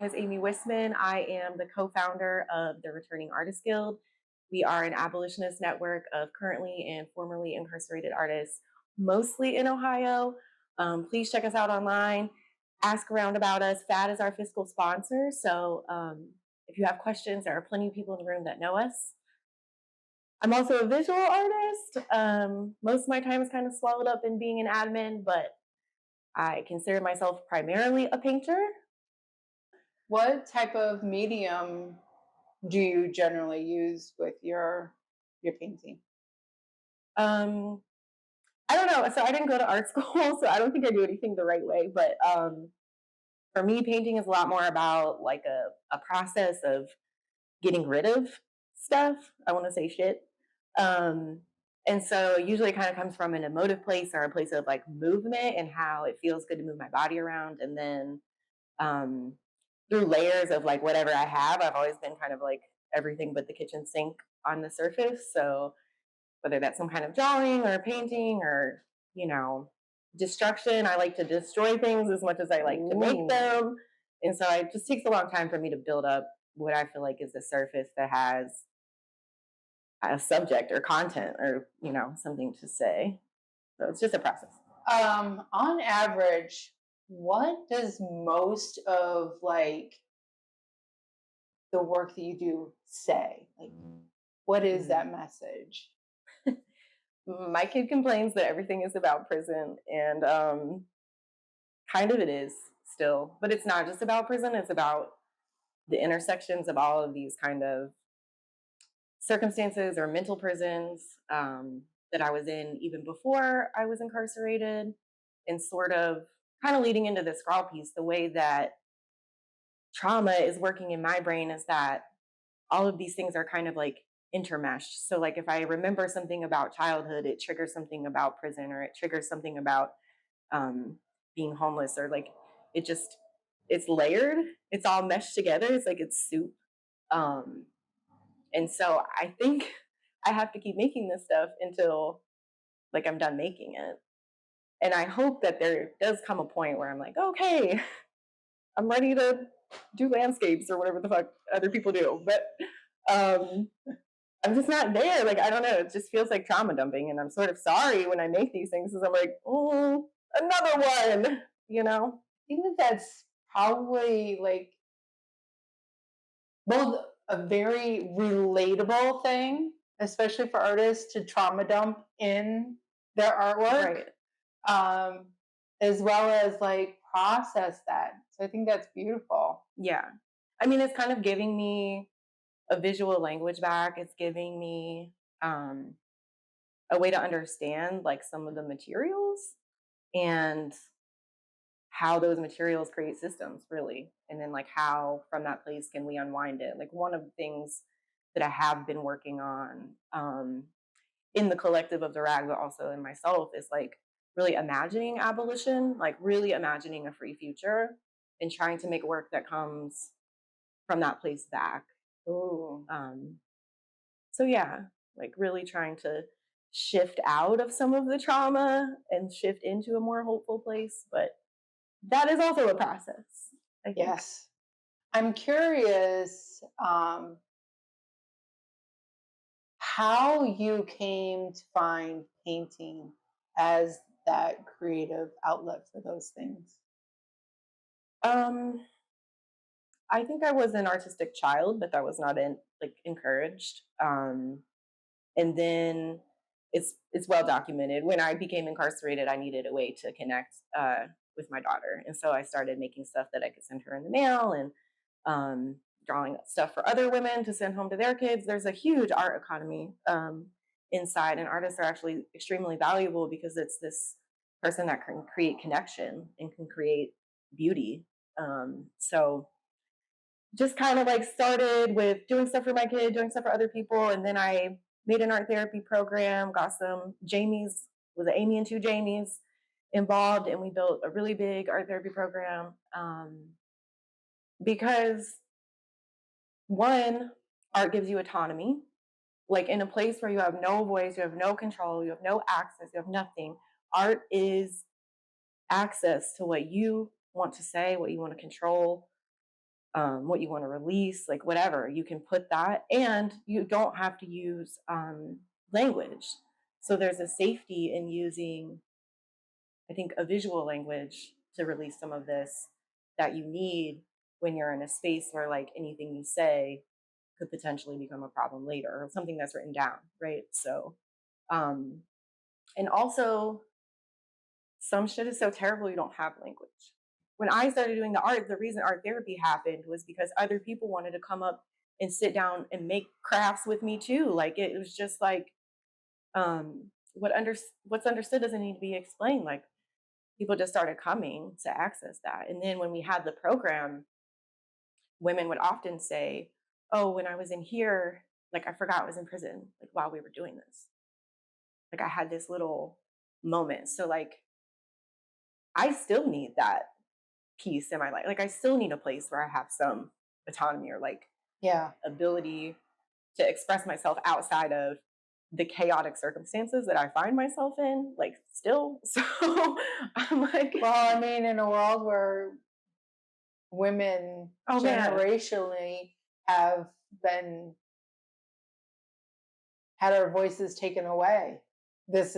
is Aimee Wissman. I am the co-founder of the Returning Artists Guild. We are an abolitionist network of currently and formerly incarcerated artists, mostly in Ohio. Please check us out online. Ask around about us. FAD is our fiscal sponsor. So if you have questions, there are plenty of people in the room that know us. I'm also a visual artist. Most of my time is kind of swallowed up in being an admin, but I consider myself primarily a painter. What type of medium do you generally use with your painting? I don't know. So I didn't go to art school, so I don't think I do anything the right way. But for me, painting is a lot more about like a process of getting rid of stuff. I want to say shit. And so usually it kind of comes from an emotive place or a place of like movement and how it feels good to move my body around. And then through layers of like whatever I have, I've always been kind of like everything but the kitchen sink on the surface. So whether that's some kind of drawing or painting or, you know, destruction, I like to destroy things as much as I like to make them. And so it just takes a long time for me to build up what I feel like is a surface that has a subject or content or, you know, something to say. So it's just a process. On average, what does most of like the work that you do say? Like, what is that message? My kid complains that everything is about prison, and kind of it is still, but it's not just about prison. It's about the intersections of all of these kind of circumstances or mental prisons that I was in even before I was incarcerated, and sort of kind of leading into this scrawl piece, the way that trauma is working in my brain is that all of these things are kind of like intermeshed. So like if I remember something about childhood, it triggers something about prison, or it triggers something about being homeless, or like it's layered. It's all meshed together. It's like it's soup. And so I think I have to keep making this stuff until like I'm done making it. And I hope that there does come a point where I'm like, okay, I'm ready to do landscapes or whatever the fuck other people do. But I'm just not there. Like, I don't know. It just feels like trauma dumping. And I'm sort of sorry when I make these things because I'm like, another one, you know? I think that's probably like both a very relatable thing, especially for artists to trauma dump in their artwork, right. As well as like process that. So I think that's beautiful. Yeah. I mean, it's kind of giving me a visual language back. It's giving me a way to understand like some of the materials and how those materials create systems, really. And then like how from that place can we unwind it. Like one of the things that I have been working on in the collective of the rag, but also in myself, is like really imagining abolition, like really imagining a free future and trying to make work that comes from that place back. Ooh. So yeah, like really trying to shift out of some of the trauma and shift into a more hopeful place. But that is also a process, I think. Yes. I'm curious how you came to find painting as that creative outlet for those things. I think I was an artistic child, but that was not encouraged. And then it's well documented. When I became incarcerated, I needed a way to connect with my daughter, and so I started making stuff that I could send her in the mail, and drawing stuff for other women to send home to their kids. There's a huge art economy inside, and artists are actually extremely valuable because it's this person that can create connection and can create beauty. So just kind of like started with doing stuff for my kid, doing stuff for other people, and then I made an art therapy program, got some Jamies, was an Aimee and two Jamies involved, and we built a really big art therapy program because one, art gives you autonomy. Like in a place where you have no voice, you have no control, you have no access, you have nothing. Art is access to what you want to say, what you want to control. what you want to release, like whatever. You can put that, and you don't have to use language. So there's a safety in using, I think, a visual language to release some of this that you need when you're in a space where like anything you say could potentially become a problem later, or something that's written down, right? So, um, and also some shit is so terrible you don't have language. When I started doing the art, the reason art therapy happened was because other people wanted to come up and sit down and make crafts with me too. Like it was just like what's understood doesn't need to be explained. Like people just started coming to access that. And then when we had the program, women would often say, "Oh, when I was in here, like I forgot I was in prison, like while we were doing this. Like I had this little moment." So like I still need that piece in my life. Like I still need a place where I have some autonomy or like Yeah. ability to express myself outside of the chaotic circumstances that I find myself in, like still. So I'm like, well, I mean, in a world where women generationally have been had our voices taken away, that's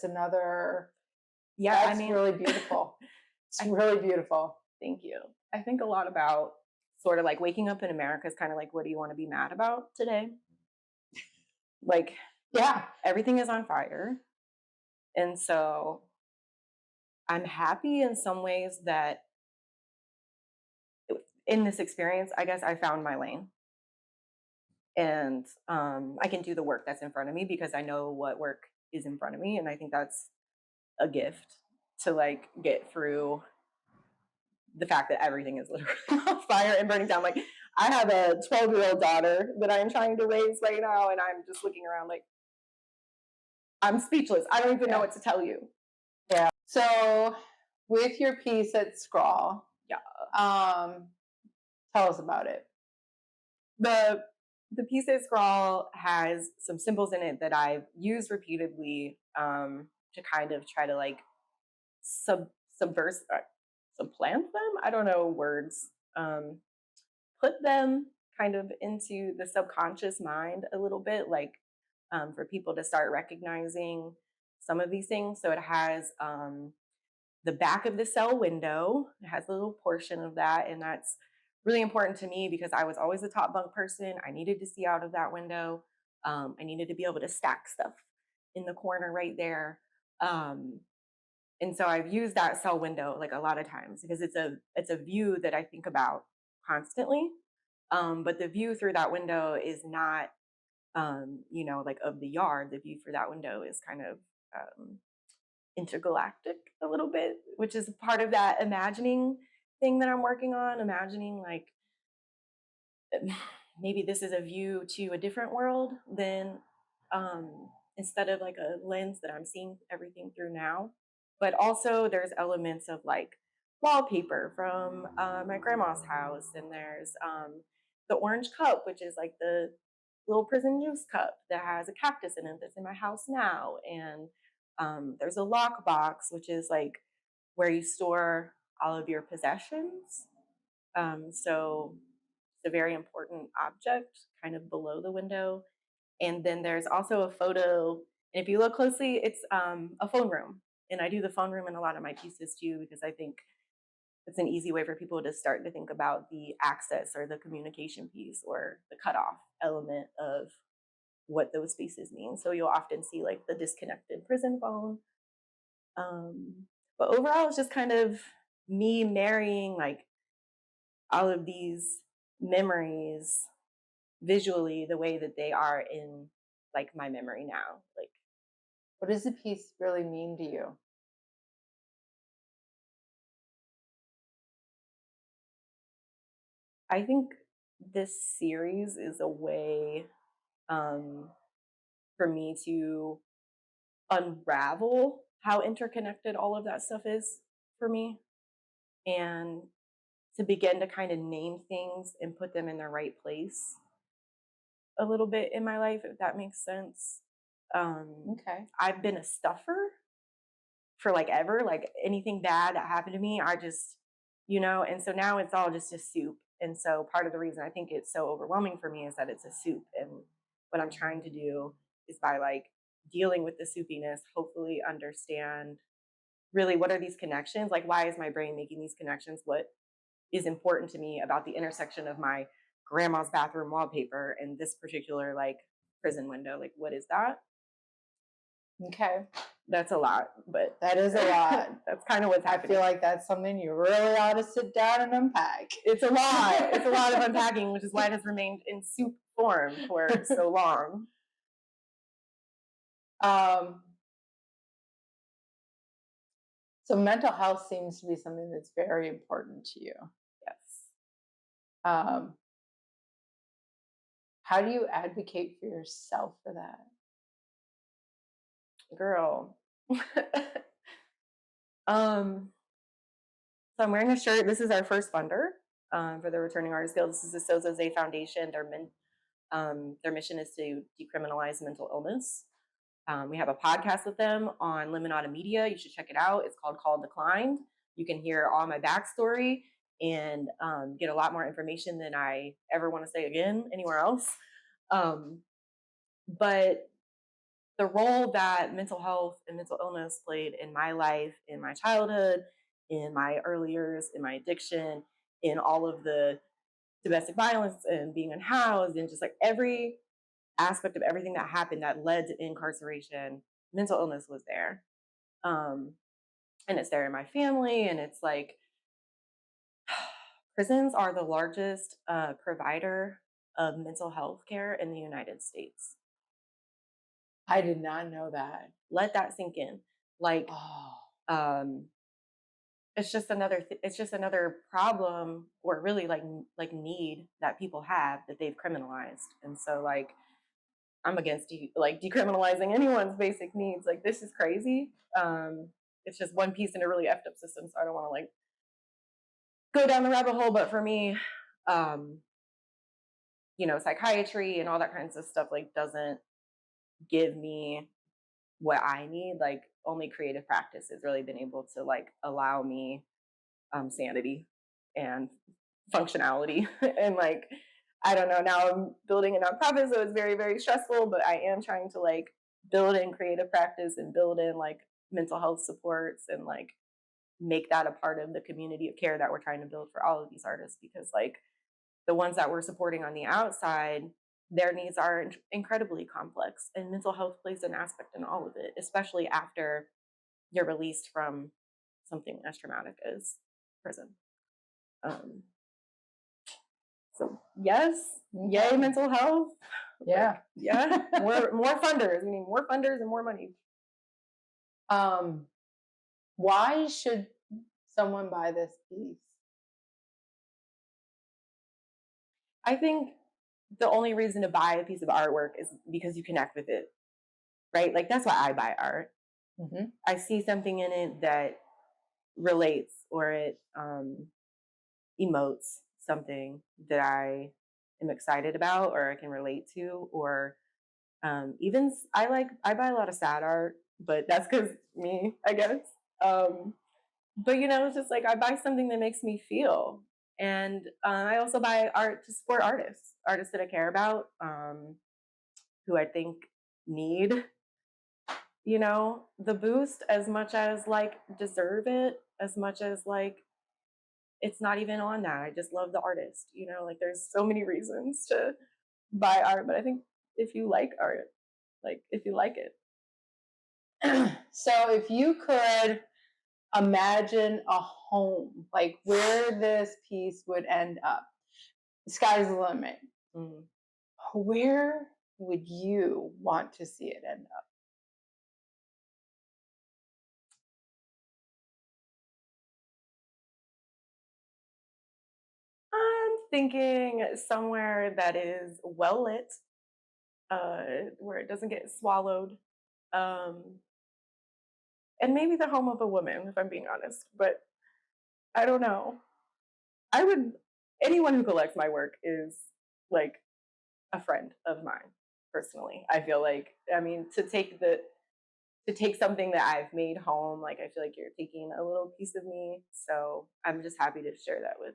another. Yeah, that's really beautiful. It's really beautiful. Thank you. I think a lot about sort of like waking up in America is kind of like, what do you want to be mad about today? Like, yeah, everything is on fire. And so I'm happy in some ways that in this experience, I guess I found my lane. And I can do the work that's in front of me because I know what work is in front of me. And I think that's a gift to like get through the fact that everything is literally on fire and burning down. Like I have a 12-year-old daughter that I'm trying to raise right now, and I'm just looking around like I'm speechless. I don't even know what to tell you. Yeah. So with your piece at Scrawl, tell us about it. The piece at Scrawl has some symbols in it that I've used repeatedly to kind of try to like supplant them. I don't know words. Put them kind of into the subconscious mind a little bit, like for people to start recognizing some of these things. So it has the back of the cell window. It has a little portion of that, and that's really important to me because I was always a top bunk person. I needed to see out of that window. I needed to be able to stack stuff in the corner right there. And so I've used that cell window like a lot of times because it's a view that I think about constantly. But the view through that window is not, like of the yard. The view through that window is kind of intergalactic a little bit, which is part of that imagining thing that I'm working on. Imagining like maybe this is a view to a different world than instead of like a lens that I'm seeing everything through now. But also there's elements of like wallpaper from my grandma's house, and there's the orange cup, which is like the little prison juice cup that has a cactus in it that's in my house now. And there's a lock box, which is like where you store all of your possessions. So it's a very important object kind of below the window. And then there's also a photo. And if you look closely, it's a phone room. And I do the phone room in a lot of my pieces too, because I think it's an easy way for people to start to think about the access or the communication piece or the cutoff element of what those spaces mean. So you'll often see like the disconnected prison phone. But overall, it's just kind of me marrying like all of these memories visually the way that they are in like my memory now. Like, what does the piece really mean to you? I think this series is a way for me to unravel how interconnected all of that stuff is for me, and to begin to kind of name things and put them in their right place a little bit in my life, if that makes sense. Okay. I've been a stuffer for like ever, like anything bad that happened to me, I just, and so now it's all just a soup. And so part of the reason I think it's so overwhelming for me is that it's a soup. And what I'm trying to do is by like dealing with the soupiness, hopefully understand really what are these connections? Like, why is my brain making these connections? What is important to me about the intersection of my grandma's bathroom wallpaper and this particular like prison window? Like, what is that? Okay. That's a lot, but that is a lot. That's kind of what's happening. I feel like that's something you really ought to sit down and unpack. It's a lot. It's a lot of unpacking, which is why it has remained in soup form for so long. So mental health seems to be something that's very important to you. Yes. How do you advocate for yourself for that? Girl. So I'm wearing a shirt. This is our first funder for the Returning Artists Guild. This is the Sozo Zay Foundation. Their mission is to decriminalize mental illness. We have a podcast with them on Limonada Media. You should check it out. It's called Called Declined. You can hear all my backstory and get a lot more information than I ever want to say again anywhere else. But the role that mental health and mental illness played in my life, in my childhood, in my early years, in my addiction, in all of the domestic violence and being unhoused, and just like every aspect of everything that happened that led to incarceration, mental illness was there. And it's there in my family. And it's like prisons are the largest provider of mental health care in the United States. I did not know that. Let that sink in. Like, it's just another problem, or really like need that people have that they've criminalized. And so like, I'm against decriminalizing anyone's basic needs. Like, this is crazy. It's just one piece in a really effed up system. So I don't want to like go down the rabbit hole. But for me, psychiatry and all that kinds of stuff like doesn't give me what I need. Like, only creative practice has really been able to like allow me sanity and functionality. And like, I don't know, now I'm building a nonprofit, so it's very, very stressful, but I am trying to like build in creative practice and build in like mental health supports and like make that a part of the community of care that we're trying to build for all of these artists. Because like the ones that we're supporting on the outside, their needs are incredibly complex, and mental health plays an aspect in all of it, especially after you're released from something as traumatic as prison. So yes, yay mental health. Yeah, yeah. More funders. We need more funders and more money. Why should someone buy this piece? I think the only reason to buy a piece of artwork is because you connect with it, right? Like, that's why I buy art. Mm-hmm. I see something in it that relates, or it emotes something that I am excited about, or I can relate to, or even I buy a lot of sad art, but that's because me, I guess. But it's just like I buy something that makes me feel. And I also buy art to support artists that I care about, who I think need, the boost as much as like deserve it, as much as like it's not even on that. I just love the artist, like there's so many reasons to buy art, but I think if you like art, like if you like it. So if you could imagine a home, like where this piece would end up, the sky's the limit. Mm-hmm. Where would you want to see it end up? I'm thinking somewhere that is well lit, where it doesn't get swallowed, and maybe the home of a woman, if I'm being honest. But I don't know. Anyone who collects my work is like a friend of mine, personally. I feel like, to take something that I've made home, like I feel like you're taking a little piece of me. So I'm just happy to share that with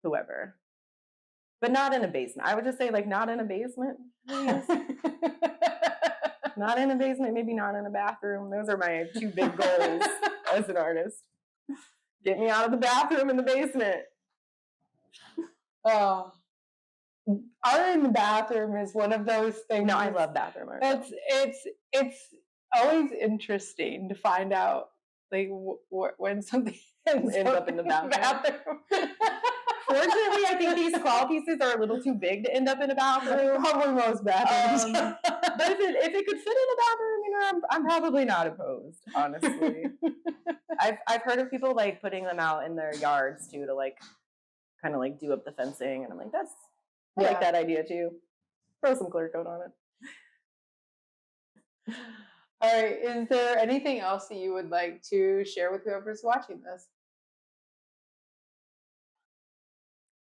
whoever. But not in a basement. I would just say, like, not in a basement, please. Not in a basement, maybe not in a bathroom. Those are my 2 big goals as an artist. Get me out of the bathroom in the basement. Oh, art in the bathroom is one of those things. No, I love bathroom art. It's always interesting to find out, like, when something ends up in the bathroom. Fortunately, I think these claw pieces are a little too big to end up in a bathroom. Probably most bathrooms. But if it could fit in a bathroom, you know, I'm probably not opposed, honestly. I've heard of people like putting them out in their yards too, to like kind of like do up the fencing, and I'm like, I like that idea too. Throw some clear coat on it. All right, is there anything else that you would like to share with whoever's watching this?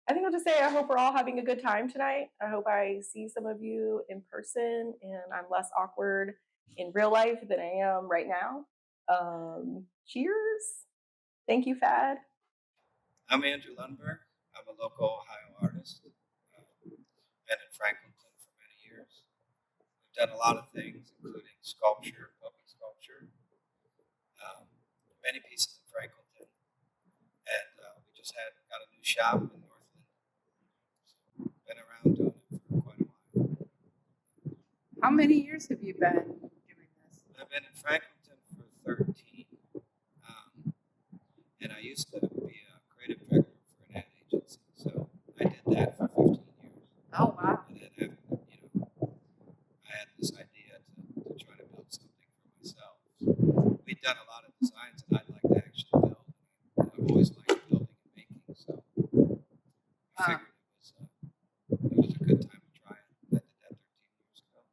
I think I'll just say I hope we're all having a good time tonight. I hope I see some of you in person and I'm less awkward in real life than I am right now. Cheers. Thank you, Fad. I'm Andrew Lundberg. I'm a local Ohio artist. Been in Franklinton for many years. We've done a lot of things, including sculpture, public sculpture, many pieces in Franklinton. And we just got a new shop in Northland. So been around doing it for quite a while. How many years have you been doing this? I've been in Franklinton for 13. And I used to be a creative director for an ad agency. So I did that for 15 years. Oh, wow. And then after, I had this idea to try to build something for myself. So we'd done a lot of designs that I'd like to actually build. I've always liked building and making, so I figured it was a good time to try it. I did that 13 years ago,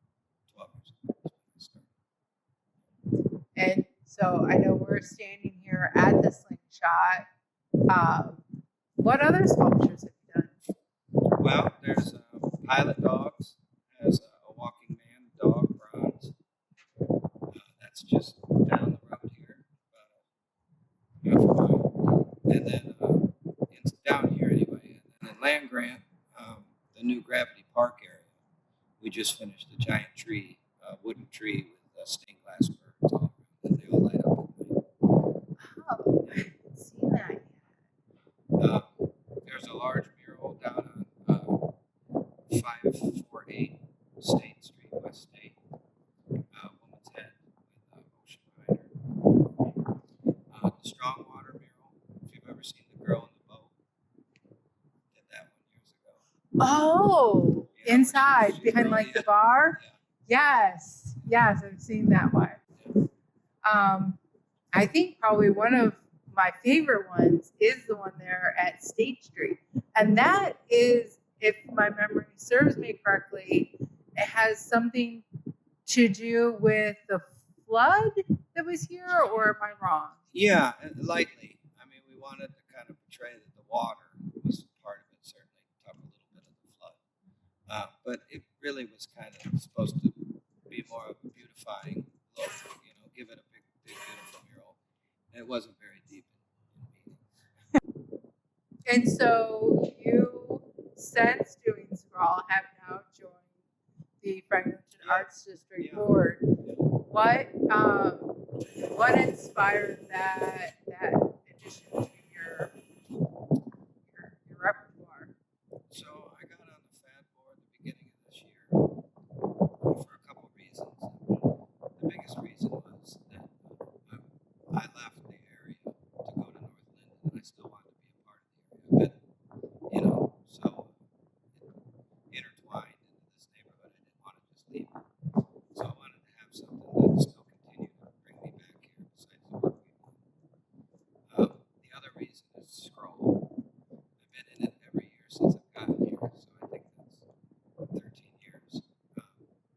12 years ago when I started. And so I know we're standing here at the Slingshot. What other sculptures have you done? Well, there's Pilot Dogs, has a walking man dog, bronze. That's just down the road here, about half a mile. And then it's down here anyway. And then Land Grant, the new Gravity Park area, we just finished a giant tree, wooden tree with stained glass birds all around, and they all light up at night. Oh, I haven't seen that yet. There's a large mural down on 548 State Street, West State. Woman's Head with Ocean Hyder. The Strongwater mural, if you've ever seen The Girl in the Boat, did that one years ago. Oh, Yeah, inside, behind like the bar? Yeah. Yes, I've seen that one. I think probably one of my favorite ones is the one there at State Street. And that is, if my memory serves me correctly, it has something to do with the flood that was here, or am I wrong? Yeah, lightly. I mean, we wanted to kind of portray that the water was part of it, certainly. Talk a little bit of the flood. But it really was kind of supposed to be more of a beautifying look, give it a big, beautiful mural. And it wasn't very deep in meaning. And so you, since doing Scrawl, have now joined the Franklinton Arts District Board. What inspired that addition to your repertoire? So I got on the FAD board at the beginning of this year for a couple of reasons. The biggest reason was that I left the area to go to Northland, and I still wanted to be a part of the area. But, so intertwined into this neighborhood, I didn't want to just leave it. So I wanted to have something that would still continue to bring me back here besides the work we do. The other reason is Scroll. I've been in it every year since I've gotten here, so I think that's 13 years.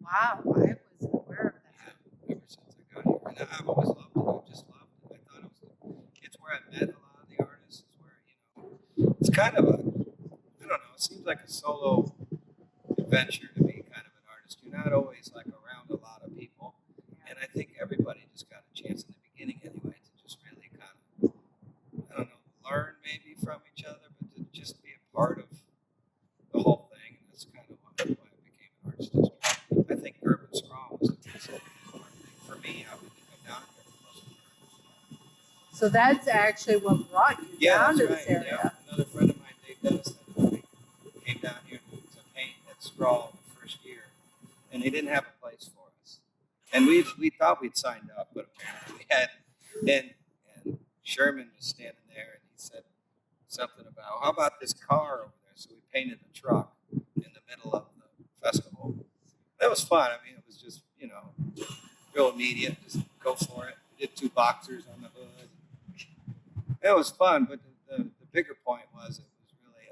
Wow, I wasn't aware of that. Yeah, ever since I got here. And I've always loved it. I've just loved it. I thought it's where I met a lot of the artists. It's where, it's kind of I don't know, it seems like a solo adventure to be kind of an artist. You're not always like around a lot of people. And I think everybody just got a chance in the beginning anyway to just really kind of, I don't know, learn maybe from each other, but to just be a part So that's actually what brought you down to this area. Yeah. Another friend of mine, Dave Dennis, came down here to paint at Scrawl the first year, and they didn't have a place for us. And we thought we'd signed up, but apparently we had. And Sherman was standing there, and he said something about, how about this car over there? So we painted a truck in the middle of the festival. That was fun. I mean, it was just, real immediate. Just go for it. We did 2 boxers on the hood. It was fun, but the bigger point was it was really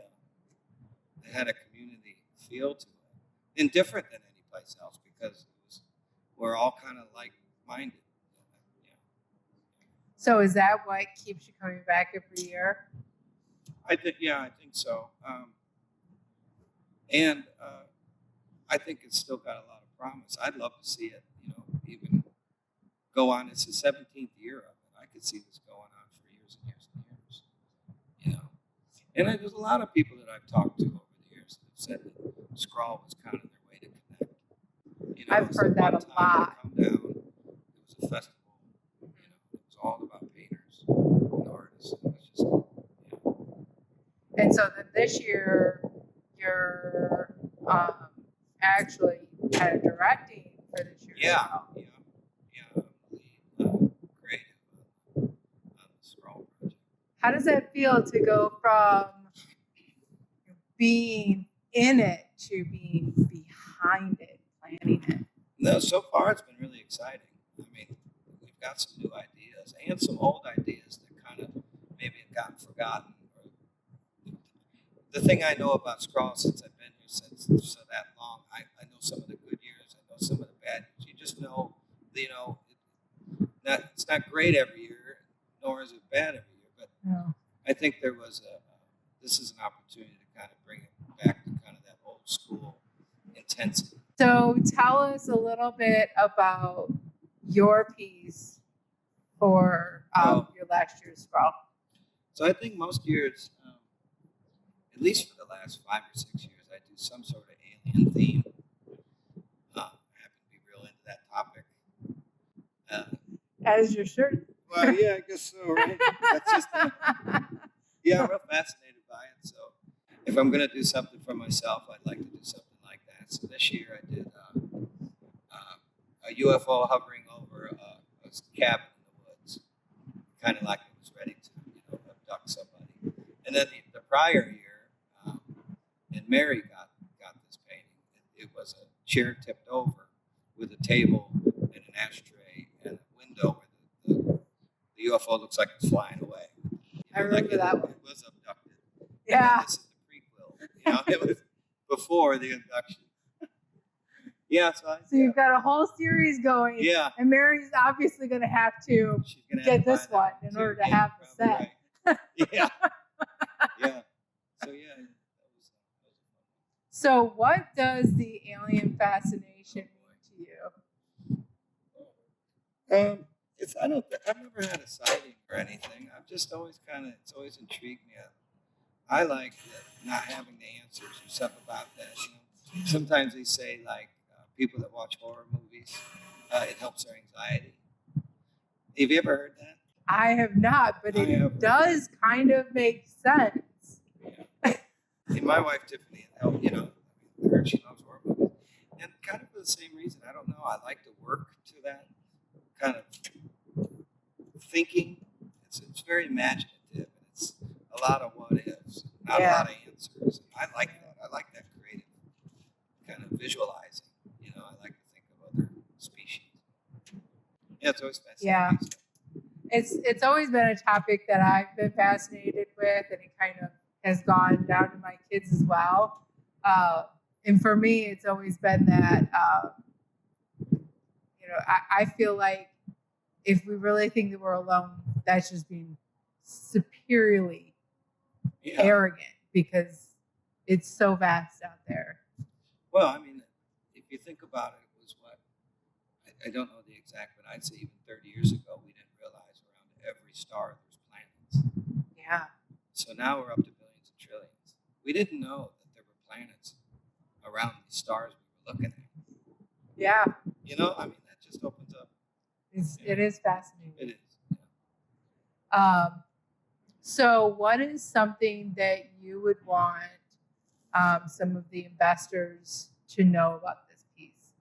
it had a community feel to it, and different than any place else because we're all kind of like-minded. So is that what keeps you coming back every year? I think so. And I think it's still got a lot of promise. I'd love to see it, even go on. It's the 17th year of it. I could see this going on for years and years and years, And there's a lot of people that I've talked to over the years that have said that Scrawl was kind of their way to connect. I've heard that a lot. Come down. It was a festival. It was all about painters and artists. It was just, And so then this year, you're actually kind of directing for this year. Yeah. I'm the creative on the Scrawl project. How does that feel to go from being in it to being behind it, planning it? No, so far it's been really exciting. I mean, we've got some new ideas and some old ideas that kind of maybe have gotten forgotten. The thing I know about Scrawl since I've been here since so that long, I know some of the good years, I know some of the bad years. You just know, it's not great every year, nor is it bad every year. But No. I think this is an opportunity to kind of bring it back to kind of that old school intensity. So tell us a little bit about your piece for your last year's Scrawl. So I think most years, at least for the last 5 or 6 years, I do some sort of alien theme. I happen to be real into that topic. As you should. Well, yeah, I guess so, right? That's just, I'm real fascinated by it. So if I'm going to do something for myself, I'd like to do something like that. So this year I did a UFO hovering over a cabin in the woods, kind of like it was ready to abduct somebody. And then the prior year, and Mary got this painting. It was a chair tipped over with a table and an ashtray and a window where the UFO looks like it's flying away. I remember that one. It was abducted. Yeah. This is the prequel. It was before the abduction. Yeah. So you've got a whole series going. Yeah. And Mary's obviously going to have to get this one in order to have the set. Right. Yeah. Yeah. So yeah. So what does the alien fascination mean to you? I've never had a sighting or anything. I've just always it's always intrigued me. I like not having the answers or stuff about that. Sometimes they say people that watch horror movies, it helps their anxiety. Have you ever heard that? I have not, but it does kind of make sense. Yeah. My wife Tiffany, it helped. Her, she loves horror movies, and kind of for the same reason. I don't know. I like to work to that kind of thinking. It's very imaginative. It's a lot of what ifs, not a lot of answers. I like that. I like that creative kind of visualizing. I like to think of other species. Yeah, it's always fascinating. Yeah. It's always been a topic that I've been fascinated with, and it kind of has gone down to my kids as well. And for me, it's always been that, I feel like if we really think that we're alone, that's just being superiorly arrogant because it's so vast out there. Well, I mean, if you think about it, it was I don't know the exact, but I'd say even 30 years ago, we didn't realize around every star there's planets. Yeah. So now we're up to billions and trillions. We didn't know that there were planets around the stars we were looking at. Yeah. I mean, that just opens up. It is fascinating. It is. So what is something that you would want some of the investors to know about this piece?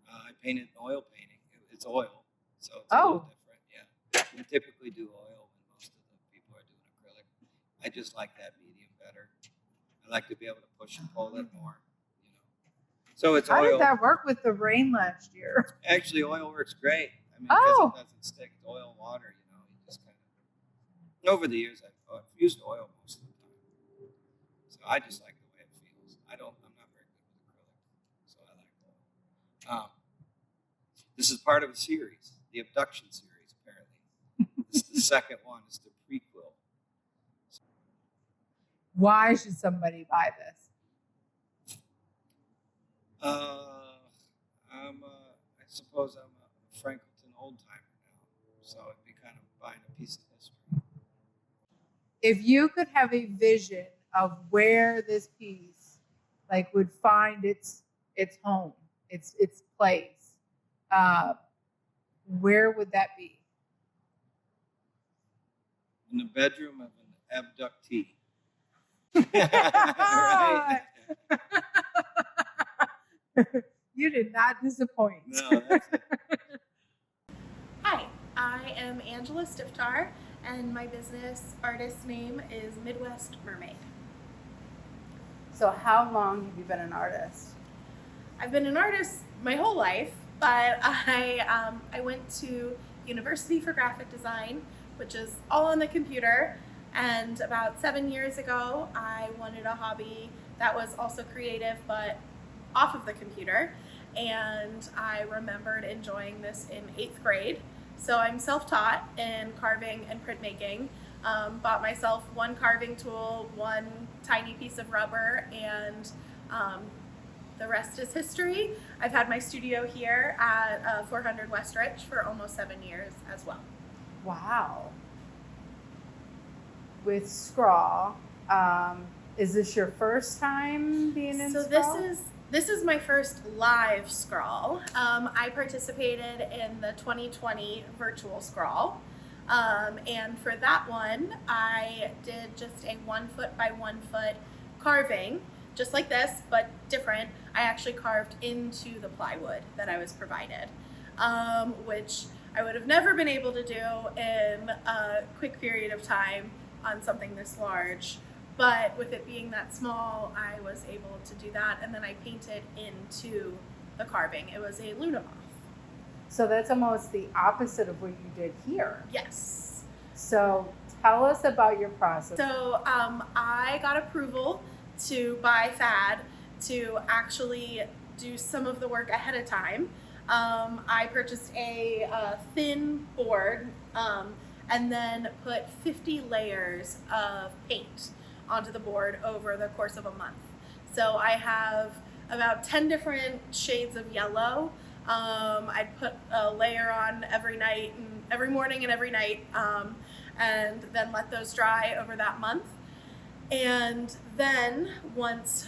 I painted oil painting. It's oil, so it's a little different. Yeah, we typically do oil when most of the people are doing acrylic. I just like that medium better. I like to be able to push and pull it more. So it's How oil. did that work with the rain last year? Actually, oil works great. I mean, because it doesn't stick to oil and water. You just kind of. Over the years, I've used oil most of the time, so I just like the way it feels. I'm not very good with acrylic, so I like oil. This is part of a series, the abduction series, apparently. This is the second one. It's the prequel. Why should somebody buy this? I suppose I'm a Franklinton old timer now, so it'd be kind of buying a piece of history. If you could have a vision of where this piece would find its home, its place, where would that be? In the bedroom of an abductee. Right. You did not disappoint. No, that's it. Hi, I am Angela Stiftar, and my business artist name is Midwest Mermaid. So how long have you been an artist? I've been an artist my whole life, but I went to university for graphic design, which is all on the computer, and about 7 years ago I wanted a hobby that was also creative but off of the computer, and I remembered enjoying this in 8th grade. So I'm self-taught in carving and printmaking. Bought myself one carving tool, one tiny piece of rubber, and the rest is history. I've had my studio here at 400 Westridge for almost 7 years as well. Wow. With Scrawl, is this your first time being in Scrawl? So this is my first live Scrawl. I participated in the 2020 virtual Scrawl. And for that one, I did just a 1 foot by 1 foot carving, just like this, but different. I actually carved into the plywood that I was provided, which I would have never been able to do in a quick period of time on something this large. But with it being that small, I was able to do that, and then I painted into the carving. It was a Luna moth. So that's almost the opposite of what you did here. Yes. So tell us about your process. So I got approval to buy FAD to actually do some of the work ahead of time. I purchased a thin board and then put 50 layers of paint onto the board over the course of a month. So I have about 10 different shades of yellow. I'd put a layer on every night, and every morning and every night, and then let those dry over that month. And then once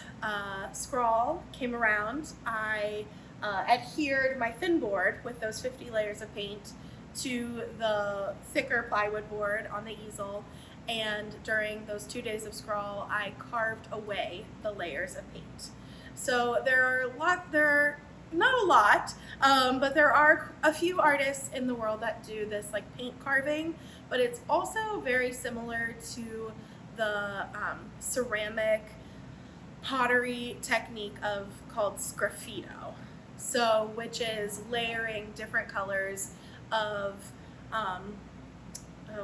Scrawl came around, I adhered my thin board with those 50 layers of paint to the thicker plywood board on the easel. And during those 2 days of Scrawl, I carved away the layers of paint. So there are not a lot, but there are a few artists in the world that do this like paint carving, but it's also very similar to the ceramic pottery technique called sgraffito. So, which is layering different colors of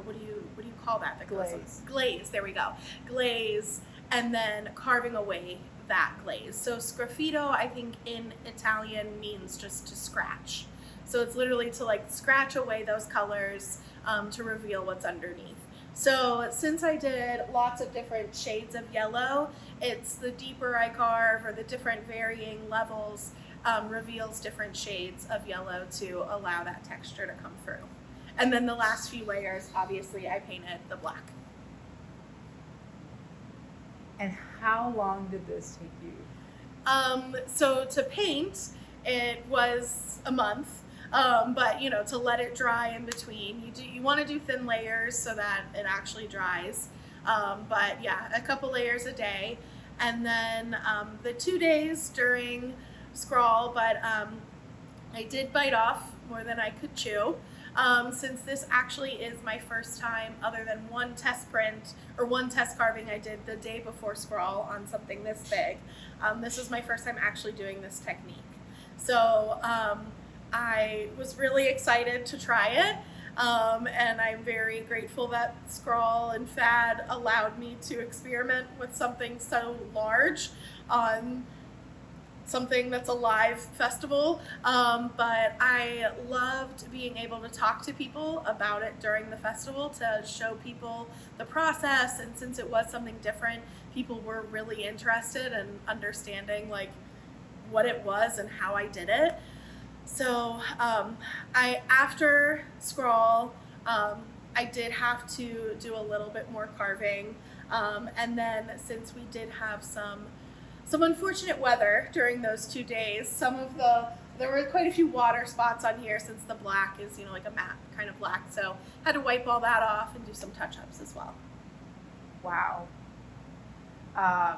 what do you call that? Glaze. Glaze. There we go. Glaze, and then carving away that glaze. So sgraffito, I think in Italian means just to scratch. So it's literally to like scratch away those colors to reveal what's underneath. So since I did lots of different shades of yellow, it's the deeper I carve or the different varying levels reveals different shades of yellow to allow that texture to come through. And then the last few layers, obviously, I painted the black. And how long did this take you? So to paint, it was a month. But you know, to let it dry in between, you want to do thin layers so that it actually dries. But yeah, a couple layers a day, and then the 2 days during scrawl. But I did bite off more than I could chew. Since this actually is my first time, other than one test print or one test carving I did the day before scrawl on something this big, this is my first time actually doing this technique. So I was really excited to try it, and I'm very grateful that Scrawl and Fad allowed me to experiment with something so large on something that's a live festival. But I loved being able to talk to people about it during the festival, to show people the process, and since it was something different, people were really interested in understanding like what it was and how I did it. So after Scrawl, I did have to do a little bit more carving, and then since we did have some unfortunate weather during those 2 days, there were quite a few water spots on here, since the black is, you know, like a matte kind of black, so had to wipe all that off and do some touch-ups as well. Wow. I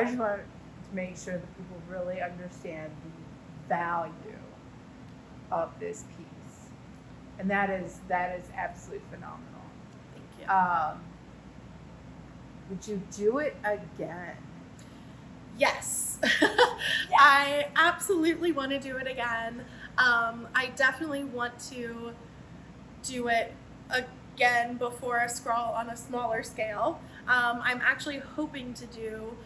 just want to make sure that people really understand the value of this piece, and that is absolutely phenomenal. Thank you. Would you do it again? Yes. I absolutely want to do it again. I definitely want to do it again before a scrawl on a smaller scale. I'm actually hoping to do,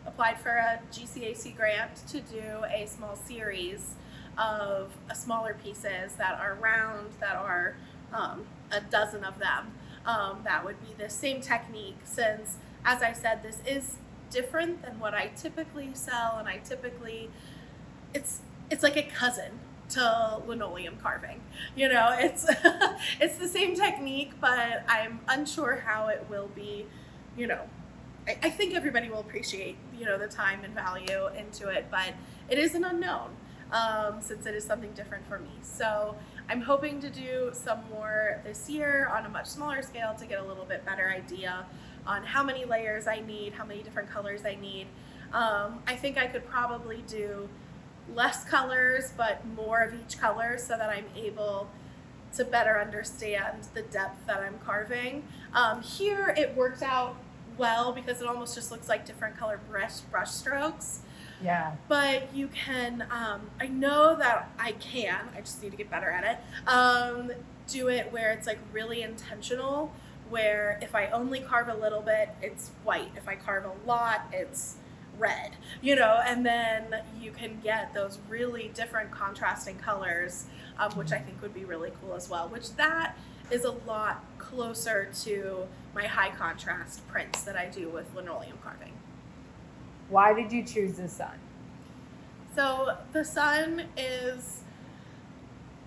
applied for a GCAC grant to do a small series of smaller pieces that are round, that are a dozen of them. That would be the same technique, since, as I said, this is different than what I typically sell, and it's like a cousin to linoleum carving. You know, it's it's the same technique, but I'm unsure how it will be. You know, I think everybody will appreciate, you know, the time and value into it, but it is an unknown, since it is something different for me. So I'm hoping to do some more this year on a much smaller scale to get a little bit better idea on how many layers I need, how many different colors I need. I think I could probably do less colors, but more of each color, so that I'm able to better understand the depth that I'm carving. Here it worked out well, because it almost just looks like different color brush strokes. Yeah. But you can, I know that I just need to get better at it, do it where it's like really intentional, where if I only carve a little bit, it's white. If I carve a lot, it's red, you know, and then you can get those really different contrasting colors, which I think would be really cool as well, which that is a lot closer to my high contrast prints that I do with linoleum carving. Why did you choose the sun? So the sun is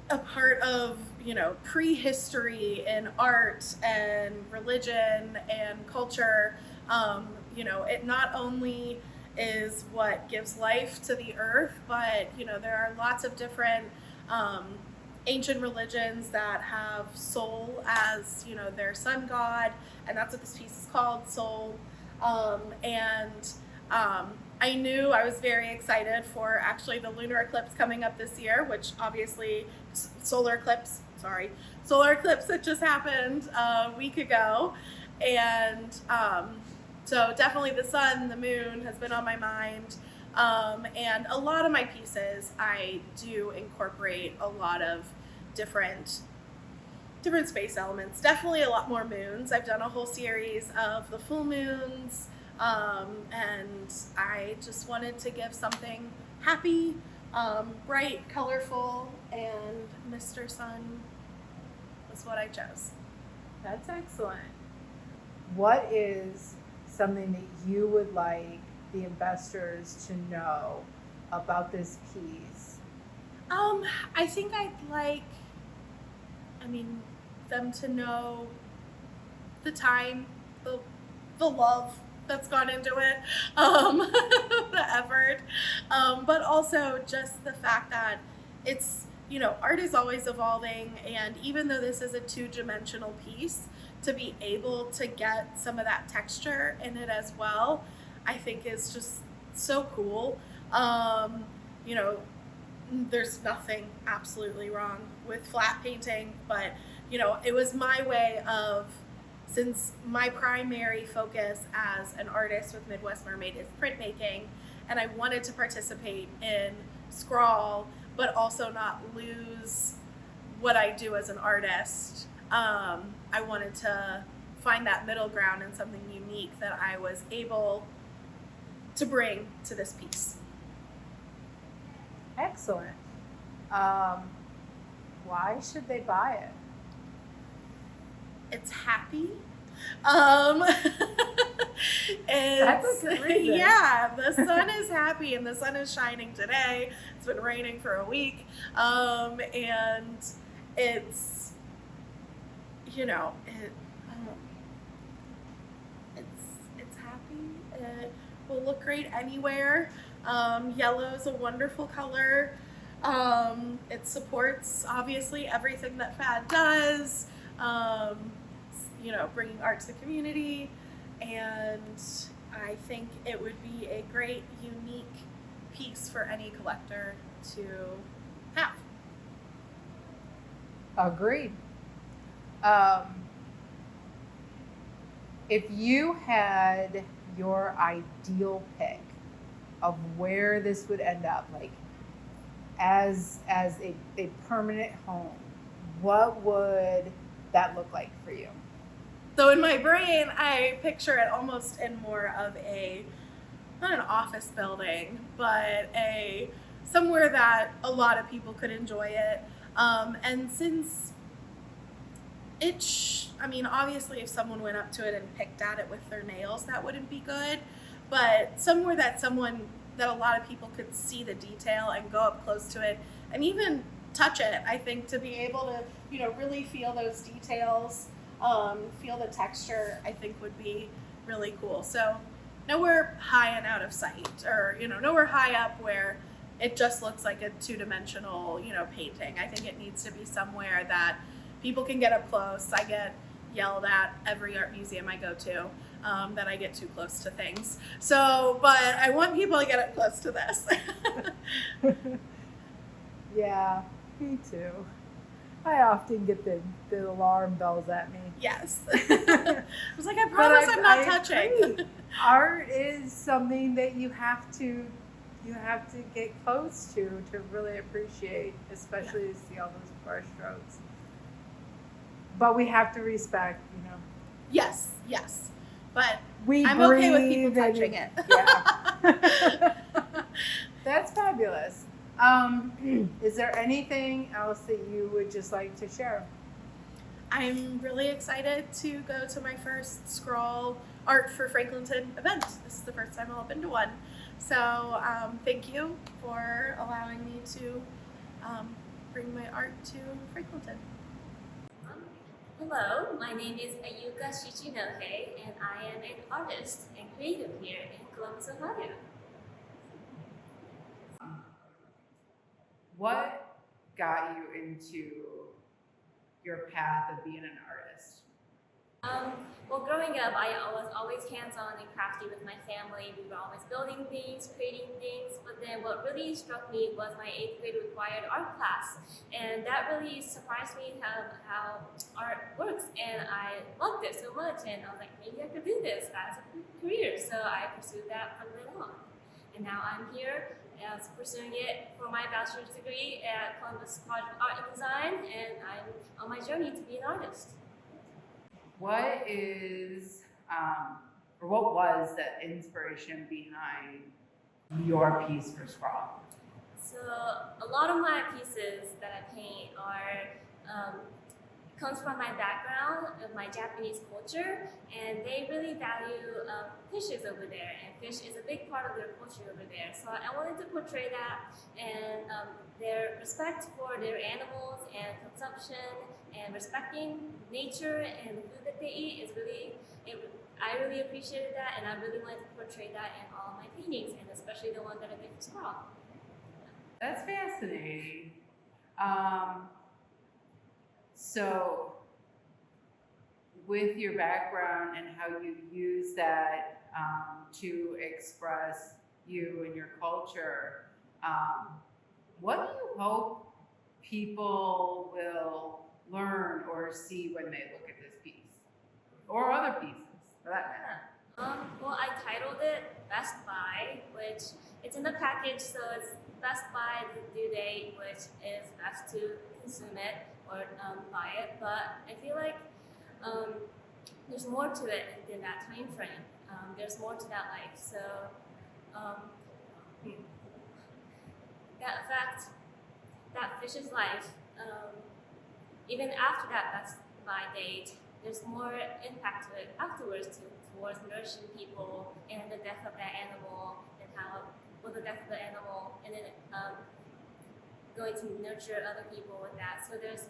a part of, you know, prehistory in art and religion and culture. You know, it not only is what gives life to the earth, but, you know, there are lots of different ancient religions that have Sol as, you know, their sun god, and that's what this piece is called, Sol. I knew I was very excited for actually the lunar eclipse coming up this year, which obviously solar eclipse that just happened a week ago. And so definitely the sun, the moon has been on my mind. And a lot of my pieces, I do incorporate a lot of different space elements, definitely a lot more moons. I've done a whole series of the full moons. And I just wanted to give something happy, bright, colorful, and Mr. Sun was what I chose. That's excellent. What is something that you would like the investors to know about this piece? I think I'd like, them to know the time, the love that's gone into it, the effort, but also just the fact that it's, art is always evolving, and even though this is a two-dimensional piece, to be able to get some of that texture in it as well, I think is just so cool. There's nothing absolutely wrong with flat painting, but it was my way of, since my primary focus as an artist with Midwest Mermaid is printmaking, and I wanted to participate in scrawl, but also not lose what I do as an artist. I wanted to find that middle ground and something unique that I was able to bring to this piece. Excellent. Why should they buy it? It's happy. That's a good reason. Yeah, the sun is happy and the sun is shining today. It's been raining for a week. And it's, it's happy. It will look great anywhere. Yellow is a wonderful color. It supports obviously everything that FAD does. Bringing art to the community, and I think it would be a great, unique piece for any collector to have. Agreed. If you had your ideal pick of where this would end up, like as a permanent home, what would that look like for you? So in my brain, I picture it almost in more of not an office building, but somewhere that a lot of people could enjoy it. And since obviously if someone went up to it and picked at it with their nails, that wouldn't be good. But somewhere that a lot of people could see the detail and go up close to it and even touch it, I think, to be able to, really feel those details, feel the texture, I think would be really cool. So nowhere high and out of sight, or, nowhere high up where it just looks like a two-dimensional, painting. I think it needs to be somewhere that people can get up close. I get yelled at every art museum I go to that I get too close to things. So, but I want people to get up close to this. Yeah, me too. I often get the alarm bells at me. Yes. I was like, I promise I'm not touching. Art is something that you have to get close to really appreciate, especially to see all those brush strokes. But we have to respect, Yes. But I'm okay with people touching it. Yeah. That's fabulous. Is there anything else that you would just like to share? I'm really excited to go to my first scroll Art for Franklinton event. This is the first time I'll have been to one. So thank you for allowing me to bring my art to Franklinton. Hello, my name is Shichinohe, and I am an artist and creative here in Columbus, Ohio. What got you into your path of being an artist? Well, growing up, I was always hands-on and crafty with my family. We were always building things, creating things, but then what really struck me was my 8th grade required art class. And that really surprised me how art works, and I loved it so much, and I was like, maybe I could do this as a career. So I pursued that from then on. And now I'm here pursuing it for my bachelor's degree at Columbus College of Art and Design, and I'm on my journey to be an artist. What is, or what was the inspiration behind your piece for Scrawl? So a lot of my pieces that I paint comes from my background of my Japanese culture, and they really value fishes over there, and fish is a big part of their culture over there. So I wanted to portray that, and their respect for their animals and consumption and respecting nature and the food that they eat is really, I really appreciated that, and I really wanted to portray that in all of my paintings, and especially the one that I did for Squirrel. That's fascinating. So, with your background and how you use that to express you and your culture, what do you hope people will learn or see when they look at this piece? Or other pieces, for that matter? Well, I titled it Best Buy, which it's in the package, so it's Best Buy the due date, which is best to consume it or buy it. But I feel like there's more to it than that time frame. There's more to that life. So that fact, that fish's life, even after that Best Buy date, there's more impact to it afterwards towards nourishing people and the death of that animal and how, well, the death of the animal and then going to nurture other people with that. So there's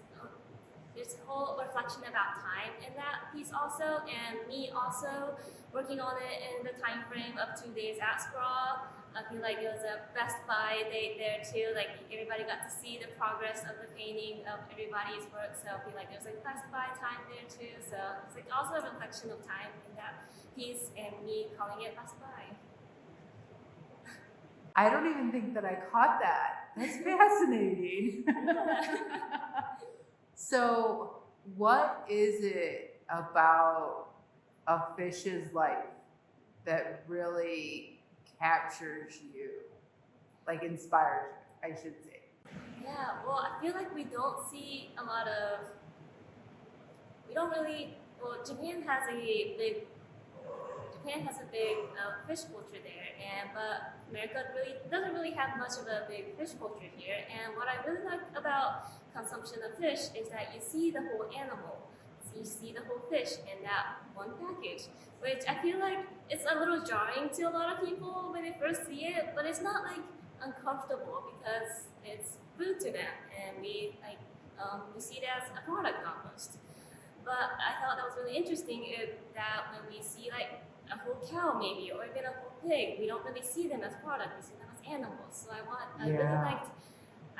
a whole reflection about time in that piece also, and me also working on it in the time frame of 2 days at Scrawl. I feel like it was a Best Buy date there too. Like everybody got to see the progress of the painting of everybody's work. So I feel like there's like Best Buy time there too. So it's like also a reflection of time in that piece and me calling it Best Buy. I don't even think that I caught that. That's fascinating. So, what is it about a fish's life that really captures you, like inspires you, I should say? Yeah, well, I feel like we don't see a lot of, well, Japan has a big fish culture there, but America doesn't really have much of a big fish culture here. And what I really like about consumption of fish is that you see the whole animal. So you see the whole fish in that one package, which I feel like it's a little jarring to a lot of people when they first see it, but it's not like uncomfortable because it's food to them, and we see it as a product almost. But I thought that was really interesting that when we see like a whole cow maybe, or even a whole pig, we don't really see them as product, we see them as animals. So I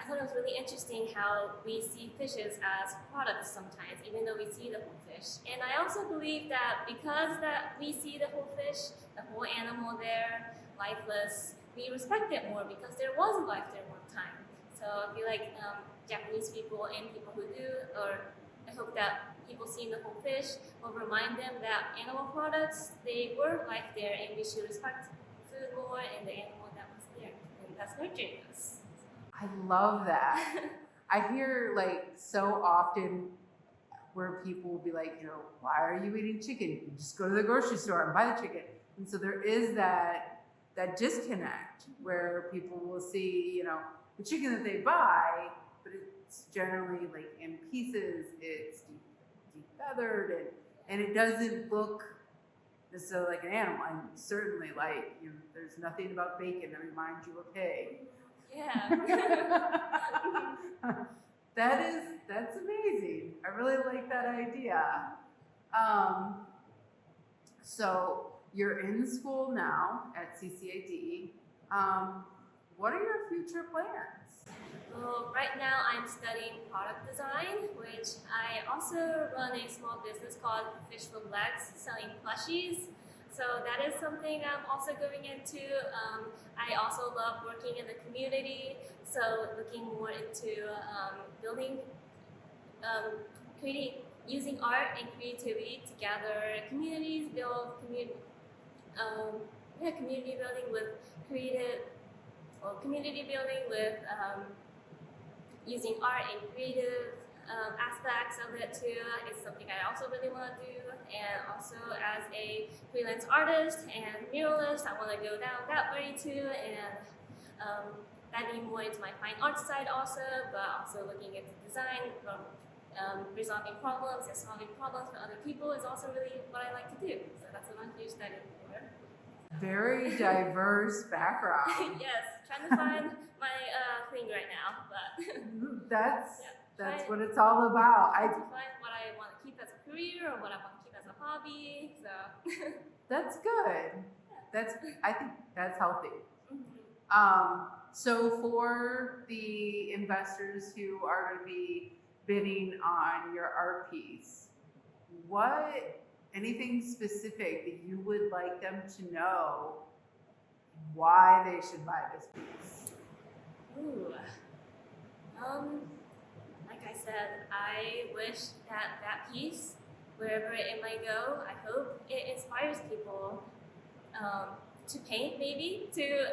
thought it was really interesting how we see fishes as products sometimes, even though we see the whole fish. And I also believe that because that we see the whole fish, the whole animal there, lifeless, we respect it more because there was a life there one time. So I feel like Japanese people and people who do, or I hope that people seeing the whole fish will remind them that animal products, they were life there, and we should respect food more and the animal that was there, and that's nurturing us. I love that. I hear like so often where people will be like, why are you eating chicken? You just go to the grocery store and buy the chicken. And so there is that disconnect where people will see, the chicken that they buy, but it's generally like in pieces, it's defeathered, and it doesn't look necessarily like an animal. And certainly like, there's nothing about bacon that reminds you of hay. Yeah. That's amazing. I really like that idea. So you're in school now at CCAD. What are your future plans? Well, right now I'm studying product design, which I also run a small business called Fish with Legs, selling plushies. So that is something I'm also going into. I also love working in the community, so looking more into using art and creativity to gather communities, build community building with using art and creative aspects of it too. It's something I also really want to do, and also as a freelance artist and muralist, I want to go down that way too, and diving more into my fine art side also, but also looking into design, resolving problems and solving problems for other people is also really what I like to do. So that's what I'm here studying for. Very diverse background. Yes, trying to find my thing right now, but That's what it's all about. To find what I want to keep as a career or what I want to keep as a a hobby. So That's good. I think that's healthy. So for the investors who are going to be bidding on your art piece, anything specific that you would like them to know why they should buy this piece? Ooh. Like I said, I wish that piece, wherever it might go, I hope it inspires people to paint, maybe to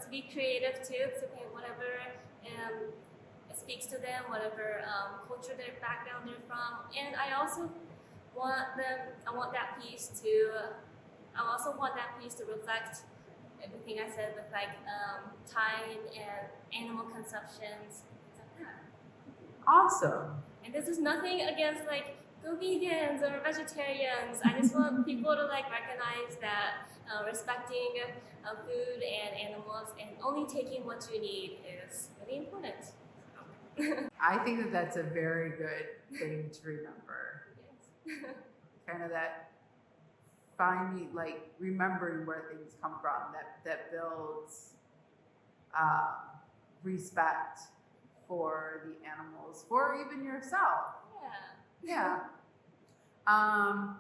be creative too, to paint whatever it speaks to them, whatever culture their background they're from, and I also want that piece to reflect everything I said with like time and animal consumptions, things like that. Awesome. And this is nothing against like go vegans or vegetarians. I just want people to like recognize that respecting food and animals and only taking what you need is really important. I think that that's a very good thing to remember. Yes. Kind of that remembering where things come from, that builds respect for the animals, for even yourself. Yeah. Yeah.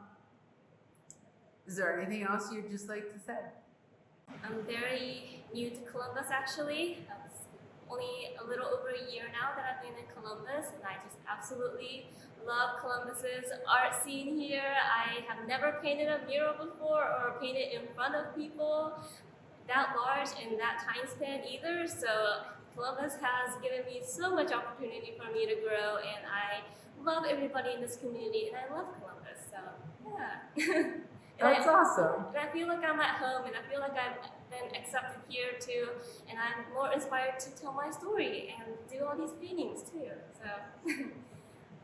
Is there anything else you'd just like to say? I'm very new to Columbus actually. It's only a little over a year now that I've been in Columbus, and I just absolutely love Columbus's art scene here. I have never painted a mural before or painted in front of people that large in that time span either. So Columbus has given me so much opportunity for me to grow, and I love everybody in this community, and I love Columbus. So yeah. That's awesome. And I feel like I'm at home, and I feel like I've been accepted here too, and I'm more inspired to tell my story and do all these paintings too. So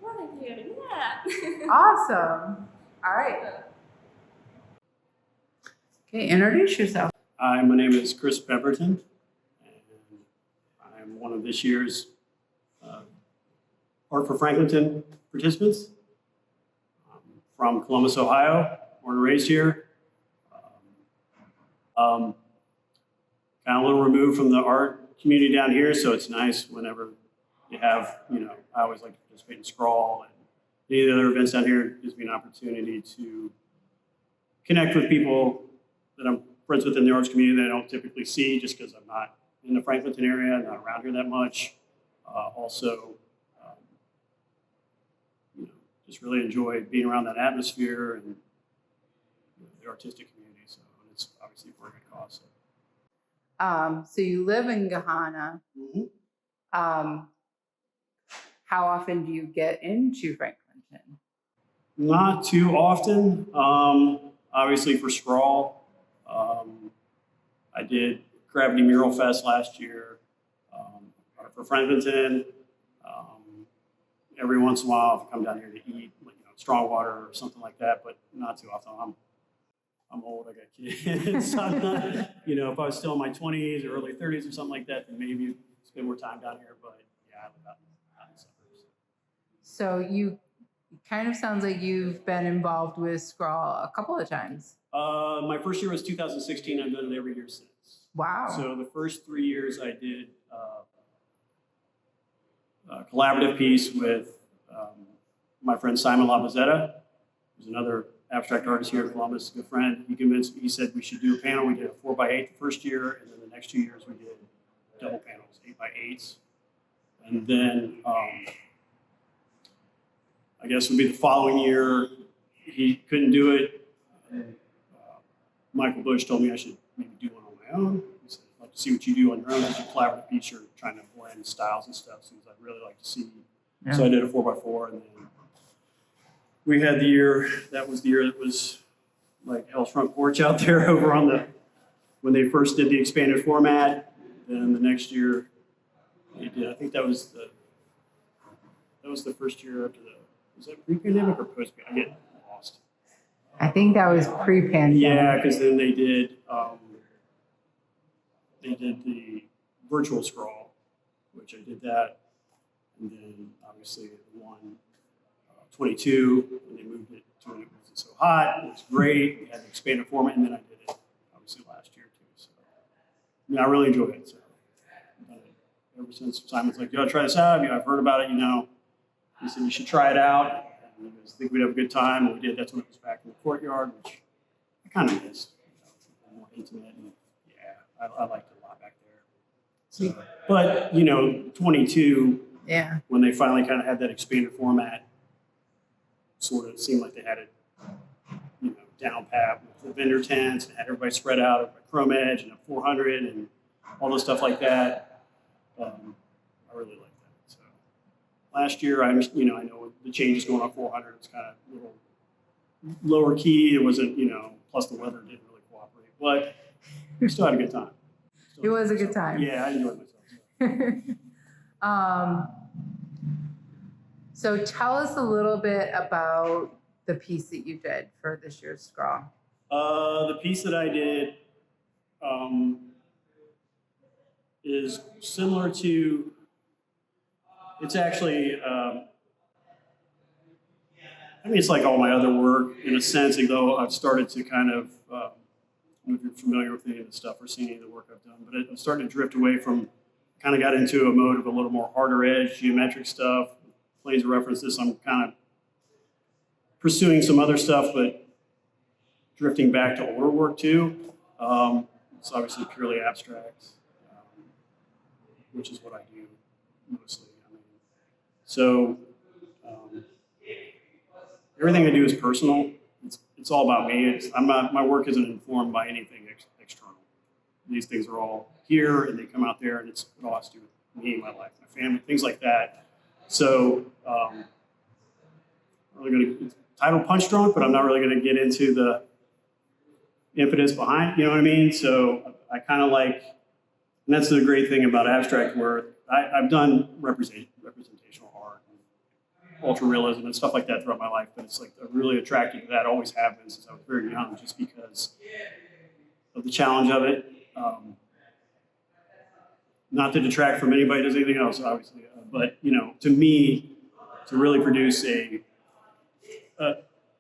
love it here. Yeah. Awesome. All right. Okay, introduce yourself. Hi, my name is Chris Pemberton, and I'm one of this year's Art For Franklinton participants. I'm from Columbus, Ohio, born and raised here. Kind of a little removed from the art community down here, so it's nice whenever you have, I always like to participate in Scrawl, and any of the other events down here gives me an opportunity to connect with people that I'm friends with in the arts community that I don't typically see just because I'm not in the Franklinton area, not around here that much. Also, just really enjoy being around that atmosphere and the artistic community. So it's obviously for a good cause. So you live in Gahana. Mm-hmm. How often do you get into Franklinton? Not too often. Obviously for Scrawl. I did Gravity Mural Fest last year. Art For Franklinton. Every once in a while, I come down here to eat, strong water or something like that, but not too often. I'm old. I got kids. So I'm not, if I was still in my 20s or early 30s or something like that, then maybe spend more time down here. But yeah, I live out in the suburbs. So you kind of sounds like you've been involved with Scrawl a couple of times. My first year was 2016. I've done it every year since. Wow. So the first 3 years I did a collaborative piece with my friend Simon Labazetta, who's another abstract artist here in Columbus, a good friend. He said we should do a panel. We did a 4x8 the first year, and then the next 2 years we did double panels, 8x8s. And then I guess it would be the following year, he couldn't do it. And, Michael Bush told me I should maybe do one on my own. He said, I'd like to see what you do on your own as a collaborative piece. You're trying to blend styles and stuff. So I'd really like to see. Yeah. So I did a 4x4, and then we had that was the year that was like Hell's Front Porch out there over on when they first did the expanded format. Then the next year they did, I think that was the first year after was that pre-pandemic or post-pandemic? I get lost. I think that was pre-pandemic. Yeah, because then they did the virtual Scrawl, which I did that, and then obviously the one 22, and they moved it to when it was a so hot. It was great. We had an expanded format, and then I did it obviously last year too. So I mean, I really enjoyed it. So I've done it ever since. Simon's like, "Yo, try this out. I've heard about it. He said you should try it out. And I think we'd have a good time." And we did. That's when it was back in the courtyard, which I kind of missed. More intimate, and yeah, I liked it a lot back there. So, but 22. Yeah. When they finally kind of had that expanded format, sort of seemed like they had it, down pat with the vendor tents and had everybody spread out over a chrome edge and a 400 and all the stuff like that. I really like that. So last year, I know the changes going on 400. It's kind of a little lower key. It wasn't, plus the weather didn't really cooperate, but we still had a good time. It was a good time. Yeah, I enjoyed myself. So tell us a little bit about the piece that you did for this year's scrawl. The piece that I did is similar to, it's actually, it's like all my other work in a sense, although I've started to kind of, I don't know if you're familiar with any of the stuff or seen any of the work I've done, but I'm starting to drift away from, kind of got into a mode of a little more harder edge, geometric stuff. Planes of reference this, I'm kind of pursuing some other stuff, but drifting back to older work too. It's obviously purely abstract, which is what I do mostly. Everything I do is personal. It's all about me. My work isn't informed by anything external. These things are all here and they come out there, and it all has to do with me, my life, my family, things like that. So, I'm really going to title Punch Drunk, but I'm not really going to get into the impetus behind, you know what I mean? So I kind of like, and that's the great thing about abstract work. I've done representational art, and ultra realism and stuff like that throughout my life, but it's like I'm really attracted to that. Always have been since I was very young, just because of the challenge of it. Not to detract from anybody who does anything else, obviously, but to me, to really produce a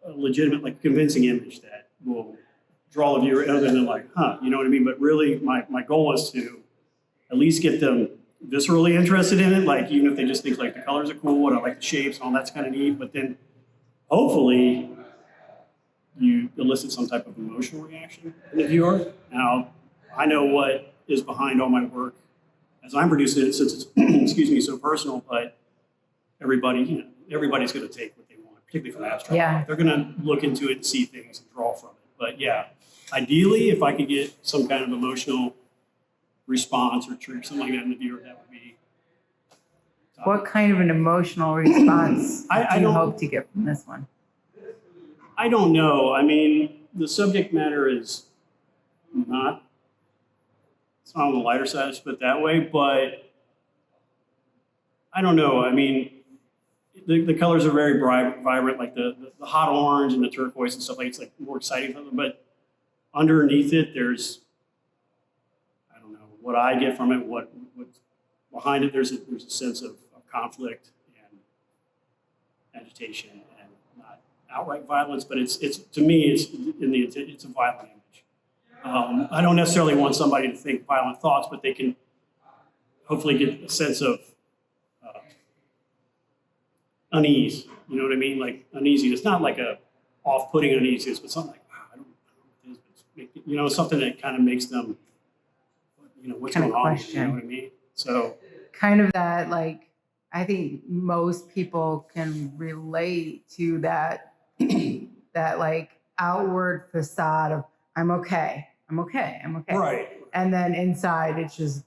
legitimate, like convincing image that will draw the viewer other than like, you know what I mean? But really, my goal is to at least get them viscerally interested in it, like even if they just think like the colors are cool and I like the shapes and all that's kind of neat, but then hopefully you elicit some type of emotional reaction in the viewer. Now, I know what is behind all my work as I'm producing it, since it's so personal, but everybody's going to take what they want, particularly from abstract. Yeah. They're going to look into it and see things and draw from it. But yeah, ideally, if I could get some kind of emotional response or trigger something like that in the viewer, that would be. What kind of an emotional response I do you don't- hope to get from this one? I don't know. I mean, the subject matter is not, it's not on the lighter side, let's put it that way, but I don't know. I mean, the colors are very vibrant, like the hot orange and the turquoise and stuff like it's like more exciting for them, but underneath it, there's, I don't know, what I get from it, what's behind it, there's a sense of conflict and agitation and not outright violence, but it's to me, it's a violent image. I don't necessarily want somebody to think violent thoughts, but they can hopefully get a sense of unease. You know what I mean? Like uneasiness, not like a off-putting uneasiness, but something like, wow, I don't know what this is. Something that kind of makes them, what's Kind of going on? question. You know what I mean? So Kind of that, like, I think most people can relate to that, that like outward facade of I'm okay. right, And then inside it's just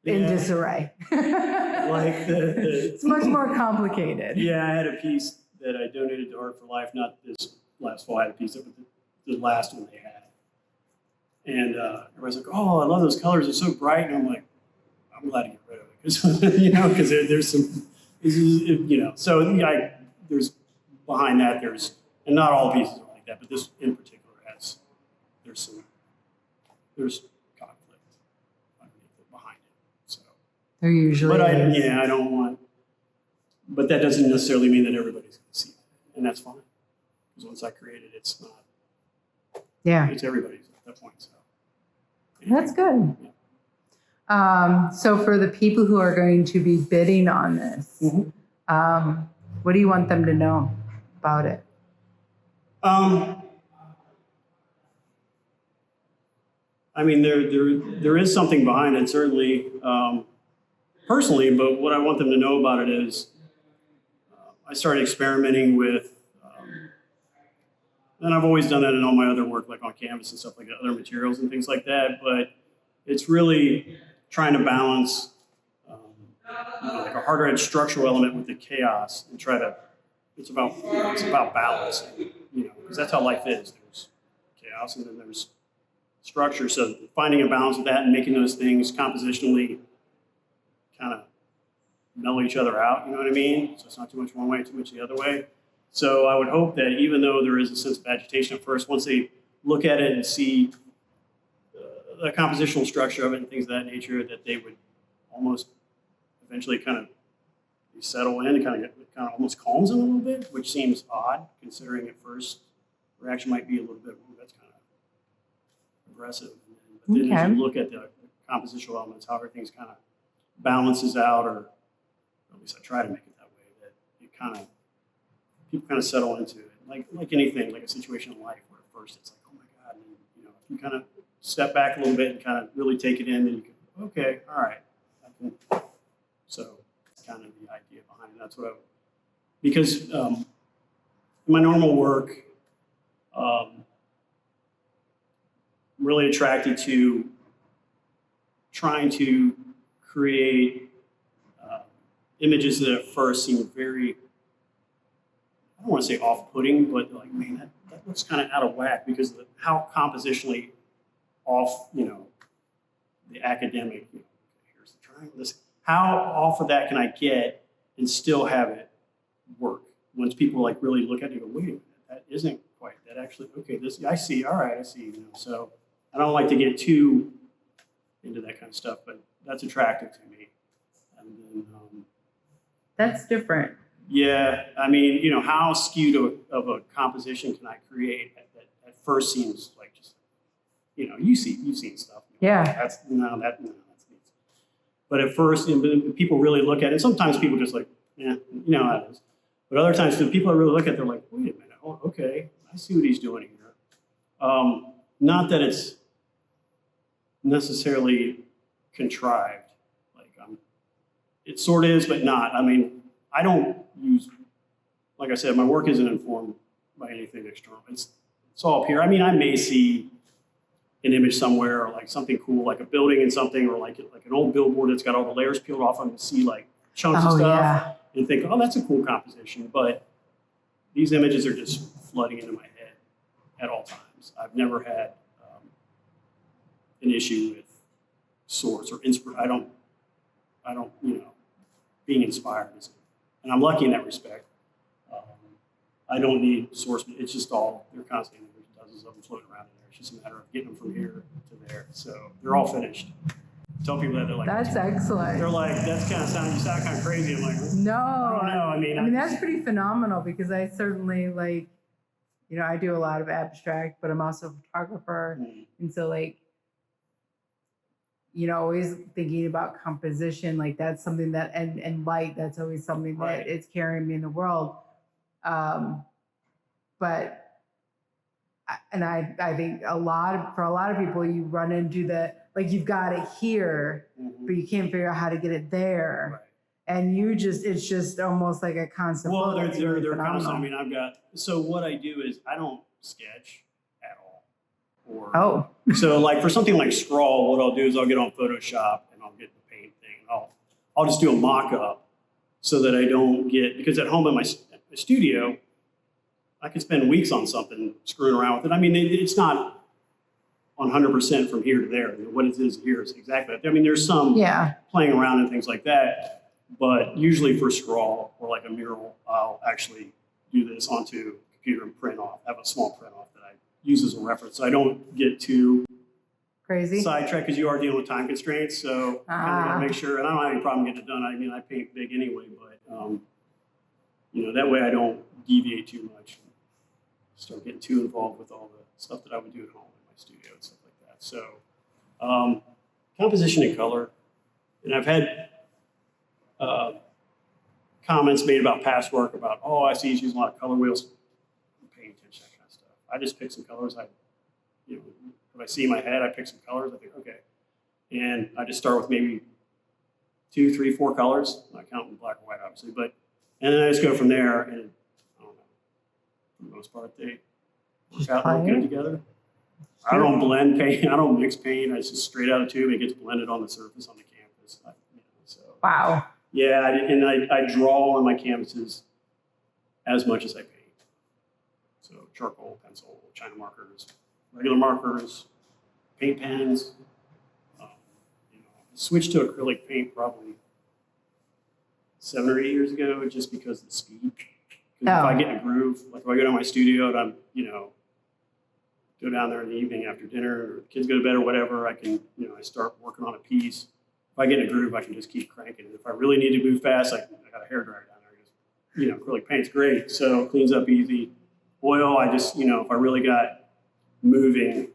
in Yeah. disarray. like It's much more complicated. Yeah, I had a piece that I donated to Art For Life, not this last fall. I had a piece of it, the last one they had. And everybody's like, oh, I love those colors. They're so bright. And I'm like, I'm glad to get rid of it. Because there's some, so yeah, there's behind that, and not all pieces are like that, but this in particular there's conflict underneath it, behind it. So. There usually But is. I don't want, but that doesn't necessarily mean that everybody's going to see it, and that's fine. Because once I create it, it's not. Yeah. It's everybody's at that point. So. That's good. Yeah. So for the people who are going to be bidding on this, what do you want them to know about it? I mean, there is something behind it, certainly, personally, but what I want them to know about it is I started experimenting with, and I've always done that in all my other work, like on canvas and stuff like that, other materials and things like that, but it's really trying to balance like a harder edge structural element with the chaos and try to, it's about balance, because that's how life is. There's chaos and then there's structure. So finding a balance with that and making those things compositionally kind of mellow each other out, you know what I mean? So it's not too much one way, too much the other way. So I would hope that even though there is a sense of agitation at first, once they look at it and see the compositional structure of it and things of that nature, that they would almost eventually kind of settle in and kind of almost calms them a little bit, which seems odd considering at first reaction might be a little bit, ooh, that's kind of aggressive. But then as you look at the compositional elements, how everything's kind of balances out, or at least I try to make it that way, that it kind of, people kind of settle into it. Like anything, like a situation in life where at first it's like, oh my God, and then, if you kind of step back a little bit and kind of really take it in, then you can, okay, all right. So that's kind of the idea behind it. That's what because in my normal work, I'm really attracted to trying to create images that at first seem very, I don't want to say off-putting, but like, man, that looks kind of out of whack because of how compositionally off, the academic, here's the triangle, how off of that can I get and still have it work? Once people like really look at it and go, wait a minute, that isn't quite, that actually, okay, this, I see, all right, I see, so I don't like to get too into that kind of stuff, but that's attractive to me. And then, that's different. Yeah, I mean, how skewed of a composition can I create that at first seems like just, you've seen stuff. Yeah. That's neat. But at first, people really look at it. Sometimes people just like, yeah, you know how it is. But other times, the people that really look at it, they're like, wait a minute, oh, okay, I see what he's doing here. Not that it's necessarily contrived. Like, it sort of is, but not. I mean, I don't use, like I said, my work isn't informed by anything external. It's all up here. I mean, I may see an image somewhere or like something cool, like a building and something, or like an old billboard that's got all the layers peeled off. I'm going to see like chunks of stuff and think, oh, that's a cool composition. But these images are just flooding into my head at all times. I've never had an issue with source or inspiration. I don't, being inspired isn't. And I'm lucky in that respect. I don't need source. It's just all, they're constantly, there's dozens of them floating around in there. It's just a matter of getting them from here to there. So they're all finished. Tell people that, they're like, that's excellent. They're like, that's kind of you sound kind of crazy. I'm like, no, I don't know. I mean, that's pretty phenomenal because I certainly like, I do a lot of abstract, but I'm also a photographer. And so like, always thinking about composition, like that's something that, and light, that's always something that it's carrying me in the world. But I think for a lot of people, you run into like you've got it here, but you can't figure out how to get it there. And it's just almost like a constant. Well, they're constant. I mean, so what I do is I don't sketch at all. So like for something like scrawl, what I'll do is I'll get on Photoshop and I'll get the paint thing. I'll just do a mock-up so that I don't get, because at home in my studio, I can spend weeks on something screwing around with it. I mean, it's not 100% from here to there. What it is here is exactly that. I mean, there's some playing around and things like that, but usually for scrawl or like a mural, I'll actually do this onto a computer and have a small print off that I use as a reference. So I don't get too crazy sidetracked because you are dealing with time constraints. So I kind of got to make sure, and I don't have any problem getting it done. I mean, I paint big anyway, but that way I don't deviate too much. start getting too involved with all the stuff that I would do at home in my studio and stuff like that. So composition and color. And I've had comments made about past work about, oh, I see he's using a lot of color wheels. I'm paying attention to that kind of stuff. I just pick some colors. If I see in my head, I pick some colors. I think, okay. And I just start with maybe 2, 3, 4 colors. I count in black and white, obviously. And then I just go from there. And I don't know, for the most part, they work out and look good together. I don't blend paint. I don't mix paint. It's just straight out of the tube. It gets blended on the surface on the canvas. Wow. Yeah, and I draw on my canvases as much as I paint. So charcoal, pencil, China markers, regular markers, paint pens. Switched to acrylic paint probably 7 or 8 years ago, just because of the speed. If I get in a groove, like if I go to my studio and I'm, go down there in the evening after dinner, or kids go to bed or whatever, I can, I start working on a piece. If I get in a groove, I can just keep cranking. And if I really need to move fast, I got a hairdryer down there. Just, acrylic paint's great, so it cleans up easy. Oil, I just, if I really got moving,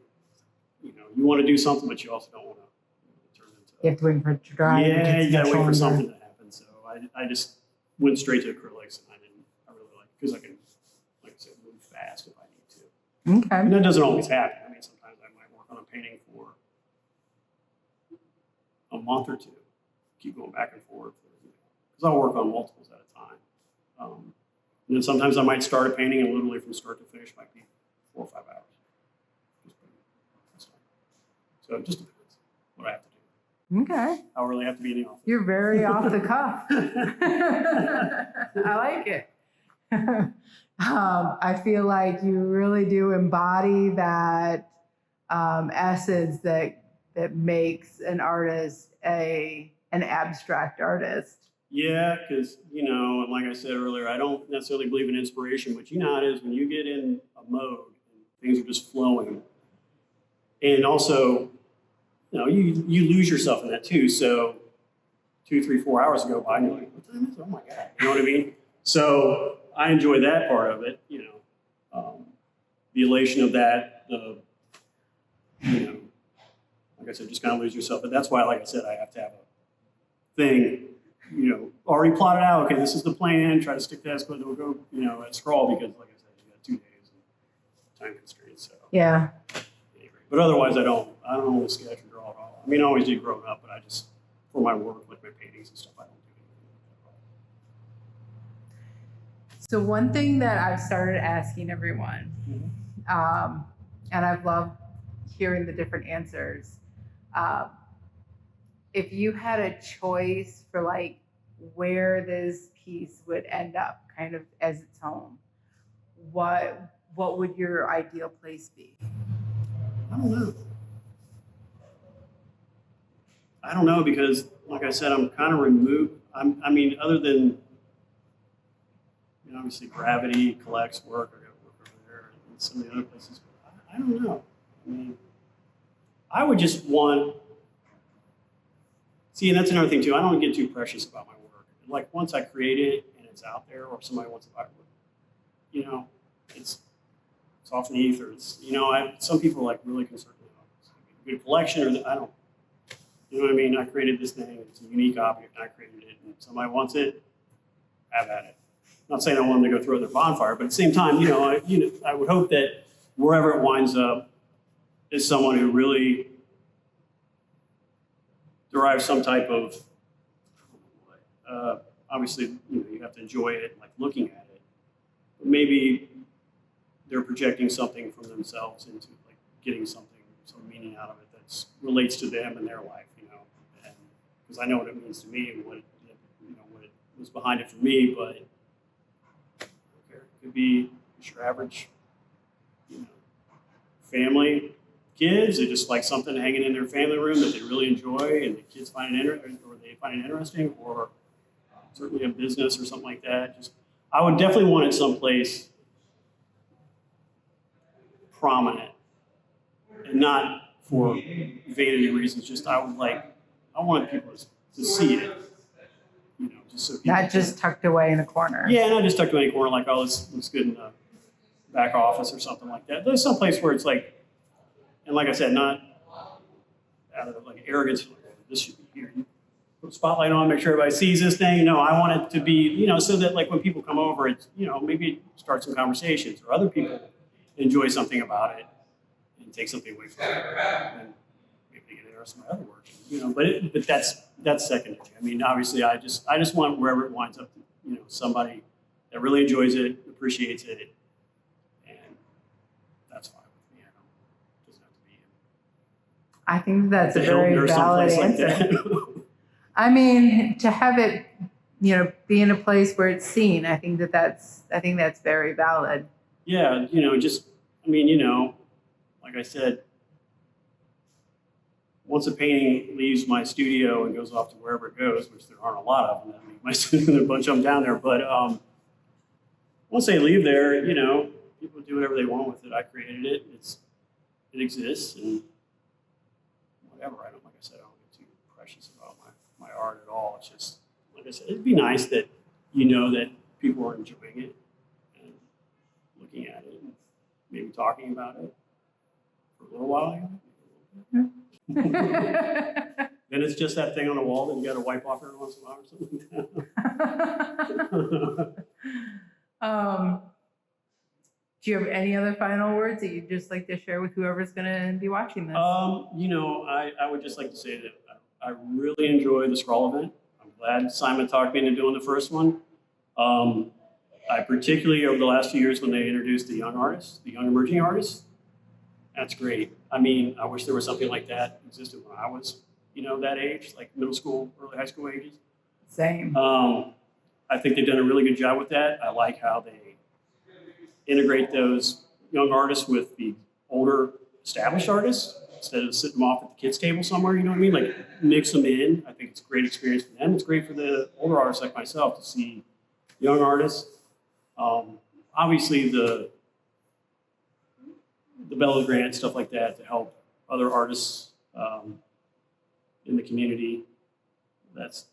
you want to do something, but you also don't want to turn into. You have to wait for it to dry. Yeah, you got to wait for something to happen. So I just went straight to acrylics, and I really like it because I can, like I said, move fast if I need to. Okay. And that doesn't always happen. I mean, sometimes I might work on a painting for a month or two, keep going back and forth, because I'll work on multiples at a time. And then sometimes I might start a painting and literally from start to finish might be 4 or 5 hours. So it just depends what I have to do. Okay. I really have to be in the office. You're very off the cuff. I like it. I feel like you really do embody that essence that makes an artist an abstract artist. Yeah, because, and like I said earlier, I don't necessarily believe in inspiration, but you know how it is when you get in a mode and things are just flowing. And also, you lose yourself in that too. So 2, 3, 4 hours go by and you're like, what time is it? Oh my God. You know what I mean? So I enjoy that part of it, the elation of that, like I said, just kind of lose yourself. But that's why, like I said, I have to have a thing, already plotted out. Okay, this is the plan. Try to stick to that, but we'll go, at scroll because, like I said, you got 2 days and time constraints. So yeah. But otherwise, I don't really sketch or draw at all. I mean, I always did growing up, but I just, for my work, like my paintings and stuff, I don't do anything. So one thing that I've started asking everyone, and I've loved hearing the different answers. If you had a choice for like where this piece would end up kind of as its home, what would your ideal place be? I don't know because, like I said, I'm kind of removed. Other than, obviously Gravity collects work. I got to work over there and some of the other places. I don't know. I would just want. See, and that's another thing too. I don't get too precious about my work. Like once I create it and it's out there, or somebody wants to buy it, it's off in the ether. It's some people are like really concerned about a good collection, or I don't. You know what I mean? I created this thing. It's a unique object. I created it, and somebody wants it. Have at it. I'm not saying I want them to go throw their bonfire, but at the same time, I would hope that wherever it winds up is someone who really derives some type of. Obviously, you have to enjoy it, like looking at it. But maybe they're projecting something from themselves into like getting some meaning out of it that relates to them and their life, and because I know what it means to me and what it was behind it for me, but it could be just your average, family, kids, they just like something hanging in their family room that they really enjoy and the kids find it interesting, or certainly a business or something like that. I would definitely want it someplace prominent and not for vanity reasons. Just I want people to see it, just so people Not just tucked away in a corner. Yeah, not just tucked away in a corner like, oh, this looks good in the back office or something like that. There's some place where it's like, and like I said, not out of like arrogance, like, this should be here. You put a spotlight on, make sure everybody sees this thing. No, I want it to be, you know, so that like when people come over, it's, you know, maybe start some conversations or other people enjoy something about it and take something away from it. And maybe they get interested in my other work, you know, but that's secondary. I mean, obviously I just want wherever it winds up, you know, somebody that really enjoys it, appreciates it, and that's fine with me. I don't, doesn't have to be. I think that's a the Hilton very or valid someplace answer. like that. I mean, to have it, you know, be in a place where it's seen, I think that's very valid. Yeah, you know, just, I mean, you know, like I said, once a painting leaves my studio and goes off to wherever it goes, which there aren't a lot of them, I mean, my studio, there are a bunch of them down there, but once they leave there, you know, people do whatever they want with it. I created it. It exists, and whatever. I don't, like I said, I don't get too precious about my art at all. It's just, like I said, it'd be nice that you know that people are enjoying it and looking at it and maybe talking about it for a little while. Then it's just that thing on the wall that you got to wipe off every once in a while or something. Do you have any other final words that you'd just like to share with whoever's going to be watching this? You know, I would just like to say that I really enjoy the Scrawl event. I'm glad Simon talked me into doing the first one. I particularly, over the last few years when they introduced the young artists, the young emerging artists, that's great. I mean, I wish there was something like that existed when I was, you know, that age, like middle school, early high school ages. Same. I think they've done a really good job with that. I like how they integrate those young artists with the older established artists instead of sitting them off at the kids' table somewhere, you know what I mean? Like mix them in. I think it's a great experience for them. It's great for the older artists like myself to see young artists. Obviously the Bella Grant, stuff like that to help other artists in the community. That's,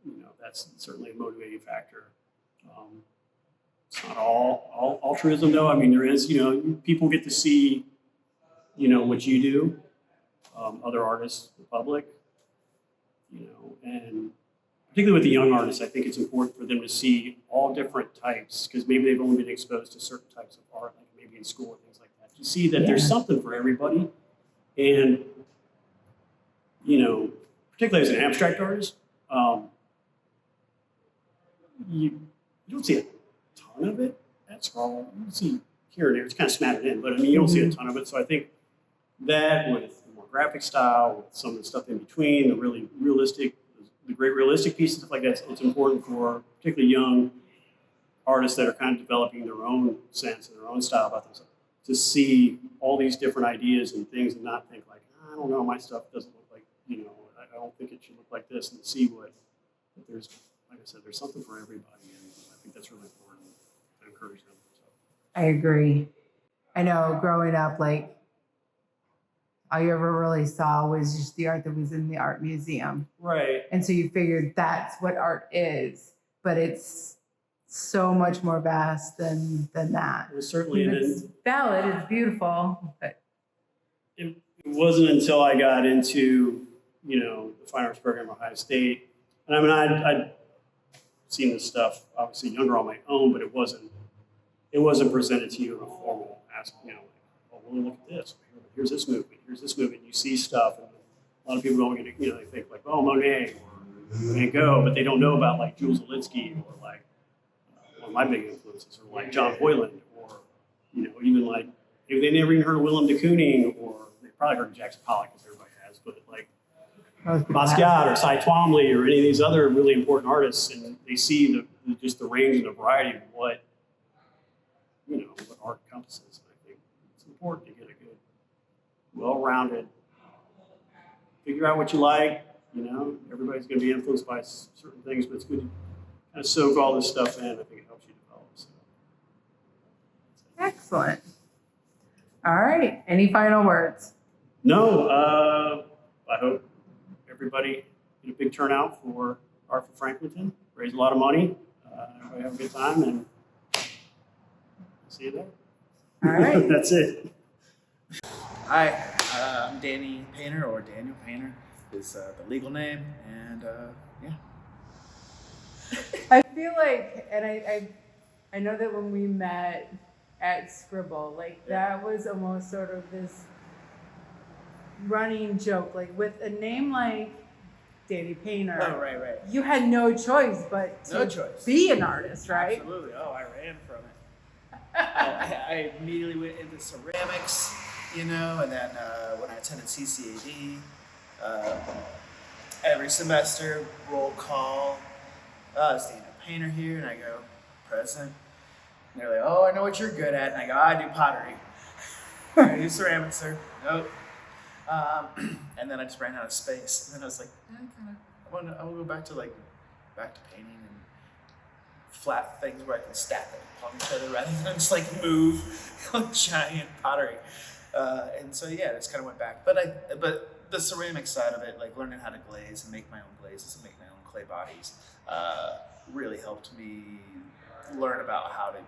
you know, that's certainly a motivating factor. It's not all altruism though. I mean, there is, you know, people get to see, you know, what you do, other artists, the public, you know, and particularly with the young artists, I think it's important for them to see all different types because maybe they've only been exposed to certain types of art, like maybe in school and things like that. To see that there's something for everybody, and you know, particularly as an abstract artist, you don't see a ton of it at Scrawl. You see here and there, it's kind of smattered in, but I mean, you don't see a ton of it. So I think that with the more graphic style, with some of the stuff in between, the really realistic, the great realistic pieces, stuff like that, it's important for particularly young artists that are kind of developing their own sense and their own style about themselves to see all these different ideas and things and not think like, I don't know, my stuff doesn't look like, you know, I don't think it should look like this, and see what there's, like I said, there's something for everybody, and I think that's really important to encourage them. So. I agree. I know growing up, like, all you ever really saw was just the art that was in the art museum. Right. And so you figured that's what art is, but it's so much more vast than that. Well, certainly. It's valid, it's beautiful, but it wasn't until I got into, you know, the fine arts program at Ohio State. And I mean, I'd seen this stuff obviously younger on my own, but it wasn't presented to you in a formal aspect, you know, like, oh, well, look at this. Here's this movement. Here's this movement. You see stuff, and a lot of people don't get, you know, they think like, oh, Monet or Van Gogh, but they don't know about like Jules Alinsky or like one of my big influences, or like John Hoyland, or you know, even like maybe they never even heard of Willem de Kooning, or they probably heard of Jackson Pollock, because everybody has, but like Basquiat or Cy Twombly or any of these other really important artists, and they see just the range and the variety of what, you know, what art encompasses. And I think it's important to get a good, well-rounded, figure out what you like. You know, everybody's going to be influenced by certain things, but it's good to kind of soak all this stuff in. I think it helps you develop. So. Excellent. All right. Any final words? No. I hope everybody get a big turnout for Art for Franklinton. Raise a lot of money. Everybody have a good time, and see you there. All right. That's it. Hi, I'm Danny Painter, or Daniel Painter is the legal name, and yeah. I feel like, and I know that when we met at Scribble, like that was almost sort of this running joke, like with a name like Danny Painter. Oh, right. You had no choice but to be an artist, right? Absolutely. Oh, I ran from it. I immediately went into ceramics, and then when I attended CCAD, every semester, roll call, is Daniel Painter here? And I go, present. And they're like, oh, I know what you're good at. And I go, I do pottery. I do ceramics, sir. Nope. And then I just ran out of space. And then I was like, I want to go back to painting and flat things where I can stack them upon each other rather than just move giant pottery. And so yeah, just kind of went back. But the ceramic side of it, learning how to glaze and make my own glazes and make my own clay bodies, really helped me learn about how to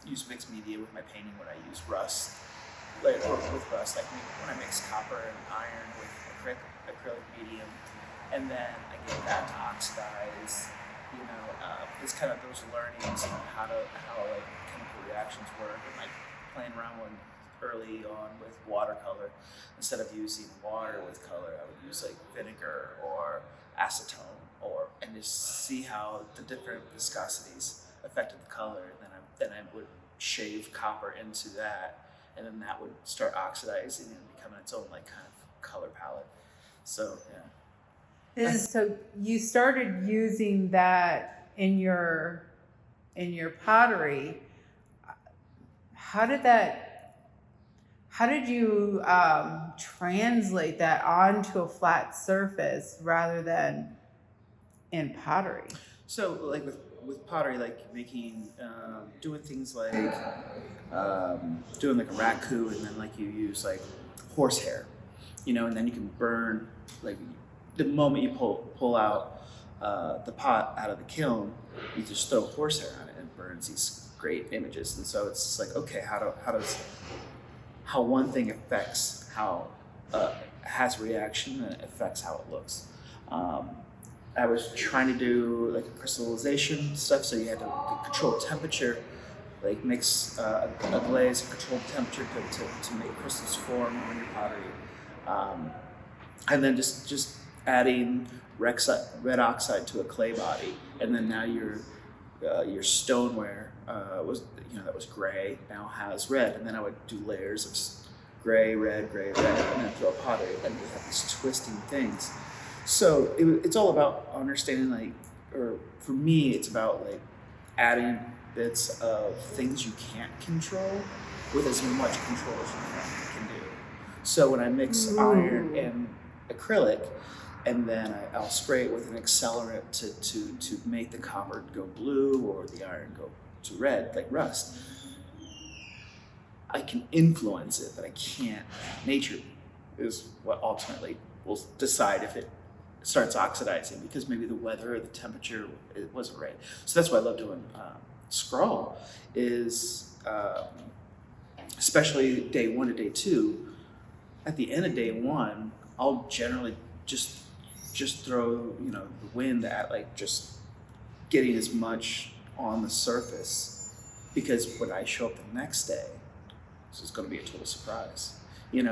use mixed media with my painting when I use rust. With rust, when I mix copper and iron with acrylic medium, and then I get that to oxidize. It's kind of those learnings on how chemical reactions work, and playing around early on with watercolor. Instead of using water with color, I would use vinegar or acetone, and just see how the different viscosities affected the color. And then I would shave copper into that, and then that would start oxidizing and becoming its own kind of color palette. So yeah. So you started using that in your pottery. How did you translate that onto a flat surface rather than in pottery? So with pottery, making, doing things doing a raku, and then you use horsehair, and then you can burn, the moment you pull out the pot out of the kiln, you just throw horsehair on it and it burns these great images. And so it's just okay, how one thing affects how has a reaction, and it affects how it looks. I was trying to do crystallization stuff, so you had to control temperature, mix a glaze and control temperature to make crystals form on your pottery, and then just adding red oxide to a clay body, and then now your stoneware that was gray now has red, and then I would do layers of gray, red, and then throw a pottery, and you have these twisting things. So it's all about understanding, or for me, it's about adding bits of things you can't control with as much control as you can do. So when I mix iron and acrylic, and then I'll spray it with an accelerant to make the copper go blue or the iron go to red, like rust, I can influence it, but I can't. Nature is what ultimately will decide if it starts oxidizing, because maybe the weather or the temperature, it wasn't right. So that's why I love doing scrawl, is especially day 1 to day 2. At the end of day 1, I'll generally just throw the wind at just getting as much on the surface, because when I show up the next day, this is going to be a total surprise. It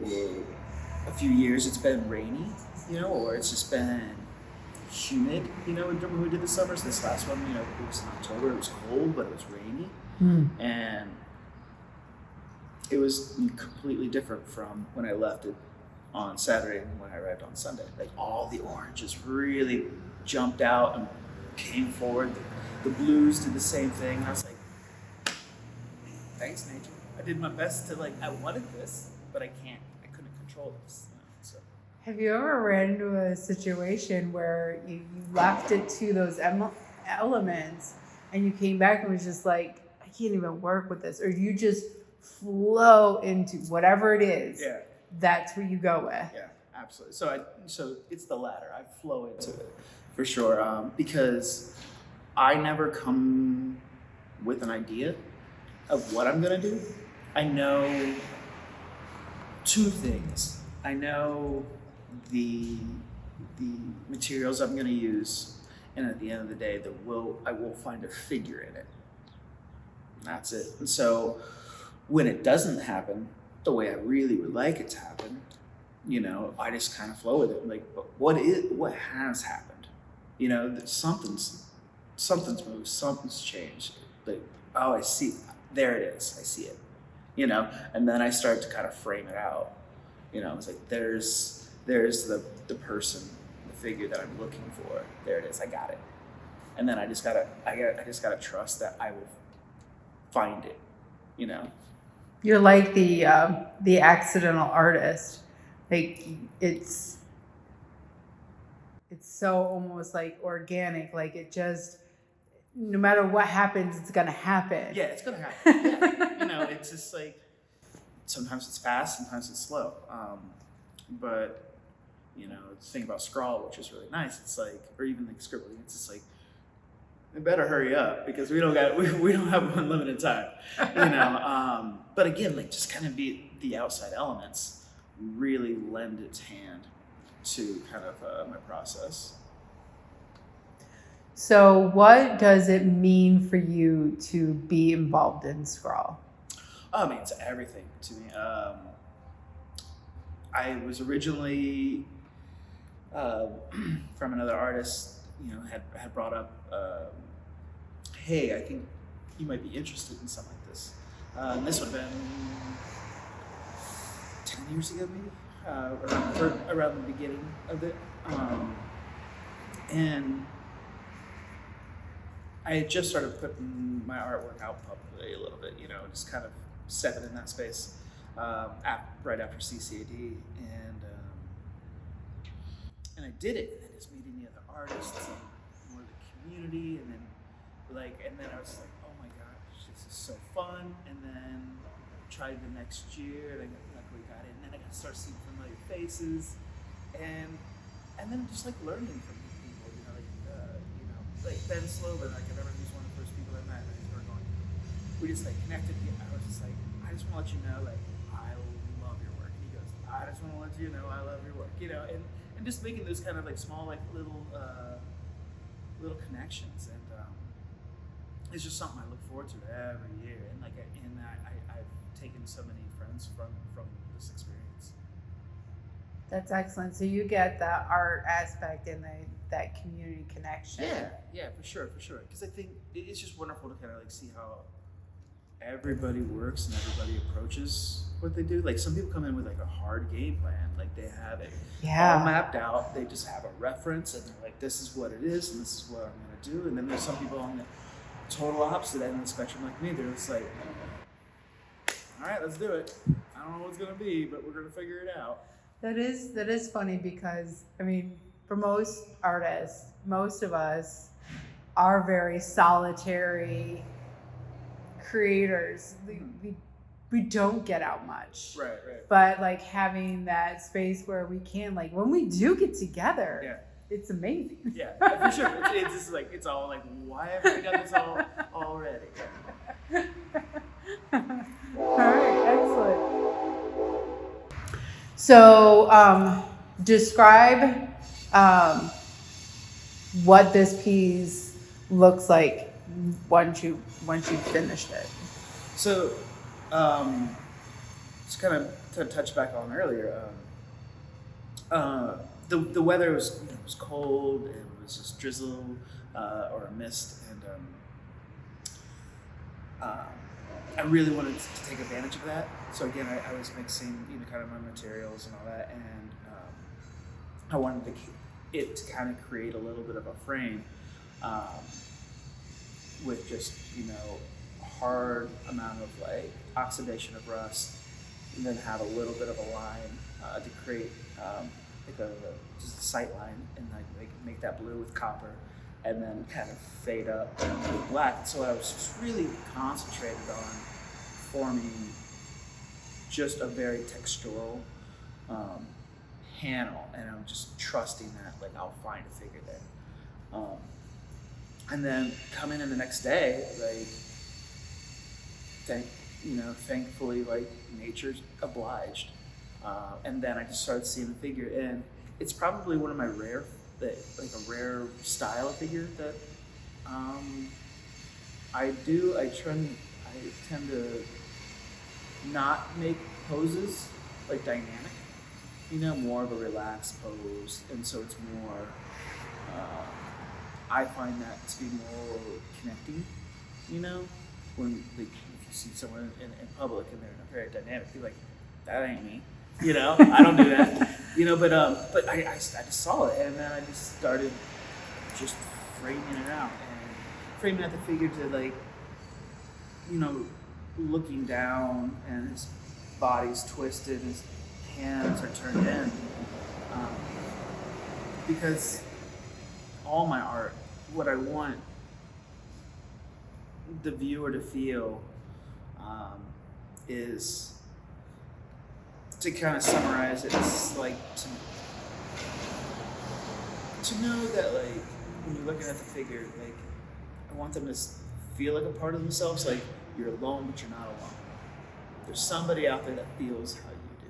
will. A few years it's been rainy, or it's just been humid. Remember when we did the summers? This last one, it was in October. It was cold, but it was rainy, and it was completely different from when I left it on Saturday and when I arrived on Sunday. All the oranges really jumped out and came forward. The blues did the same thing. And I was like, thanks, nature. I did my best to I wanted this, but I couldn't control this. So. Have you ever ran into a situation where you left it to those elements and you came back and was just I can't even work with this, or you just flow into whatever it is? Yeah. That's what you go with. Yeah, absolutely. So it's the latter. I flow into it for sure, because I never come with an idea. of what I'm gonna do. I know two things. I know the materials I'm gonna use, and at the end of the day, I will find a figure in it. And that's it. And so when it doesn't happen the way I really would like it to happen, I just kind of flow with it. Like, but what has happened? Something's moved, something's changed. Like, oh, I see, there it is, I see it. And then I start to kind of frame it out. It's like there's the person, the figure that I'm looking for. There it is, I got it. And then I just gotta trust that I will find it. You're like the accidental artist. Like it's so almost like organic. Like it just, no matter what happens, it's gonna happen. Yeah, it's gonna happen. Yeah. It's just like sometimes it's fast, sometimes it's slow. But the thing about Scrawl, which is really nice, it's like, or even like scribbling, it's just like, it better hurry up because we don't have unlimited time. But again, like just kind of the outside elements really lend its hand to kind of my process. So what does it mean for you to be involved in Scrawl? I mean, it's everything to me. I was originally from another artist, had brought up, hey, I think you might be interested in something like this. And this would have been 10 years ago, maybe, around the beginning of it. And I had just started putting my artwork out publicly a little bit, just kind of stepping in that space right after CCAD. And I did it, and then just meeting the other artists and more of the community, and then I was like, oh my gosh, this is so fun. And then tried the next year, and I luckily got in, and then I got to start seeing familiar faces, and then just like learning from people, like Ben Slovan, like I remember he was one of the first people I met, and we just like connected. I was just like, I just want to let you know, like, I love your work. And he goes, I just want to let you know I love your work, and just making those kind of like small, like little connections, and it's just something I look forward to every year, and I've taken so many friends from this experience. That's excellent. So you get the art aspect and that community connection. Yeah, for sure. Because I think it's just wonderful to kind of like see how everybody works and everybody approaches what they do. Like some people come in with like a hard game plan, like they have it all mapped out. They just have a reference and they're like, this is what it is and this is what I'm gonna do. And then there's some people on the total opposite end of the spectrum like me. They're just like, all right, let's do it. I don't know what it's gonna be, but we're gonna figure it out. That is funny because I mean, for most artists, most of us are very solitary creators. We don't get out much. Right. But like having that space where we can, like when we do get together, it's amazing. Yeah, for sure. It's just like, it's all like, why haven't we done this already? All right, excellent. So describe what this piece looks like once you finished it. So, just kind of to touch back on earlier, the weather was cold. It was just drizzle or a mist, and I really wanted to take advantage of that. So again, I was mixing kind of my materials and all that, and I wanted it to kind of create a little bit of a frame with just a hard amount of like oxidation of rust, and then have a little bit of a line to create just a sight line, and like make that blue with copper, and then kind of fade up to black. So I was just really concentrated on forming just a very textural panel, and I'm just trusting that like I'll find a figure there. And then come in the next day, like thankfully, like, nature's obliged. And then I just started seeing the figure, and it's probably one of my rare style of figure that I do. I tend to not make poses like dynamic, more of a relaxed pose, and so it's more. I find that to be more connecting, when like, if you see someone in public and they're very dynamic, you're like, that ain't me, I don't do that, but I just saw it, and then I just started just framing it out and framing out the figure to, like, looking down, and his body's twisted, his hands are turned in, because all my art, what I want the viewer to feel is, to kind of summarize it, it's like to know that, like, when you're looking at the figure, like, I want them to feel like a part of themselves, like you're alone but you're not alone. There's somebody out there that feels how you do.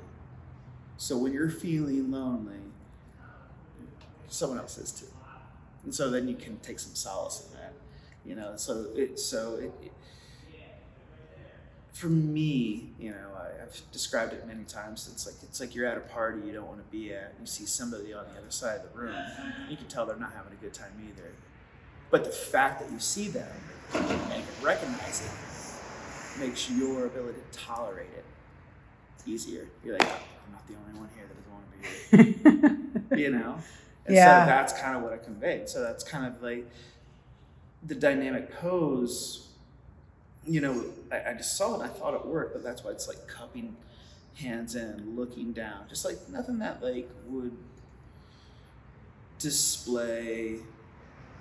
So when you're feeling lonely, someone else is too. And so then you can take some solace in that, for me, I've described it many times. It's like you're at a party you don't want to be at, and you see somebody on the other side of the room. You can tell they're not having a good time either. But the fact that you see them and you can recognize it makes your ability to tolerate it easier. You're like, I'm not the only one here that doesn't want to be here. And so that's kind of what I conveyed. So that's kind of like the dynamic pose. I just saw it and I thought it worked, but that's why it's like cupping hands in, looking down, just like nothing that like would display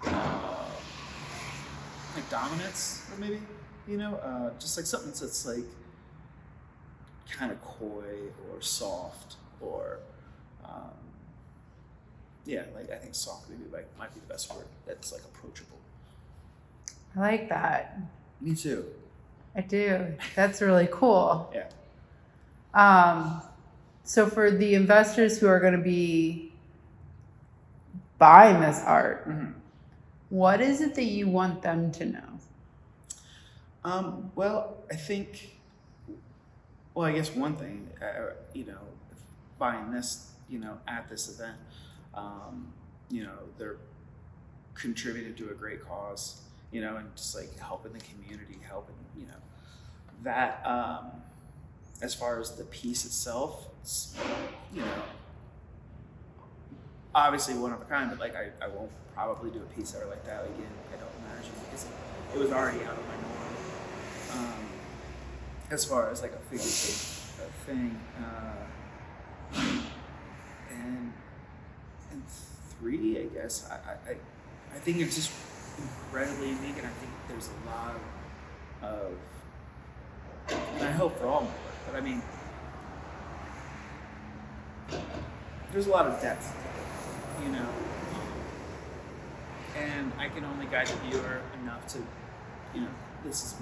like dominance, or maybe, just like something that's like kind of coy or soft, or like I think soft maybe might be the best word. That's like approachable. I like that. Me too. I do. That's really cool. Yeah. So for the investors who are going to be buying this art, what is it that you want them to know? Well, I guess one thing, buying this, at this event, they're contributing to a great cause, and just like helping the community, helping, that, as far as the piece itself, it's, obviously one of a kind, but like I won't probably do a piece ever like that again. I don't imagine, because it was already out of my norm. As far as like a figurative thing, and 3D, I guess. I think it's just incredibly unique, and I think there's a lot of, and I hope for all my work, but I mean, there's a lot of depth to it, and I can only guide the viewer enough to, this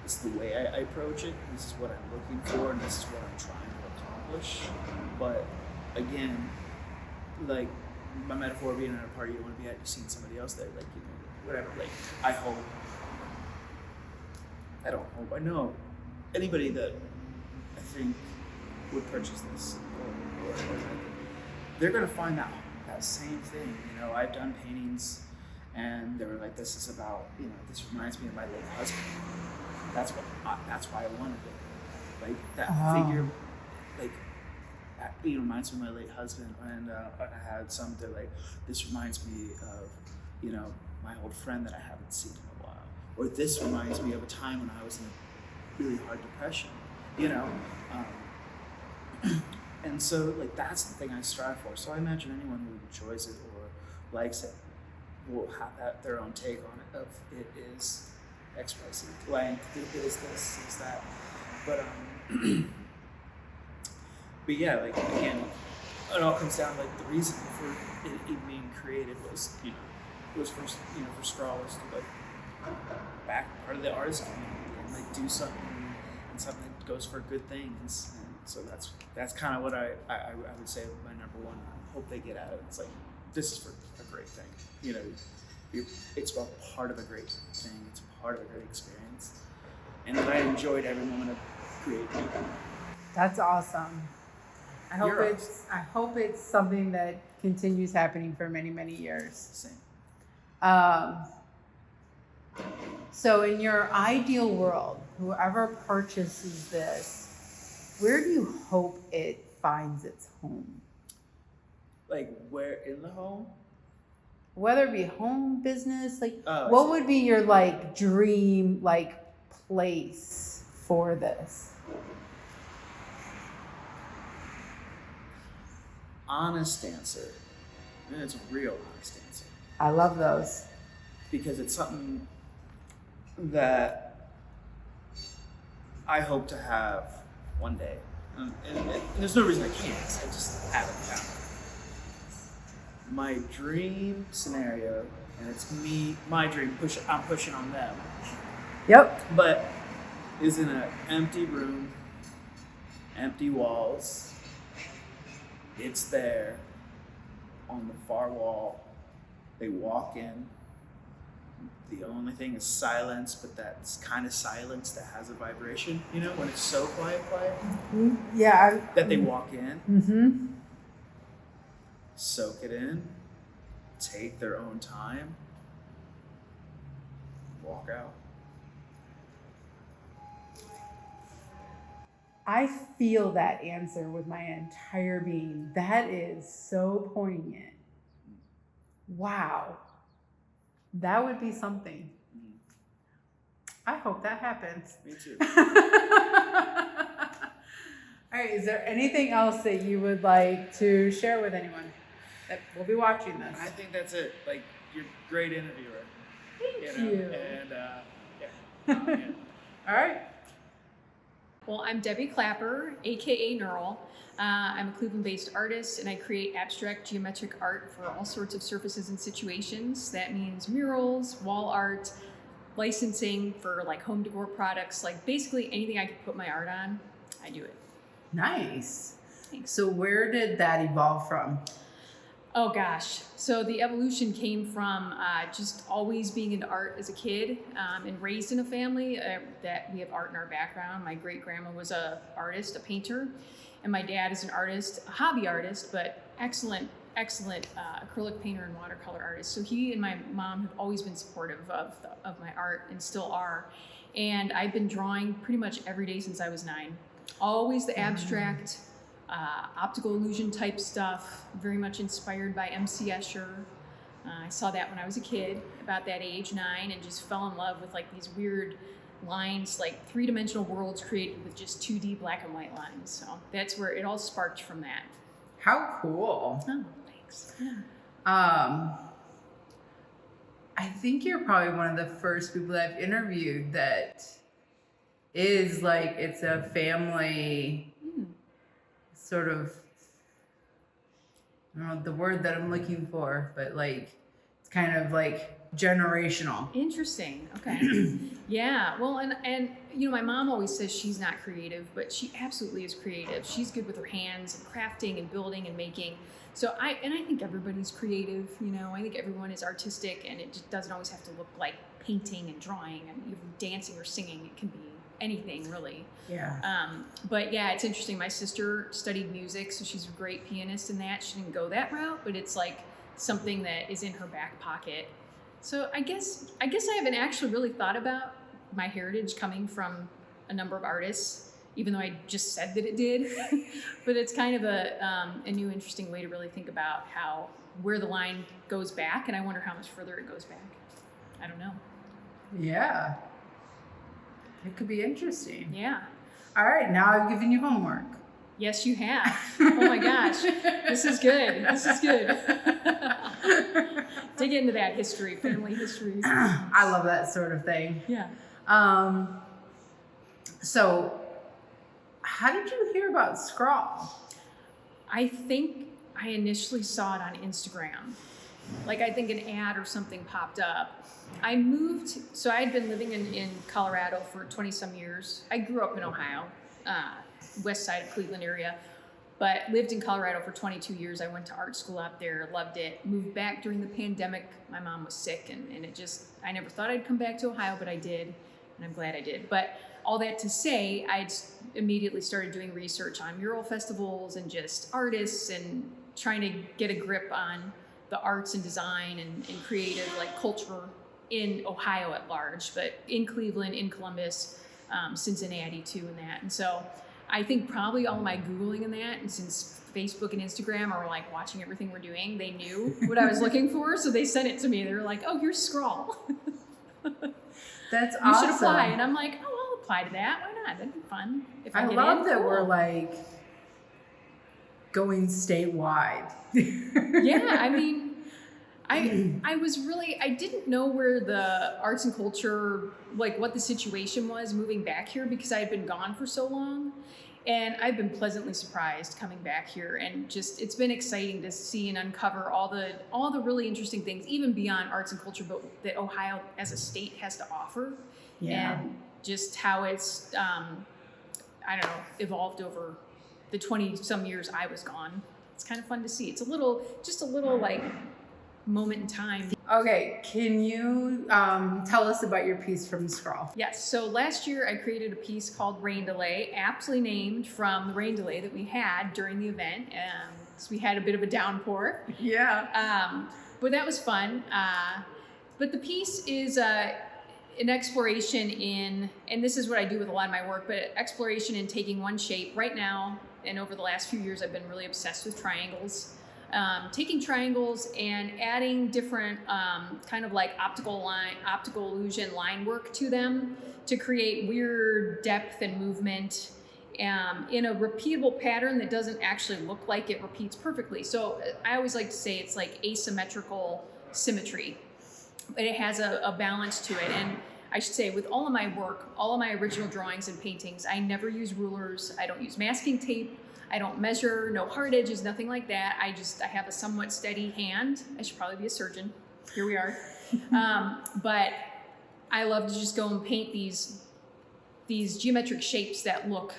is the way I approach it, this is what I'm looking for, and this is what I'm trying to accomplish. But again, like my metaphor being at a party you want to be at, you've seen somebody else there, like, whatever, like, I know anybody that I think would purchase this, or they're going to find that same thing. I've done paintings and they were like, this is about, this reminds me of my late husband. That's why I wanted it. Like that figure, like, that reminds me of my late husband. And I had some that like, this reminds me of, my old friend that I haven't seen in a while. Or this reminds me of a time when I was in a really hard depression, and so like that's the thing I strive for. So I imagine anyone who enjoys it or likes it will have their own take on it. Of it is XYZ, blank. It is this, it is that. But yeah, like again, it all comes down to like the reason for it being created was for scrawlers to like back part of the artist community, like do something and something that goes for good things. And so that's kind of what I would say my number one. I hope they get out of it. It's like, this is for a great thing. You know, it's a part of a great thing. It's a part of a great experience, and that I enjoyed every moment of creating it. That's awesome. I hope it's something that continues happening for many, many years. Same. So in your ideal world, whoever purchases this, where do you hope it finds its home? Like, where in the home? Whether it be home, business, like Oh, what would be your like dream like place for this? Honest answer. And it's a real honest answer. I love those. Because it's something that I hope to have one day. And there's no reason I can't. I just haven't found it. My dream scenario, and it's me, my dream, I'm pushing on them. Yep. But is in an empty room, empty walls. It's there on the far wall. They walk in. The only thing is silence, but that's kind of silence that has a vibration, you know, when it's so quiet. Yeah. That they walk in, Mm-hmm. soak it in, take their own time, walk out. I feel that answer with my entire being. That is so poignant. Wow. That would be something. I hope that happens. Me too. All right, is there anything else that you would like to share with anyone that will be watching this? I think that's it. Like, you're a great interviewer. Thank you. And yeah. All right. Well, I'm Debbie Clapper, aka Neural. I'm a Cleveland-based artist, and I create abstract geometric art for all sorts of surfaces and situations. That means murals, wall art, licensing for like home decor products, like basically anything I could put my art on, I do it. Nice. Thanks. So where did that evolve from? Oh gosh, so the evolution came from just always being into art as a kid, and raised in a family that we have art in our background. My great grandma was a artist, a painter, and my dad is an artist, a hobby artist, but excellent acrylic painter and watercolor artist. So he and my mom have always been supportive of my art and still are. And I've been drawing pretty much every day since I was 9. Always the abstract, optical illusion type stuff, very much inspired by M.C. Escher. I saw that when I was a kid, about that age, 9, and just fell in love with like these weird lines, like 3-dimensional worlds created with just 2D black and white lines. So that's where it all sparked from that. How cool. Oh, thanks. Yeah. I think you're probably one of the first people that I've interviewed that is like, it's a family sort of, I don't know the word that I'm looking for, but like, it's kind of like generational. Interesting. Okay. Yeah. Well, and you know, my mom always says she's not creative, but she absolutely is creative. She's good with her hands and crafting and building and making. So I think everybody's creative. You know, I think everyone is artistic, and it just doesn't always have to look like painting and drawing and even dancing or singing. It can be anything really. Yeah. But yeah, it's interesting. My sister studied music, so she's a great pianist in that. She didn't go that route, but it's like something that is in her back pocket. So I guess I haven't actually really thought about my heritage coming from a number of artists, even though I just said that it did. But it's kind of a new interesting way to really think about where the line goes back, and I wonder how much further it goes back. I don't know. Yeah. It could be interesting. Yeah. All right, now I've given you homework. Yes, you have. Oh my gosh. This is good. This is good. Dig into that history, family history. I love that sort of thing. Yeah. So how did you hear about Scrawl? I think I initially saw it on Instagram. like I think an ad or something popped up. I moved, so I had been living in Colorado for 20 some years. I grew up in Ohio, west side of Cleveland area, but lived in Colorado for 22 years. I went to art school out there, loved it. Moved back during the pandemic. My mom was sick, and it just, I never thought I'd come back to Ohio, but I did, and I'm glad I did. But all that to say, I immediately started doing research on mural festivals and just artists and trying to get a grip on the arts and design and creative like culture in Ohio at large, but in Cleveland, in Columbus, Cincinnati too, and that. And so I think probably all my Googling and that, and since Facebook and Instagram are like watching everything we're doing, they knew what I was looking for. So they sent it to me. They were like, oh, here's Scrawl. That's You awesome. should apply. And I'm like, oh, I'll apply to that. Why not? That'd be fun. If I get love in, that cool. we're like going statewide. Yeah, I mean, I was really, I didn't know where the arts and culture, like what the situation was moving back here because I had been gone for so long. And I've been pleasantly surprised coming back here, and just, it's been exciting to see and uncover all the really interesting things, even beyond arts and culture, but that Ohio as a state has to offer. Yeah. And just how it's, I don't know, evolved over the 20 some years I was gone. It's kind of fun to see. It's just a little like moment in time. Okay, can you tell us about your piece from Scrawl? Yes, so last year I created a piece called Rain Delay, aptly named from the rain delay that we had during the event. So we had a bit of a downpour. Yeah. But that was fun. But the piece is an exploration in, and this is what I do with a lot of my work, but exploration in taking one shape. Right now, and over the last few years, I've been really obsessed with triangles. Taking triangles and adding different kind of like optical illusion line work to them to create weird depth and movement in a repeatable pattern that doesn't actually look like it repeats perfectly. So I always like to say it's like asymmetrical symmetry, but it has a balance to it. And I should say, with all of my work, all of my original drawings and paintings, I never use rulers. I don't use masking tape. I don't measure, no hard edges, nothing like that. I have a somewhat steady hand. I should probably be a surgeon. Here we are. But I love to just go and paint these geometric shapes that look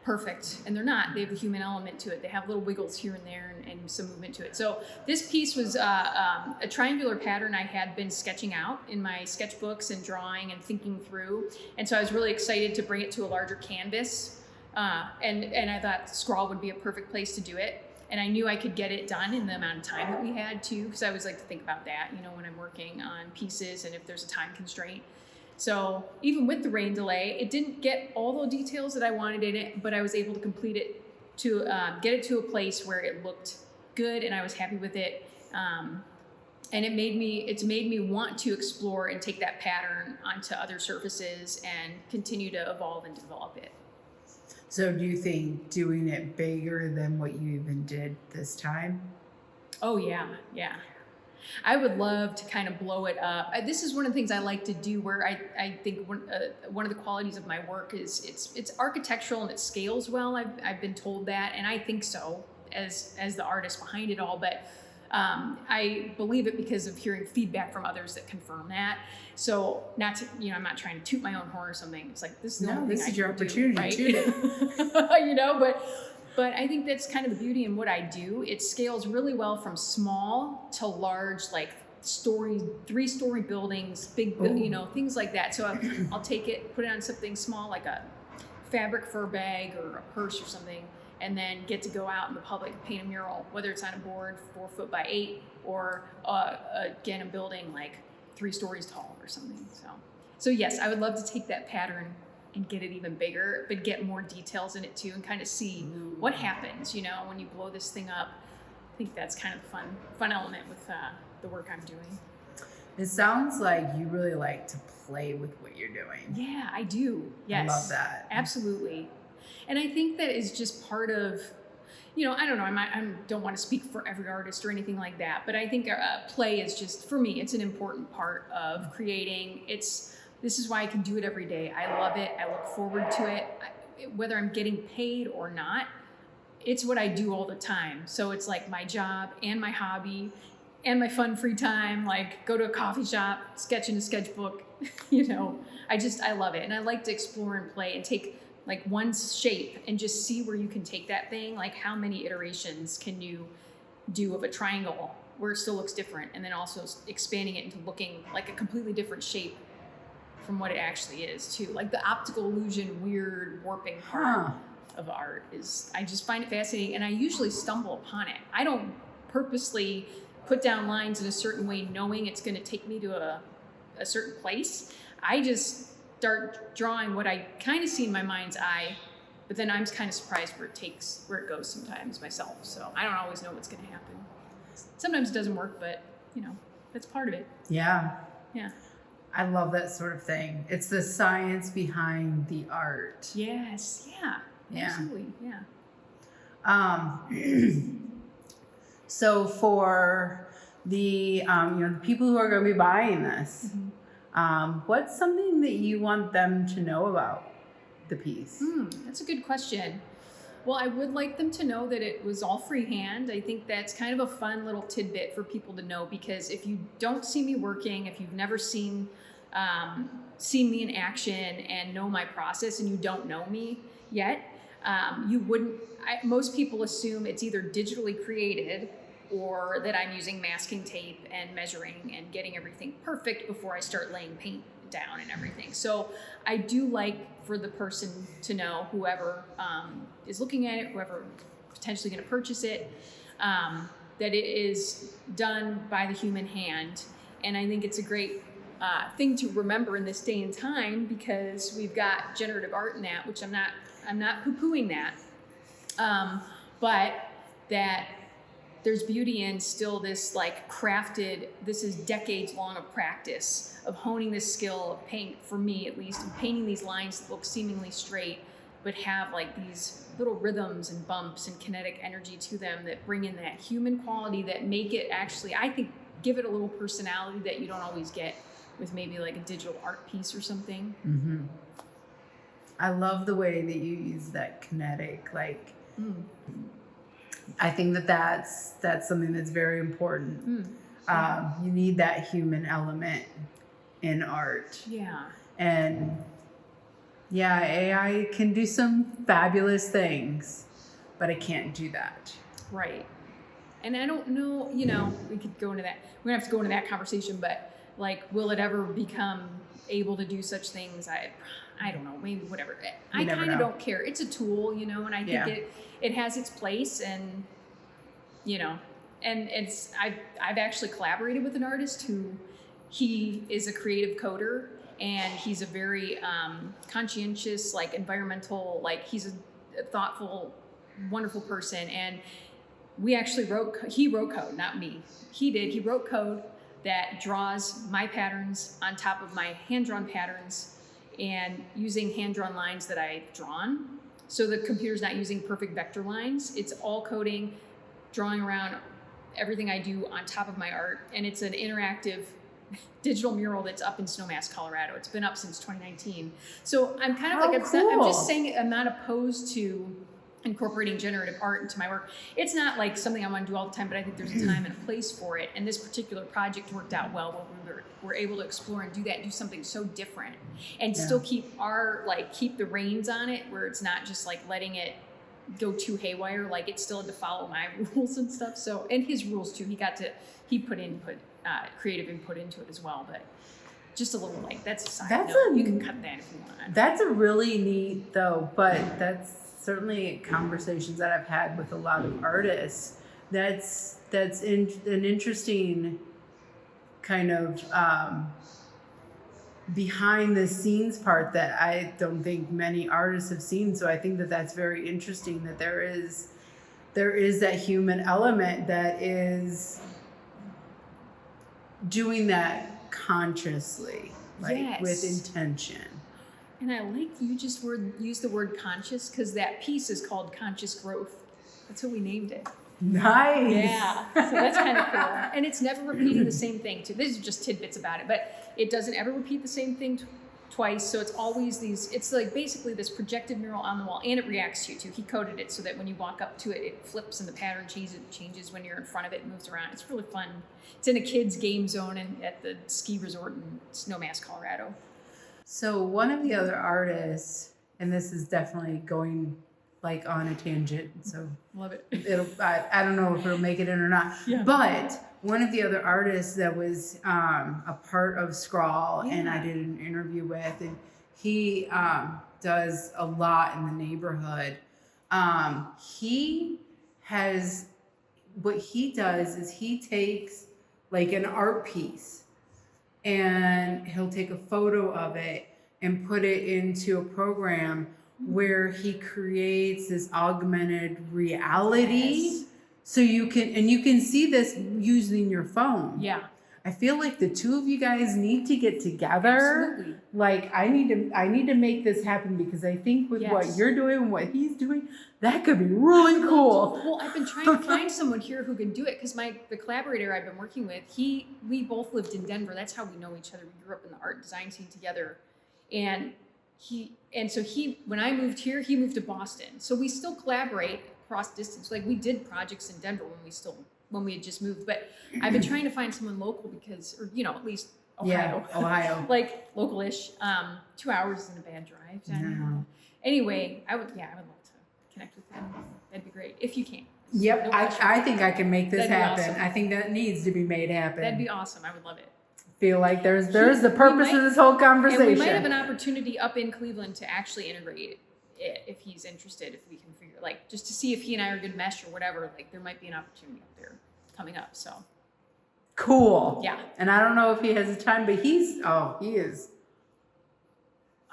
perfect, and they're not. They have a human element to it. They have little wiggles here and there and some movement to it. So this piece was a triangular pattern I had been sketching out in my sketchbooks and drawing and thinking through. And so I was really excited to bring it to a larger canvas. And I thought Scrawl would be a perfect place to do it. And I knew I could get it done in the amount of time that we had too, because I always like to think about that, when I'm working on pieces and if there's a time constraint. So even with the rain delay, it didn't get all the details that I wanted in it, but I was able to complete it to get it to a place where it looked good and I was happy with it. And it's made me want to explore and take that pattern onto other surfaces and continue to evolve and develop it. So do you think doing it bigger than what you even did this time? Oh yeah. I would love to kind of blow it up. This is one of the things I like to do where I think one of the qualities of my work is it's architectural and it scales well. I've been told that, and I think so as the artist behind it all, but I believe it because of hearing feedback from others that confirm that. So I'm not trying to toot my own horn or something. It's like, this is the only thing I your can opportunity do, right? But I think that's kind of the beauty in what I do. It scales really well from small to large, like 3-story buildings, big, things like that. So I'll take it, put it on something small, like a fabric fur bag or a purse or something, and then get to go out in the public and paint a mural, whether it's on a board 4 foot by 8 or again, a building like 3 stories tall or something. So yes, I would love to take that pattern and get it even bigger, but get more details in it too, and kind of see what happens, when you blow this thing up. I think that's kind of the fun element with the work I'm doing. It sounds like you really like to play with what you're doing. Yeah, I do. Yes. I love that. Absolutely. And I think that is just part of, I don't know, I don't want to speak for every artist or anything like that, but I think play is just, for me, it's an important part of creating. This is why I can do it every day. I love it. I look forward to it. Whether I'm getting paid or not, it's what I do all the time. So it's like my job and my hobby. and my fun free time, like go to a coffee shop, sketch in a sketchbook, you know, I love it. And I like to explore and play and take like one shape and just see where you can take that thing. Like how many iterations can you do of a triangle where it still looks different, and then also expanding it into looking like a completely different shape from what it actually is too. Like the optical illusion, weird warping part of art is, I just find it fascinating, and I usually stumble upon it. I don't purposely put down lines in a certain way knowing it's going to take me to a certain place. I just start drawing what I kind of see in my mind's eye, but then I'm kind of surprised where it goes sometimes myself. So I don't always know what's going to happen. Sometimes it doesn't work, but you know, that's part of it. Yeah. Yeah. I love that sort of thing. It's the science behind the art. Yes. Yeah. Absolutely. Yeah. So for the the people who are going to be buying this, what's something that you want them to know about the piece? That's a good question. Well, I would like them to know that it was all freehand. I think that's kind of a fun little tidbit for people to know, because if you don't see me working, if you've never seen me in action and know my process, and you don't know me yet, you wouldn't. Most people assume it's either digitally created or that I'm using masking tape and measuring and getting everything perfect before I start laying paint down and everything. So I do like for the person to know, whoever is looking at it, whoever potentially going to purchase it, that it is done by the human hand. And I think it's a great thing to remember in this day and time, because we've got generative art in that, which I'm not poo-pooing that, but that there's beauty in still this like crafted, this is decades long of practice of honing this skill of paint, for me at least, of painting these lines that look seemingly straight, but have like these little rhythms and bumps and kinetic energy to them that bring in that human quality, that make it actually, I think, give it a little personality that you don't always get with maybe like a digital art piece or something. Mm-hmm. I love the way that you use that kinetic, like, I think that's something that's very important. You need that human element in art. Yeah. And yeah, AI can do some fabulous things, but it can't do that. Right. And I don't know, we could go into that. We're gonna have to go into that conversation, but like, will it ever become able to do such things? I don't know, maybe whatever. I kind of don't care. It's a tool, and I think it has its place, and and it's I've actually collaborated with an artist who, he is a creative coder, and he's a very conscientious, like environmental, like he's a thoughtful, wonderful person. And we actually he wrote code, not me. He wrote code that draws my patterns on top of my hand-drawn patterns, and using hand-drawn lines that I've drawn. So the computer's not using perfect vector lines. It's all coding, drawing around everything I do on top of my art. And it's an interactive digital mural that's up in Snowmass, Colorado. It's been up since 2019. So I'm kind of I'm just saying I'm not opposed to incorporating generative art into my work. It's not like something I want to do all the time, but I think there's a time and a place for it. And this particular project worked out well when we were able to explore and do that, and do something so different, and still keep keep the reins on it, where it's not just like letting it go too haywire. Like, it still had to follow my rules and stuff. So, and his rules too. He put creative input into it as well. But just a little, like, that's a side note. You can cut that if you want. That's a really neat though, but that's certainly conversations that I've had with a lot of artists. That's an interesting kind of behind the scenes part that I don't think many artists have seen. So I think that that's very interesting, that there is that human element that is doing that consciously, like with intention. And I like you just use the word conscious, because that piece is called Conscious Growth. That's what we named it. Nice. Yeah. So that's kind of cool. And it's never repeating the same thing too. This is just tidbits about it, but it doesn't ever repeat the same thing twice. So it's always it's like basically this projected mural on the wall, and it reacts to you too. He coded it so that when you walk up to it, it flips and the pattern changes when you're in front of it and moves around. It's really fun. It's in a kid's game zone and at the ski resort in Snowmass, Colorado. So one of the other artists, and this is definitely going like on a tangent, so Love it. I don't know if it'll make it in or not, Yeah. but one of the other artists that was a part of Scrawl and I did an interview with, and he does a lot in the neighborhood. What he does is he takes like an art piece and he'll take a photo of it and put it into a program where he creates this augmented reality. So you can see this using your phone. Yeah. I feel like the two of you guys need to get together. Absolutely. Like I need to make this happen, because I think with what you're doing and what he's doing, that could be really cool. Well, I've been trying to find someone here who can do it, because the collaborator I've been working with, we both lived in Denver. That's how we know each other. We grew up in the art design scene together. And so when I moved here, he moved to Boston. So we still collaborate across distance. Like we did projects in Denver when we had just moved. But I've been trying to find someone local or at least Ohio. Yeah, Ohio. Like local-ish. 2 hours isn't a bad drive. No. Anyway, I would love to connect with them. That'd be great if you can. Yep, No I think I can make this That'd be happen. awesome. I think that needs to be made happen. That'd be awesome. I would love it. Feel like there's the purpose of this whole conversation. And we might have an opportunity up in Cleveland to actually integrate it if he's interested, if we can figure, like, just to see if he and I are a good mesh or whatever. Like, there might be an opportunity up there coming up. So cool. Yeah. And I don't know if he has the time, but he is.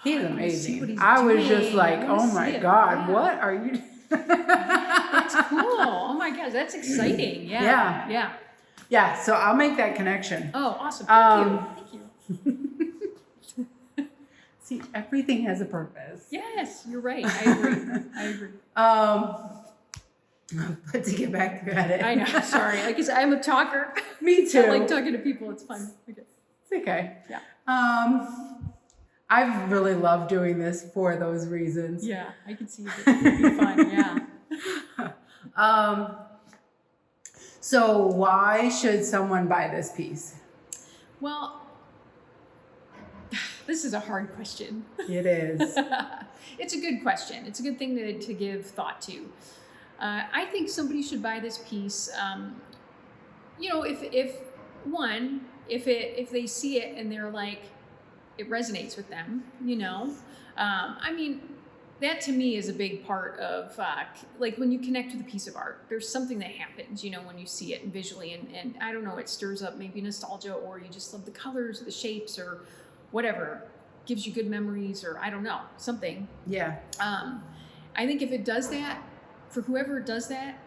He's amazing. I was just like, oh my God, what are you? That's cool. Oh my gosh, that's exciting. Yeah. Yeah, so I'll make that connection. Oh, awesome. Thank you. See, everything has a purpose. Yes, you're right. I agree. But to get back at it. I know. Sorry. Like, I'm a talker. Me too. I like talking to people. It's fun. Okay. It's okay. Yeah. I've really loved doing this for those reasons. Yeah, I can see it. It'd be fun. Yeah. So why should someone buy this piece? Well, this is a hard question. It is. It's a good question. It's a good thing to give thought to. I think somebody should buy this piece. If they see it and they're like, it resonates with them, I mean, that to me is a big part of, like when you connect with a piece of art, there's something that happens, when you see it visually, and I don't know, it stirs up maybe nostalgia, or you just love the colors or the shapes or whatever, gives you good memories, or I don't know, something. Yeah. I think if it does that, for whoever it does that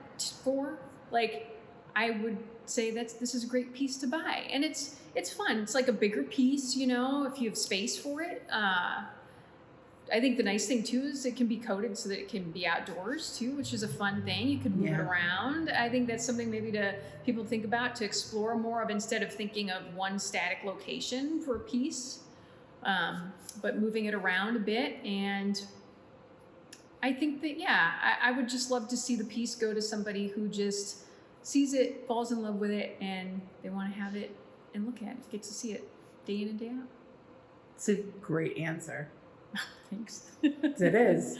for, like, I would say this is a great piece to buy. And it's fun. It's like a bigger piece, if you have space for it. I think the nice thing too is it can be coated so that it can be outdoors too, which is a fun thing. You can move it around. I think that's something maybe people think about, to explore more of, instead of thinking of one static location for a piece, but moving it around a bit. And I think that, I would just love to see the piece go to somebody who just sees it, falls in love with it, and they want to have it and look at it, get to see it day in and day out. It's a great answer. Thanks. It is.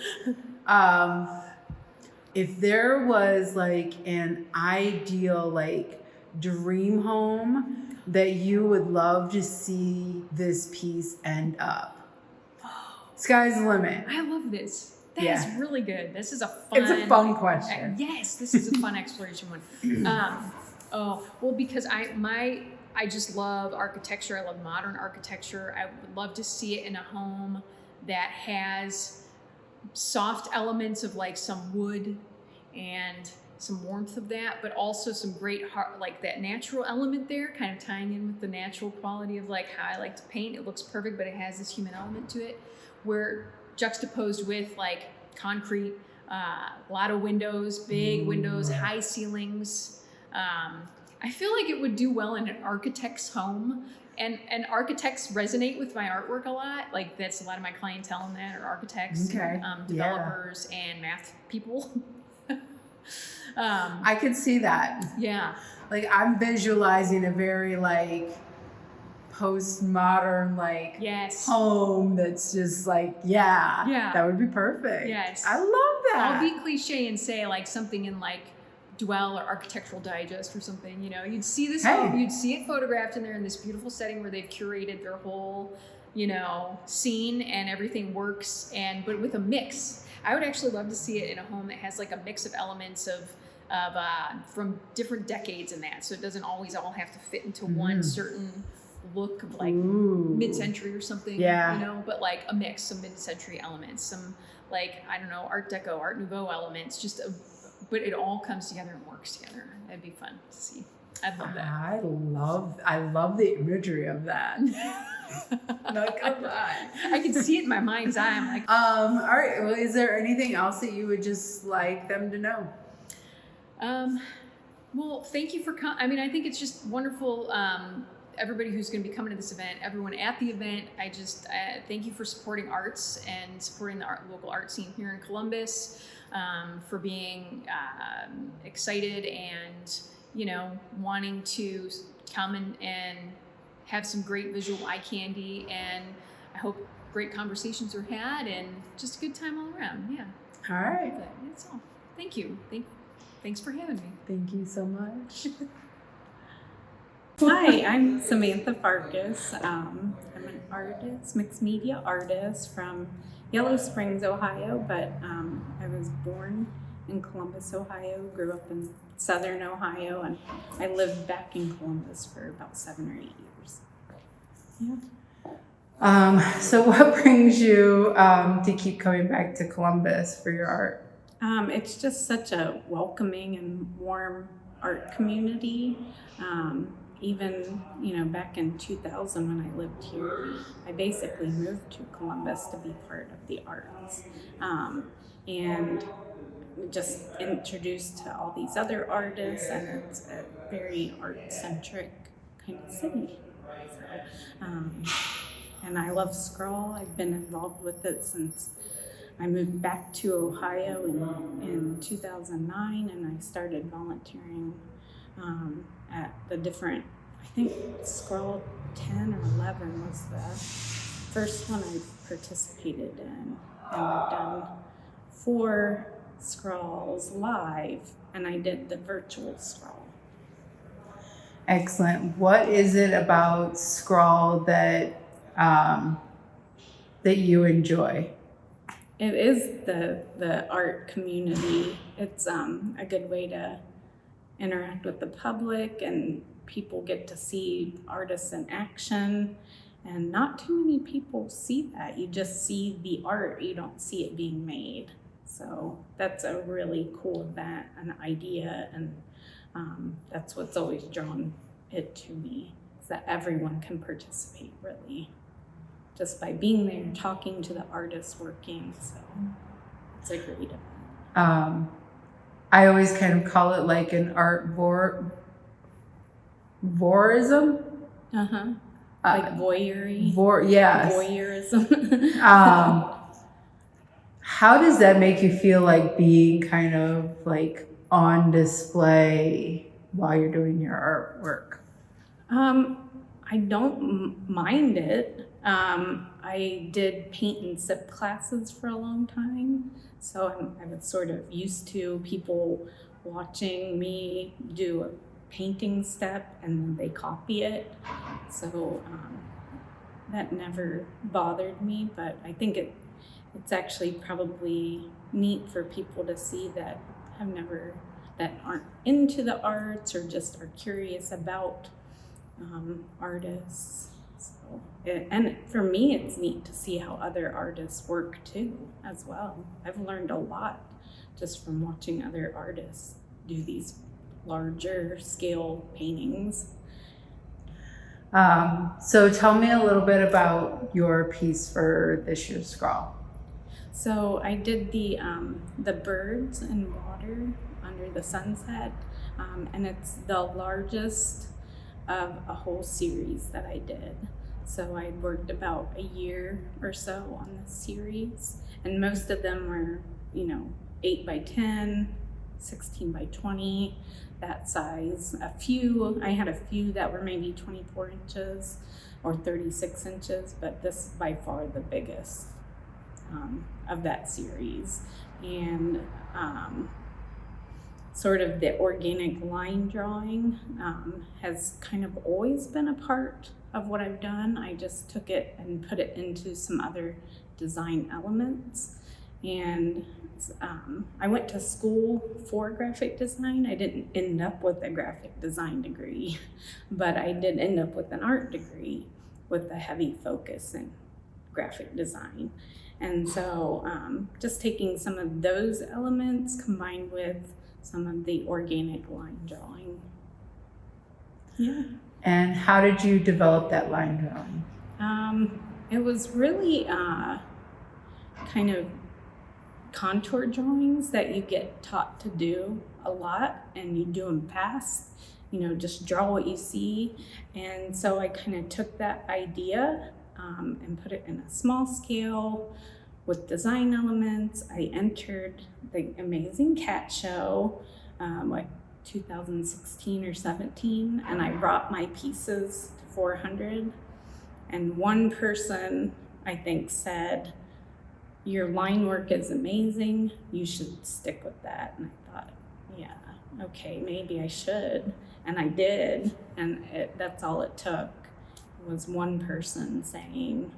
If there was like an ideal, like, dream home that you would love to see this piece end up, sky's the limit. I love this. That is really good. This is a fun. It's a fun question. Yes, this is a fun exploration one. Because I just love architecture. I love modern architecture. I would love to see it in a home that has soft elements of like some wood and some warmth of that, but also some great like that natural element there, kind of tying in with the natural quality of like how I like to paint. It looks perfect, but it has this human element to it, where juxtaposed with like concrete, a lot of windows, big windows, high ceilings. I feel like it would do well in an architect's home, and architects resonate with my artwork a lot. Like that's a lot of my clientele in that are architects, developers, and math people. I could see that. Yeah. Like I'm visualizing a very like postmodern like home that's just like that would be perfect. Yes. I love that. I'll be cliche and say like something in like Dwell or Architectural Digest or something, you know, you'd see this you'd see it photographed in there in this beautiful setting where they've curated their whole, you know, scene and everything works, and but with a mix. I would actually love to see it in a home that has like a mix of elements of from different decades in that, so it doesn't always all have to fit into one certain look of like mid-century or something, you know, but like a mix, some mid-century elements, some like, I don't know, Art Deco, Art Nouveau elements, but it all comes together and works together. That'd be fun to see. I'd love that. I love the imagery of that. Not gonna lie. I can see it in my mind's eye. I'm like, all right. Well, is there anything else that you would just like them to know? Well, thank you for coming. I mean, I think it's just wonderful. Everybody who's going to be coming to this event, everyone at the event, I just thank you for supporting arts and supporting the local art scene here in Columbus, for being excited and, you know, wanting to come and have some great visual eye candy, and I hope great conversations are had and just a good time all around. Yeah. All right. That's all. Thank you. Thanks for having me. Thank you so much. Hi, I'm Samantha Farkas. I'm an artist, mixed media artist from Yellow Springs, Ohio, but I was born in Columbus, Ohio, grew up in Southern Ohio, and I lived back in Columbus for about 7 or 8 years. Yeah. So what brings you to keep coming back to Columbus for your art? It's just such a welcoming and warm art community. Even, you know, back in 2000 when I lived here, I basically moved to Columbus to be part of the arts, and just introduced to all these other artists, and it's a very art-centric kind of city. So, and I love Scrawl. I've been involved with it since I moved back to Ohio in 2009, and I started volunteering at the different, I think Scrawl 10 or 11 was the first one I participated in, and I've done 4 Scrawls live, and I did the virtual Scrawl. Excellent. What is it about Scrawl that you enjoy? It is the art community. It's a good way to interact with the public, and people get to see artists in action, and not too many people see that. You just see the art, you don't see it being made. So that's a really cool event, an idea, and that's what's always drawn it to me, is that everyone can participate, really, just by being there, talking to the artists working. So it's a great event. I always kind of call it like an art voyeurism. Like voyeury. Yes. Voyeurism. How does that make you feel, like being kind of like on display while you're doing your artwork? I don't mind it. I did paint and sip classes for a long time, so I was sort of used to people watching me do a painting step and then they copy it. So that never bothered me, but I think it's actually probably neat for people to see that that aren't into the arts or just are curious about artists. So, and for me, it's neat to see how other artists work too, as well. I've learned a lot just from watching other artists do these larger scale paintings. So tell me a little bit about your piece for this year's Scrawl. So I did the birds in water under the sunset, and it's the largest of a whole series that I did. So I worked about a year or so on this series, and most of them were, 8 by 10, 16 by 20, that size. I had a few that were maybe 24 inches or 36 inches, but this is by far the biggest of that series. And sort of the organic line drawing has kind of always been a part of what I've done. I just took it and put it into some other design elements. And I went to school for graphic design. I didn't end up with a graphic design degree, but I did end up with an art degree with a heavy focus in graphic design. And so just taking some of those elements combined with some of the organic line drawing. Yeah. And how did you develop that line drawing? It was really kind of contour drawings that you get taught to do a lot, and you do them fast, just draw what you see. And so I kind of took that idea and put it in a small scale with design elements. I entered the Amazing Cat Show, 2016 or 17, and I brought my pieces to 400. And one person, I think, said, "Your line work is amazing. You should stick with that." And I thought, yeah, okay, maybe I should. And I did, and that's all it took, was one person saying,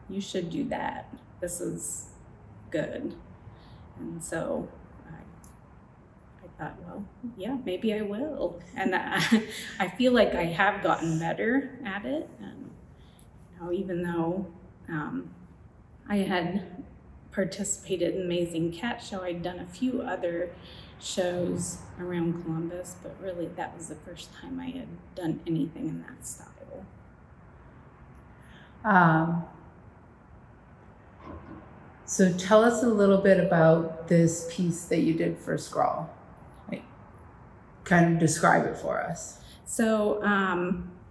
"You should do that. This is good." And so I thought, well, yeah, maybe I will. And I feel like I have gotten better at it. And even though I had participated in Amazing Cat Show, I'd done a few other shows around Columbus, but really that was the first time I had done anything in that style. So tell us a little bit about this piece that you did for Scrawl. Kind of describe it for us. So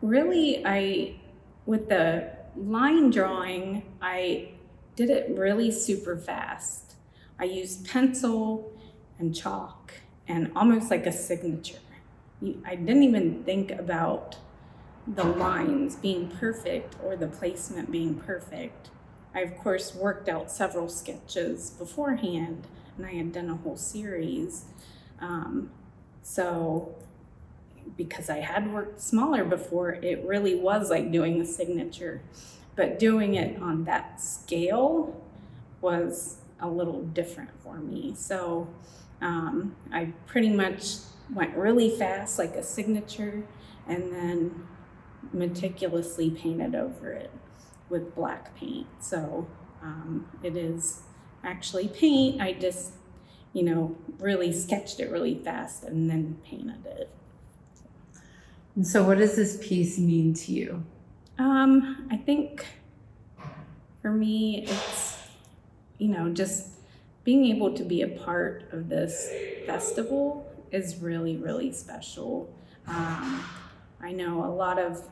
really, with the line drawing, I did it really super fast. I used pencil and chalk and almost like a signature. I didn't even think about the lines being perfect or the placement being perfect. I, of course, worked out several sketches beforehand, and I had done a whole series. So because I had worked smaller before, it really was like doing a signature. But doing it on that scale was a little different for me. So I pretty much went really fast, like a signature, and then meticulously painted over it with black paint. So it is actually paint. I just, really sketched it really fast and then painted it. And so what does this piece mean to you? I think for me, it's, just being able to be a part of this festival is really, really special. I know a lot of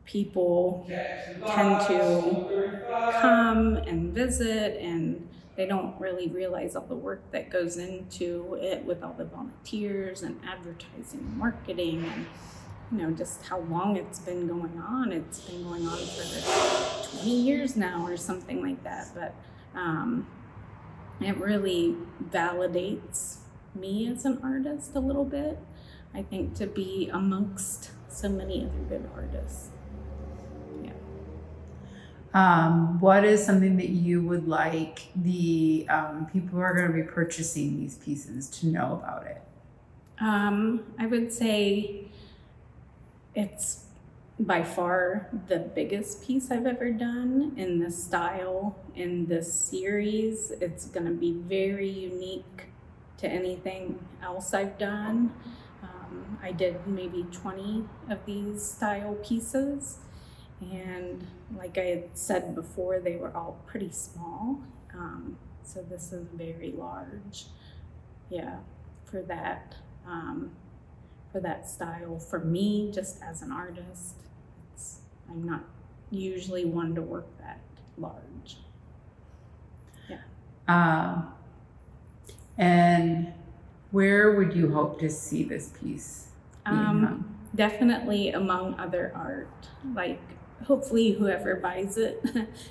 people tend to come and visit, and they don't really realize all the work that goes into it with all the volunteers and advertising and marketing, and just how long it's been going on. It's been going on for 20 years now or something like that, but it really validates me as an artist a little bit, I think, to be amongst so many other good artists. What is something that you would like the people who are going to be purchasing these pieces to know about it? I would say it's by far the biggest piece I've ever done in this style, in this series. It's going to be very unique to anything else I've done. I did maybe 20 of these style pieces, and like I had said before, they were all pretty small. So this is very large. Yeah, for that for that style for me, just as an artist. I'm not usually one to work that large. And where would you hope to see this piece being hung? Definitely among other art. Like, hopefully whoever buys it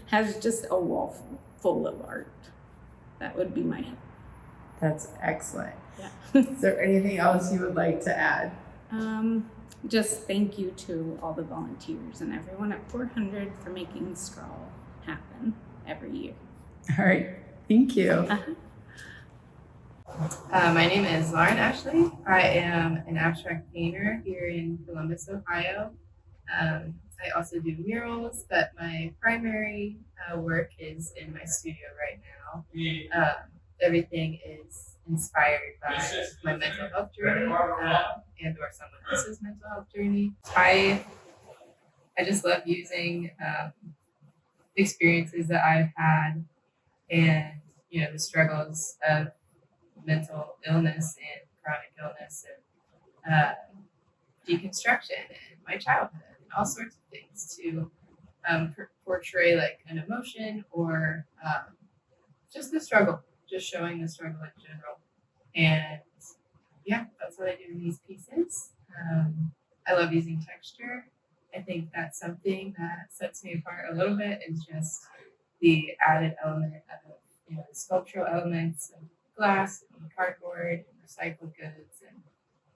has just a wall full of art. That would be my hope. That's excellent. Yeah. Is there anything else you would like to add? Just thank you to all the volunteers and everyone at 400 for making Scrawl happen every year. All right, thank you. My name is Lauren Ashleigh. I am an abstract painter here in Columbus, Ohio. I also do murals, but my primary work is in my studio right now. Everything is inspired by my mental health journey and or someone else's mental health journey. I just love using experiences that I've had and, you know, the struggles of mental illness and chronic illness and deconstruction and my childhood and all sorts of things to portray like an emotion or just the struggle, just showing the struggle in general. And yeah, that's what I do in these pieces. I love using texture. I think that's something that sets me apart a little bit, is just the added element of, you know, the sculptural elements of glass and cardboard and recycled goods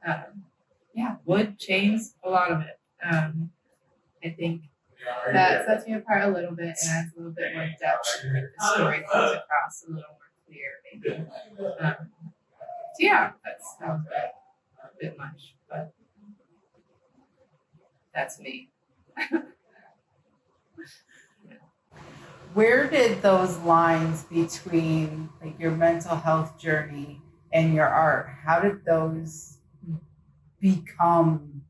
and wood, chains, a lot of it. I think that sets me apart a little bit and adds a little bit more depth and the story comes across a little more clear maybe. So yeah, that was a bit much, but that's me. Where did those lines between like your mental health journey and your art, how did those become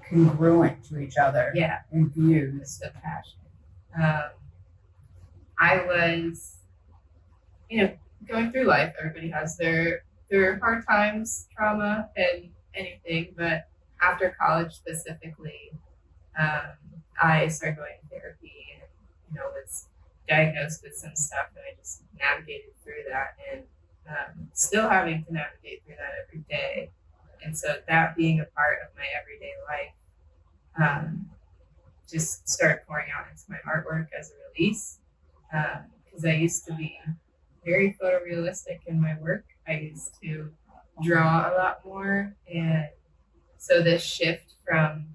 congruent to each other? Yeah. And views? The passion. I was, you know, going through life. Everybody has their hard times, trauma, and anything. But after college specifically, I started going to therapy and, you know, was diagnosed with some stuff, and I just navigated through that, and still having to navigate through that every day. And so that being a part of my everyday life, just started pouring out into my artwork as a release. Because I used to be very photorealistic in my work. I used to draw a lot more. And so this shift from,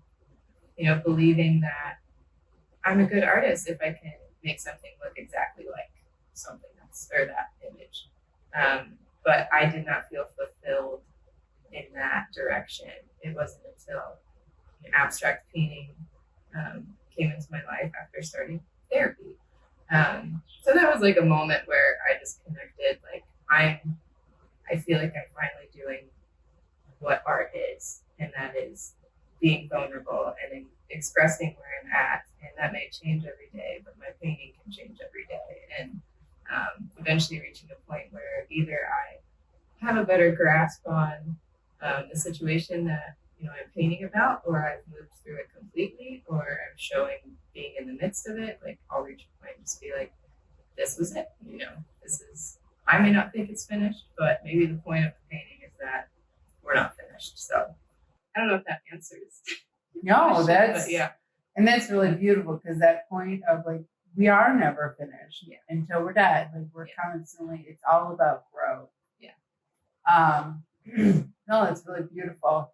you know, believing that I'm a good artist if I can make something look exactly like something else or that image. But I did not feel fulfilled in that direction. It wasn't until abstract painting came into my life after starting therapy. So that was like a moment where I just connected, like I feel like I'm finally doing what art is, and that is being vulnerable and expressing where I'm at. And that may change every day, but my painting can change every day. And eventually reaching a point where either I have a better grasp on the situation that, you know, I'm painting about, or I've moved through it completely, or I'm showing being in the midst of it. Like I'll reach a point and just be like, this was it, you know, this is, I may not think it's finished, but maybe the point of the painting is that we're not finished. So I don't know if that answers. No, that's, yeah. And that's really beautiful, because that point of like, we are never finished until we're dead. Like we're constantly, it's all about growth. Yeah. No, it's really beautiful.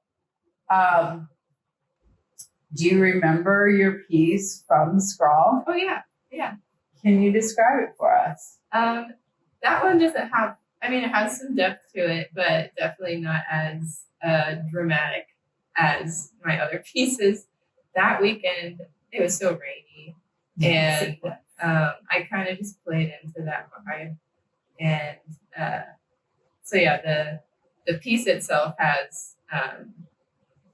Do you remember your piece from Scrawl? Oh yeah, yeah. Can you describe it for us? That one doesn't have, I mean, it has some depth to it, but definitely not as dramatic as my other pieces. That weekend, it was so rainy, and I kind of just played into that vibe. And so yeah, the piece itself has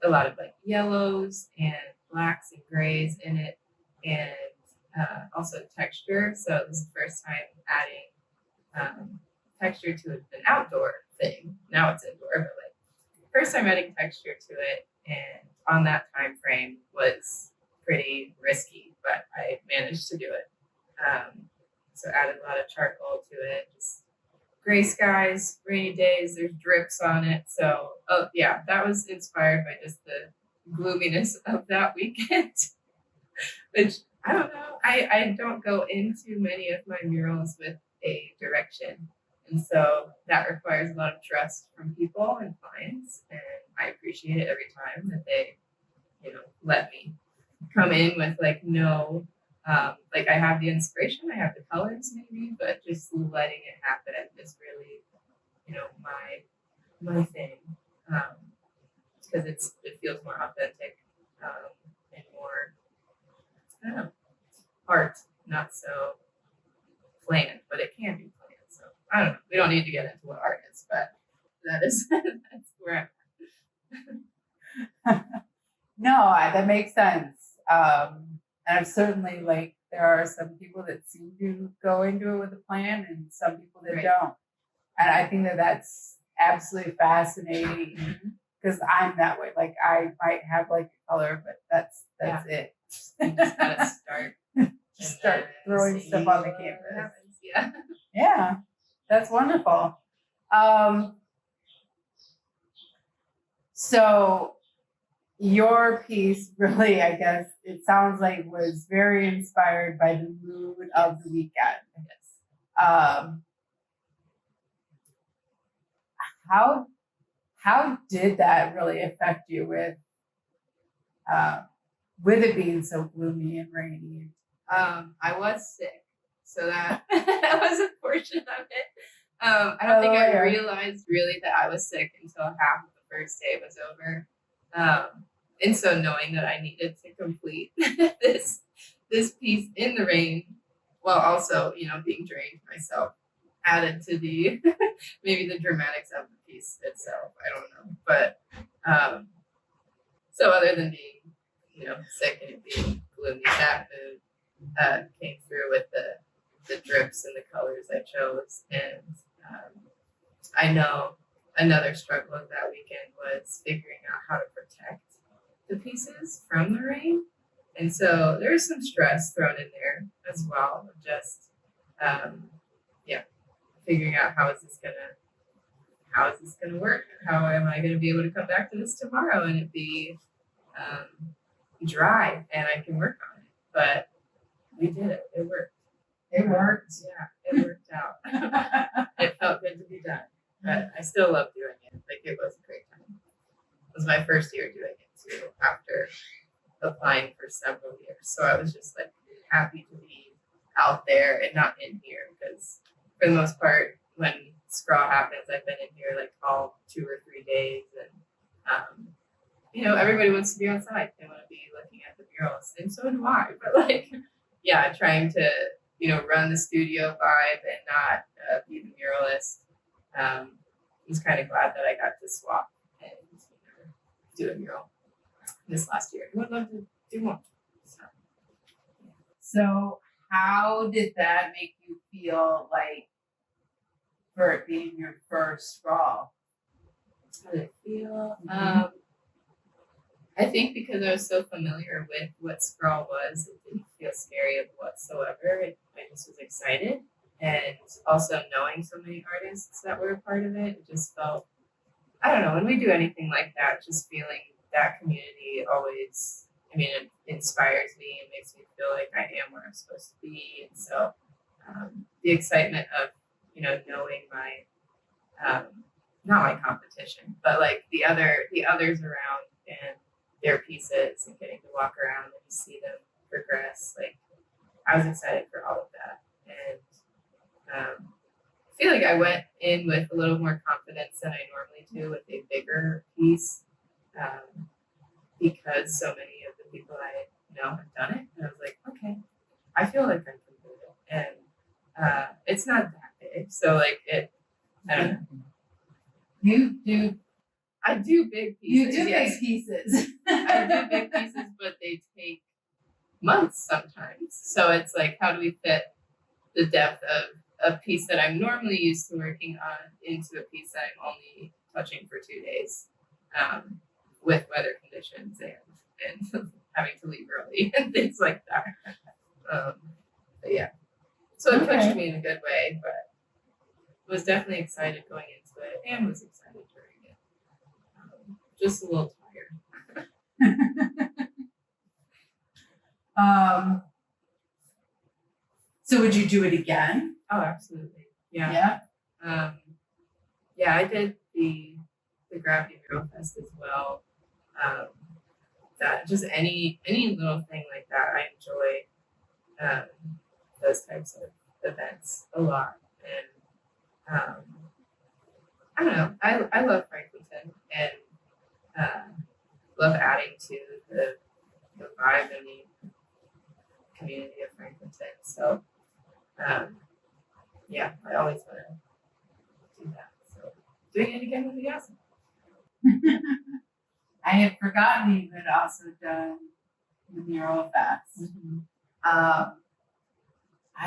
a lot of like yellows and blacks and grays in it, and also texture. So it was the first time adding texture to an outdoor thing. Now it's indoor, but like first time adding texture to it, and on that time frame was pretty risky, but I managed to do it. So added a lot of charcoal to it, just gray skies, rainy days, there's drips on it. So, yeah, that was inspired by just the gloominess of that weekend, which I don't know. I don't go into many of my murals with a direction. And so that requires a lot of trust from people and clients. And I appreciate it every time that they, let me come in with like no, like I have the inspiration, I have the colors maybe, but just letting it happen is really, my thing. Because it feels more authentic and more, I don't know, art, not so planned, but it can be planned. So I don't know. We don't need to get into what art is, but that's where No, that makes sense. And I've certainly there are some people that seem to go into it with a plan and some people that don't. And I think that that's absolutely fascinating because I'm that way. Like I might have a color, but that's it. you just gotta start. Just start throwing stuff on the canvas. Yeah. Yeah, that's wonderful. So your piece really, I guess, it sounds like was very inspired by the mood of the weekend. Yes. How did that really affect you with it being so gloomy and rainy? I was sick, so that was a portion of it. I don't think I realized really that I was sick until half of the first day was over. And so knowing that I needed to complete this piece in the rain, while also, being drained myself, added to the maybe the dramatics of the piece itself. I don't know. But so other than being, sick and it being gloomy, that mood came through with the drips and the colors I chose. And I know another struggle of that weekend was figuring out how to protect the pieces from the rain. And so there's some stress thrown in there as well, of just figuring out how is this gonna work? How am I gonna be able to come back to this tomorrow and it be dry and I can work on it? But we did it. It worked. It worked. Yeah, it worked out. It felt good to be done. But I still love doing it. It was a great time. It was my first year doing it too, after applying for several years. So I was just happy to be out there and not in here, because for the most part, when scrawl happens, I've been in here all 2 or 3 days, and everybody wants to be outside. They want to be looking at the murals, and so do I. But trying to run the studio vibe and not be the muralist. I was kind of glad that I got to swap and do a mural this last year. I would love to do more. So how did that make you feel for it being your first scrawl? How did it feel? I think because I was so familiar with what scrawl was, it didn't feel scary whatsoever. I just was excited. And also knowing so many artists that were a part of it, it just felt, I don't know, when we do anything like that, just feeling that community always, it inspires me and makes me feel like I am where I'm supposed to be. And so the excitement of, knowing my, not my competition, but the others around and their pieces and getting to walk around and see them progress. I was excited for all of that. And I feel like I went in with a little more confidence than I normally do with a bigger piece, because so many of the people I know have done it. And I was like, okay, I feel like I can do it. And it's not that big. So I don't know. I do big pieces. You do yes. big pieces. I do big pieces, but they take months sometimes. So it's how do we fit the depth of a piece that I'm normally used to working on into a piece that I'm only touching for 2 days? with weather conditions and having to leave early and things like that. But yeah, so it pushed me in a good way, but was definitely excited going into it and was excited during it. Just a little tired. So would you do it again? Oh, absolutely. Yeah. Yeah, I did the Gravity Mural Fest as well. That just any little thing like that, I enjoy those types of events a lot. And I don't know, I love Franklinton and love adding to the vibe and the community of Franklinton. So yeah, I always want to do that. So doing it again would be awesome. I had forgotten you had also done the Mural Fest. I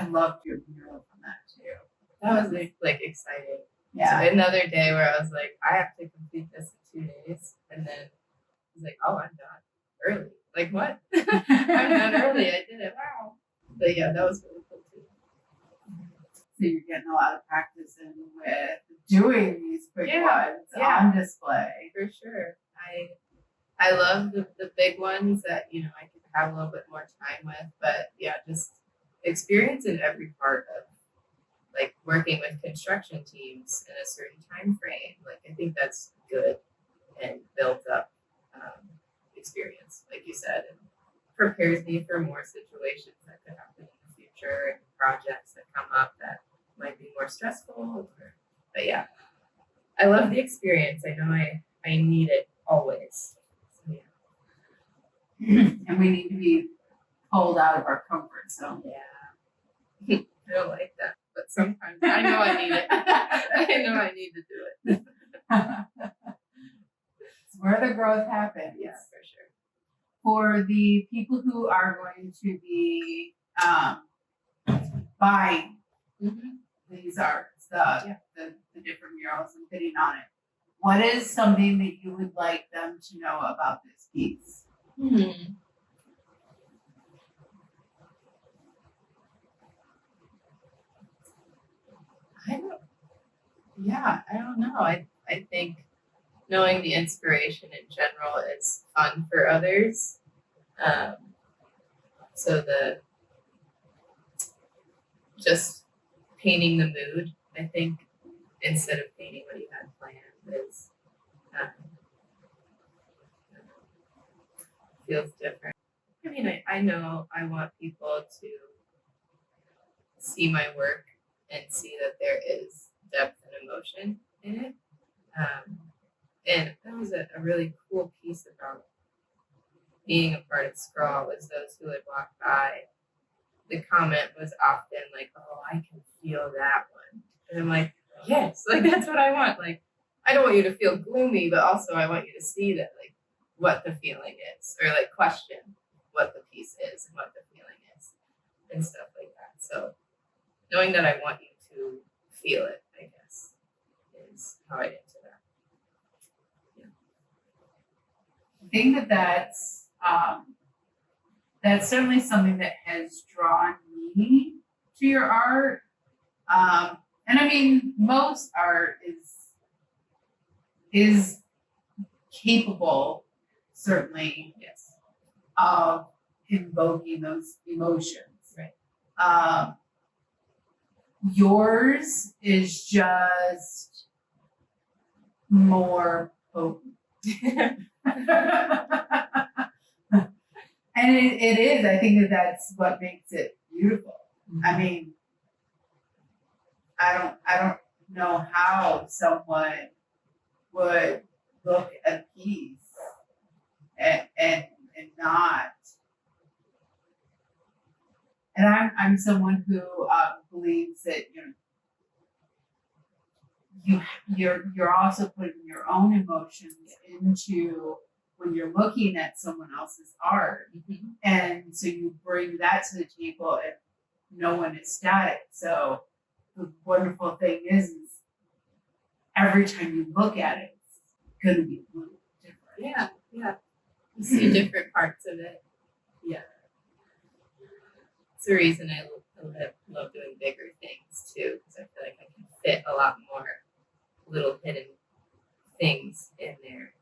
loved your mural from that too. That was like exciting. Yeah. So another day where I was like, I have to complete this in 2 days, and then I was like, oh, I'm done early. Like what? I'm done early. I did it. Wow. But yeah, that was really cool too. So you're getting a lot of practice in with doing these quick ones on display. For sure. I love the big ones that, you know, I could have a little bit more time with, but yeah, just experience in every part of like working with construction teams in a certain time frame. Like I think that's good and builds up experience, like you said, and prepares me for more situations that could happen in the future and projects that come up that might be more stressful. But yeah, I love the experience. I know I need it always. So, yeah. And we need to be pulled out of our comfort zone. Yeah. I don't like that, but sometimes I know I need it. I know I need to do it. It's where the growth happens. Yeah, for sure. For the people who are going to be buying these arts, the different murals and bidding on it, what is something that you would like them to know about this piece? I don't know. I think knowing the inspiration in general is fun for others. So just painting the mood, I think, instead of painting what you had planned is feels different. I mean, I know I want people to see my work and see that there is depth and emotion in it. And that was a really cool piece about being a part of Scrawl was those who would walk by. The comment was often like, oh, I can feel that one. And I'm like, yes, like that's what I want. Like, I don't want you to feel gloomy, but also I want you to see that like what the feeling is, or like question what the piece is and what the feeling is and stuff like that. So knowing that I want you to feel it, I guess, is how I get to that. I think that's certainly something that has drawn me to your art. And I mean, most art is capable, certainly, of invoking those emotions. Right. Yours is just more potent. And it is. I think that's what makes it beautiful. I mean, I don't know how someone would look at a piece and not. And I'm someone who believes that you're also putting your own emotions into when you're looking at someone else's art, and so you bring that to the table, and no one is static. So the wonderful thing is every time you look at it, it's going to be moved. Yeah, yeah. You see different parts of it. Yeah. It's the reason I love doing bigger things too, because I feel like I can fit a lot more little hidden things in there.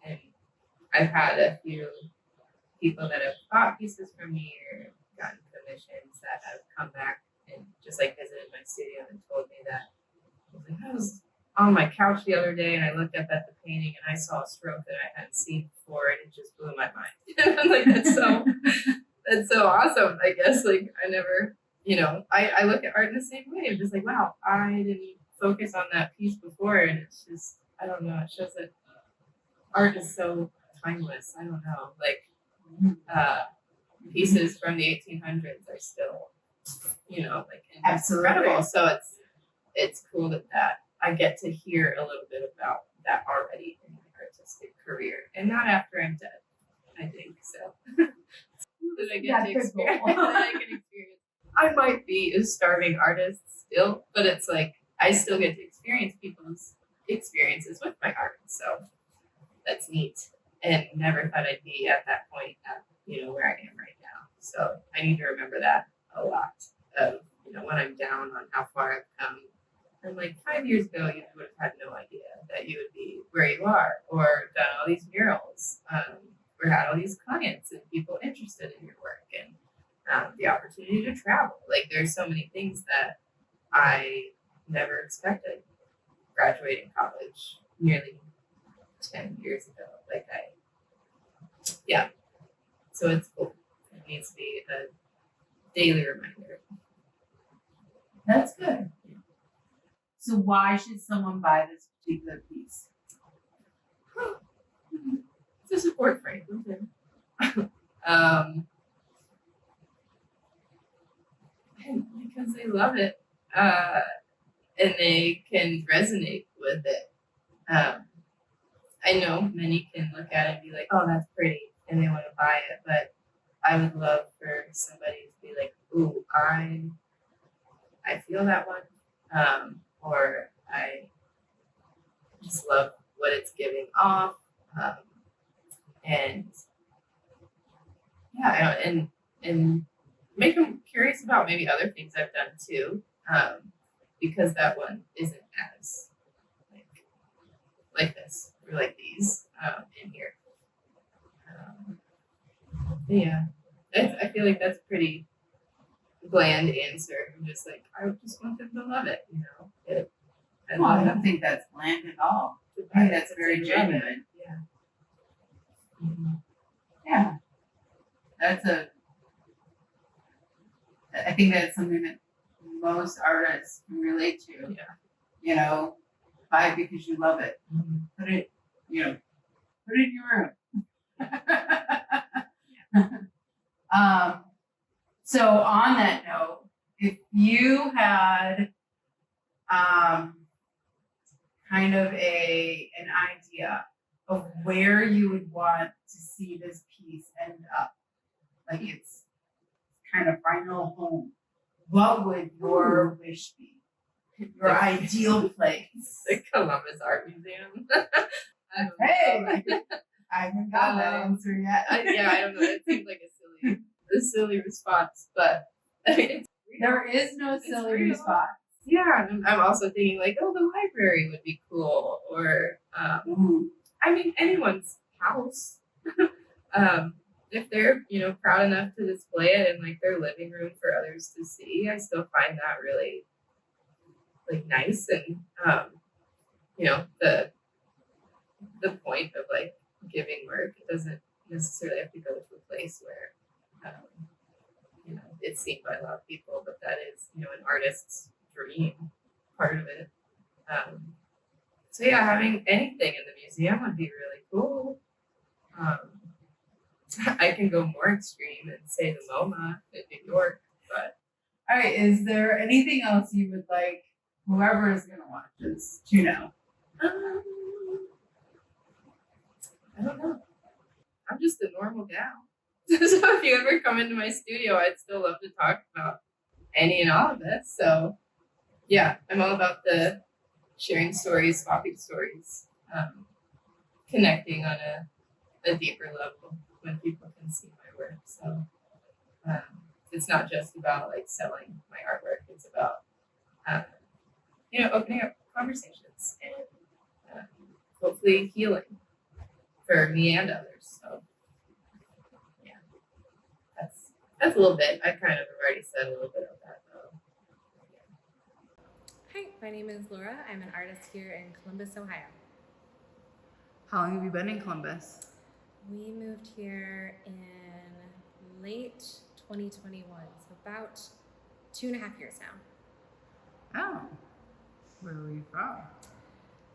And I've had a few people that have bought pieces from me or gotten commissions that have come back and just like visited my studio and told me that I was on my couch the other day and I looked up at the painting and I saw a stroke that I hadn't seen before and it just blew my mind. And I'm like, that's so awesome. I guess like I never, I look at art in the same way. I'm just like, wow, I didn't focus on that piece before, and it's just, I don't know, it shows that art is so timeless. I don't know, like pieces from the 1800s are still, like incredible. So it's cool that I get to hear a little bit about that already in my artistic career, and not after I'm dead, I think so. That I get to experience. I might be a starving artist still, but it's like I still get to experience people's experiences with my art. So that's neat. And never thought I'd be at that point at, where I am right now. So I need to remember that a lot of, when I'm down on how far I've come. And like 5 years ago, you would have had no idea that you would be where you are or done all these murals. Or had all these clients and people interested in your work and the opportunity to travel. Like there's so many things that I never expected graduating college nearly 10 years ago. So it's cool. It needs to be a daily reminder. That's good. So why should someone buy this particular piece? To support Franklinton. Because they love it. And they can resonate with it. I know many can look at it and be like, oh, that's pretty, and they want to buy it, but I would love for somebody to be like, ooh, I feel that one. Or I just love what it's giving off. And make them curious about maybe other things I've done too, because that one isn't as like this or like these in here. I feel like that's a pretty bland answer. I'm just like, I just want them to love it, I don't think that's bland at all. I think that's very genuine. Yeah. Yeah. I think that's something that most artists can relate to. Yeah. Buy it because you love it. Mm-hmm. Put it in your room. So on that note, if you had kind of an idea of where you would want to see this piece end up, like its kind of final home, what would your wish be? Your ideal place? The Columbus Art Museum. I haven't got that answer yet. I don't know. It seems like a silly response, but I mean, there is no silly response. Yeah, I'm also thinking like, oh, the library would be cool, or I mean, anyone's house. If they're proud enough to display it in like their living room for others to see, I still find that really like nice, and the point of like giving work, it doesn't necessarily have to go to a place where it's seen by a lot of people, but that is an artist's dream part of it. So yeah, having anything in the museum would be really cool. I can go more extreme and say the MoMA in New York, but all right, is there anything else you would like whoever is going to watch this to know? I don't know. I'm just a normal gal. So if you ever come into my studio, I'd still love to talk about any and all of this. So yeah, I'm all about the sharing stories, swapping stories. connecting on a deeper level when people can see my work. So it's not just about like selling my artwork. It's about opening up conversations and hopefully healing for me and others. So yeah, that's a little bit. I kind of already said a little bit of that though. Hi, my name is Laura. I'm an artist here in Columbus, Ohio. How long have you been in Columbus? We moved here in late 2021, so about 2.5 years now. Oh, where were you from?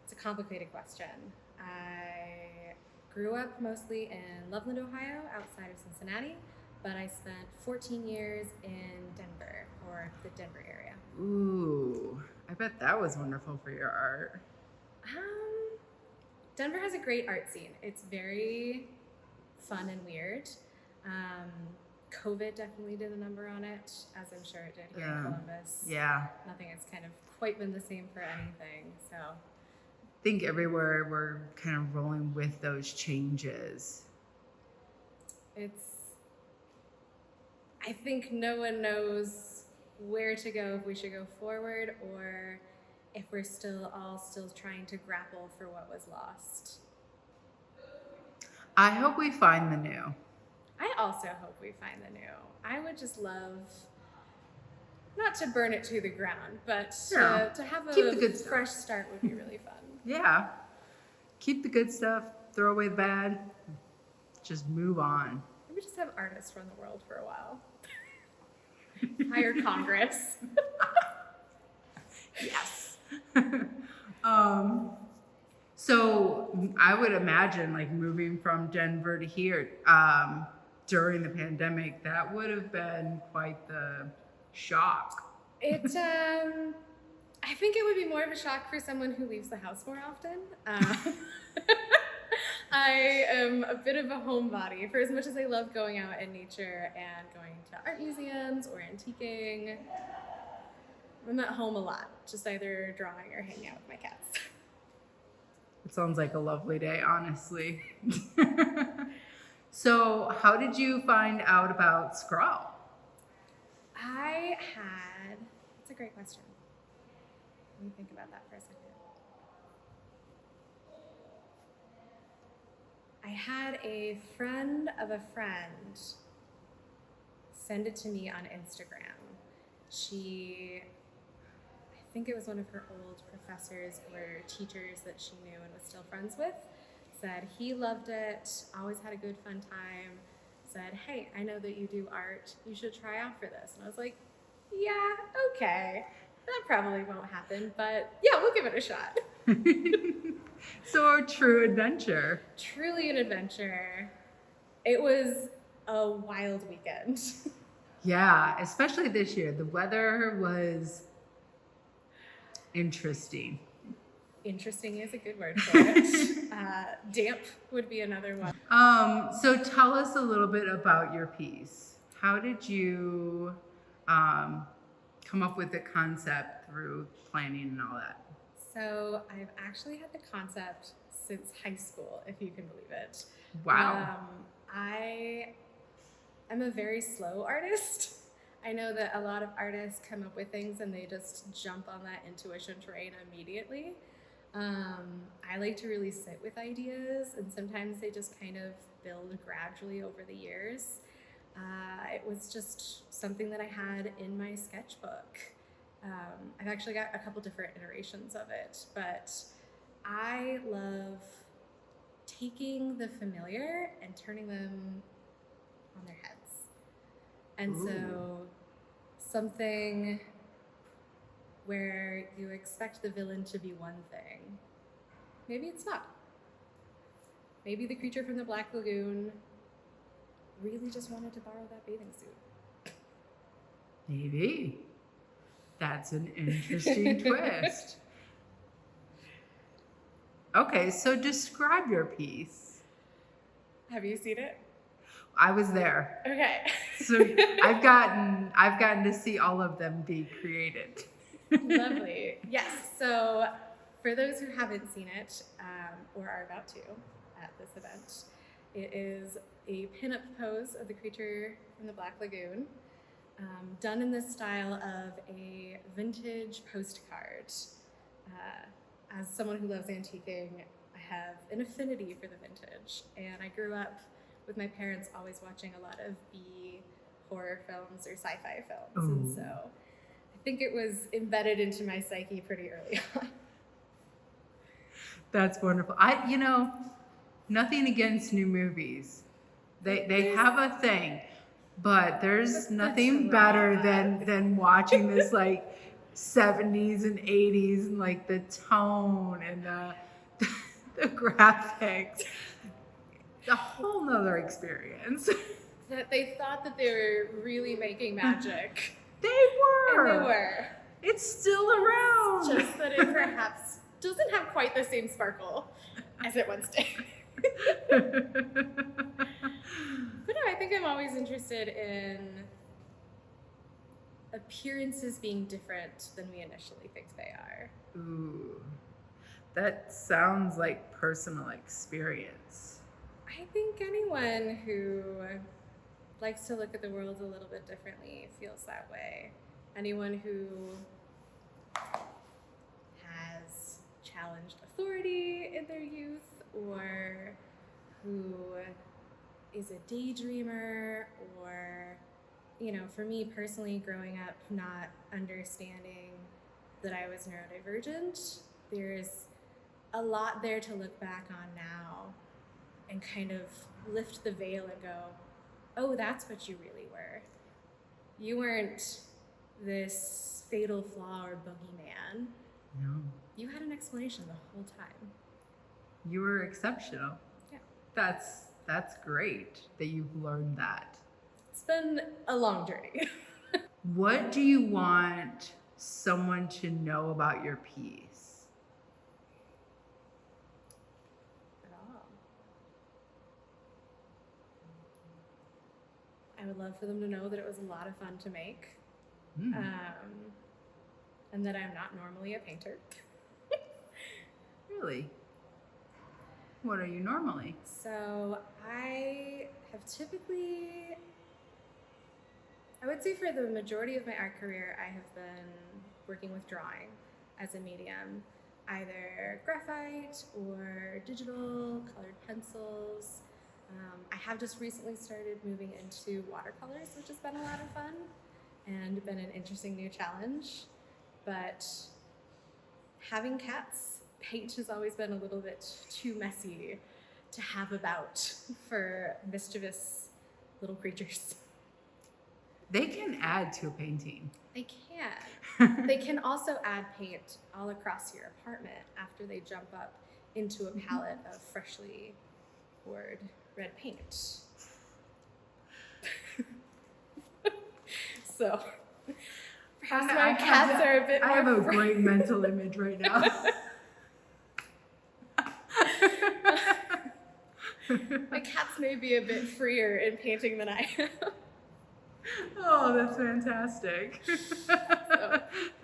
It's a complicated question. I grew up mostly in Loveland, Ohio, outside of Cincinnati, but I spent 14 years in Denver, or the Denver area. Ooh, I bet that was wonderful for your art. Denver has a great art scene. It's very fun and weird. COVID definitely did a number on it, as I'm sure it did here in Columbus. Yeah. Nothing has kind of quite been the same for anything, so. I think everywhere we're kind of rolling with those changes. I think no one knows where to go, if we should go forward or if we're still trying to grapple for what was lost. I hope we find the new. I also hope we find the new. I would just love, not to burn it to the ground, but to have a fresh start would be really fun. Yeah. Keep the good stuff, throw away the bad, just move on. Maybe just have artists run the world for a while. Hire Congress. Yes. So I would imagine like moving from Denver to here during the pandemic, that would have been quite the shock. I think it would be more of a shock for someone who leaves the house more often. I am a bit of a homebody. For as much as I love going out in nature and going to art museums or antiquing, I'm at home a lot, just either drawing or hanging out with my cats. It sounds like a lovely day, honestly. So how did you find out about Scrawl? That's a great question. Let me think about that for a second. I had a friend of a friend send it to me on Instagram. I think it was one of her old professors or teachers that she knew and was still friends with, said he loved it, always had a good fun time, said, hey, I know that you do art, you should try out for this. And I was like, yeah, okay, that probably won't happen, but yeah, we'll give it a shot. So a true adventure. Truly an adventure. It was a wild weekend. Yeah, especially this year. The weather was interesting. Interesting is a good word for it. Damp would be another one. So tell us a little bit about your piece. How did you come up with the concept through planning and all that? So I've actually had the concept since high school, if you can believe it. Wow. I am a very slow artist. I know that a lot of artists come up with things and they just jump on that intuition train immediately. I like to really sit with ideas, and sometimes they just kind of build gradually over the years. It was just something that I had in my sketchbook. I've actually got a couple different iterations of it, but I love taking the familiar and turning them on their heads. And so something where you expect the villain to be one thing, maybe it's not. Maybe the creature from the Black Lagoon really just wanted to borrow that bathing suit. Maybe. That's an interesting twist. Okay, so describe your piece. Have you seen it? I was there. Okay. So I've gotten to see all of them be created. Lovely. Yes. So for those who haven't seen it or are about to, at this event. It is a pinup pose of the creature from the Black Lagoon, done in the style of a vintage postcard. As someone who loves antiquing, I have an affinity for the vintage, and I grew up with my parents always watching a lot of B horror films or sci-fi films, and so I think it was embedded into my psyche pretty early on. That's wonderful. Nothing against new movies. They have a thing, but there's nothing better than watching this like 70s and 80s and like the tone and the graphics. A whole nother experience. That they thought that they were really making magic. They were. And they were. It's still around. It's just that it perhaps doesn't have quite the same sparkle as it once did. But no, I think I'm always interested in appearances being different than we initially think they are. Ooh, that sounds like personal experience. I think anyone who likes to look at the world a little bit differently feels that way. Anyone who has challenged authority in their youth, or who is a daydreamer, or, for me personally, growing up not understanding that I was neurodivergent, there's a lot there to look back on now and kind of lift the veil and go, oh, that's what you really were. You weren't this fatal flaw or boogeyman. No. You had an explanation the whole time. You were exceptional. Yeah. That's great that you've learned that. It's been a long journey. What do you want someone to know about your piece? At all. I would love for them to know that it was a lot of fun to make. And that I'm not normally a painter. Really? What are you normally? So I have typically, I would say for the majority of my art career, I have been working with drawing as a medium, either graphite or digital, colored pencils. I have just recently started moving into watercolors, which has been a lot of fun and been an interesting new challenge. But having cats, paint has always been a little bit too messy to have about for mischievous little creatures. They can add to a painting. They can. They can also add paint all across your apartment after they jump up into a palette of freshly poured red paint. So perhaps my cats are a bit more I have a free. great mental image right now. My cats may be a bit freer in painting than I am. Oh, that's fantastic. So,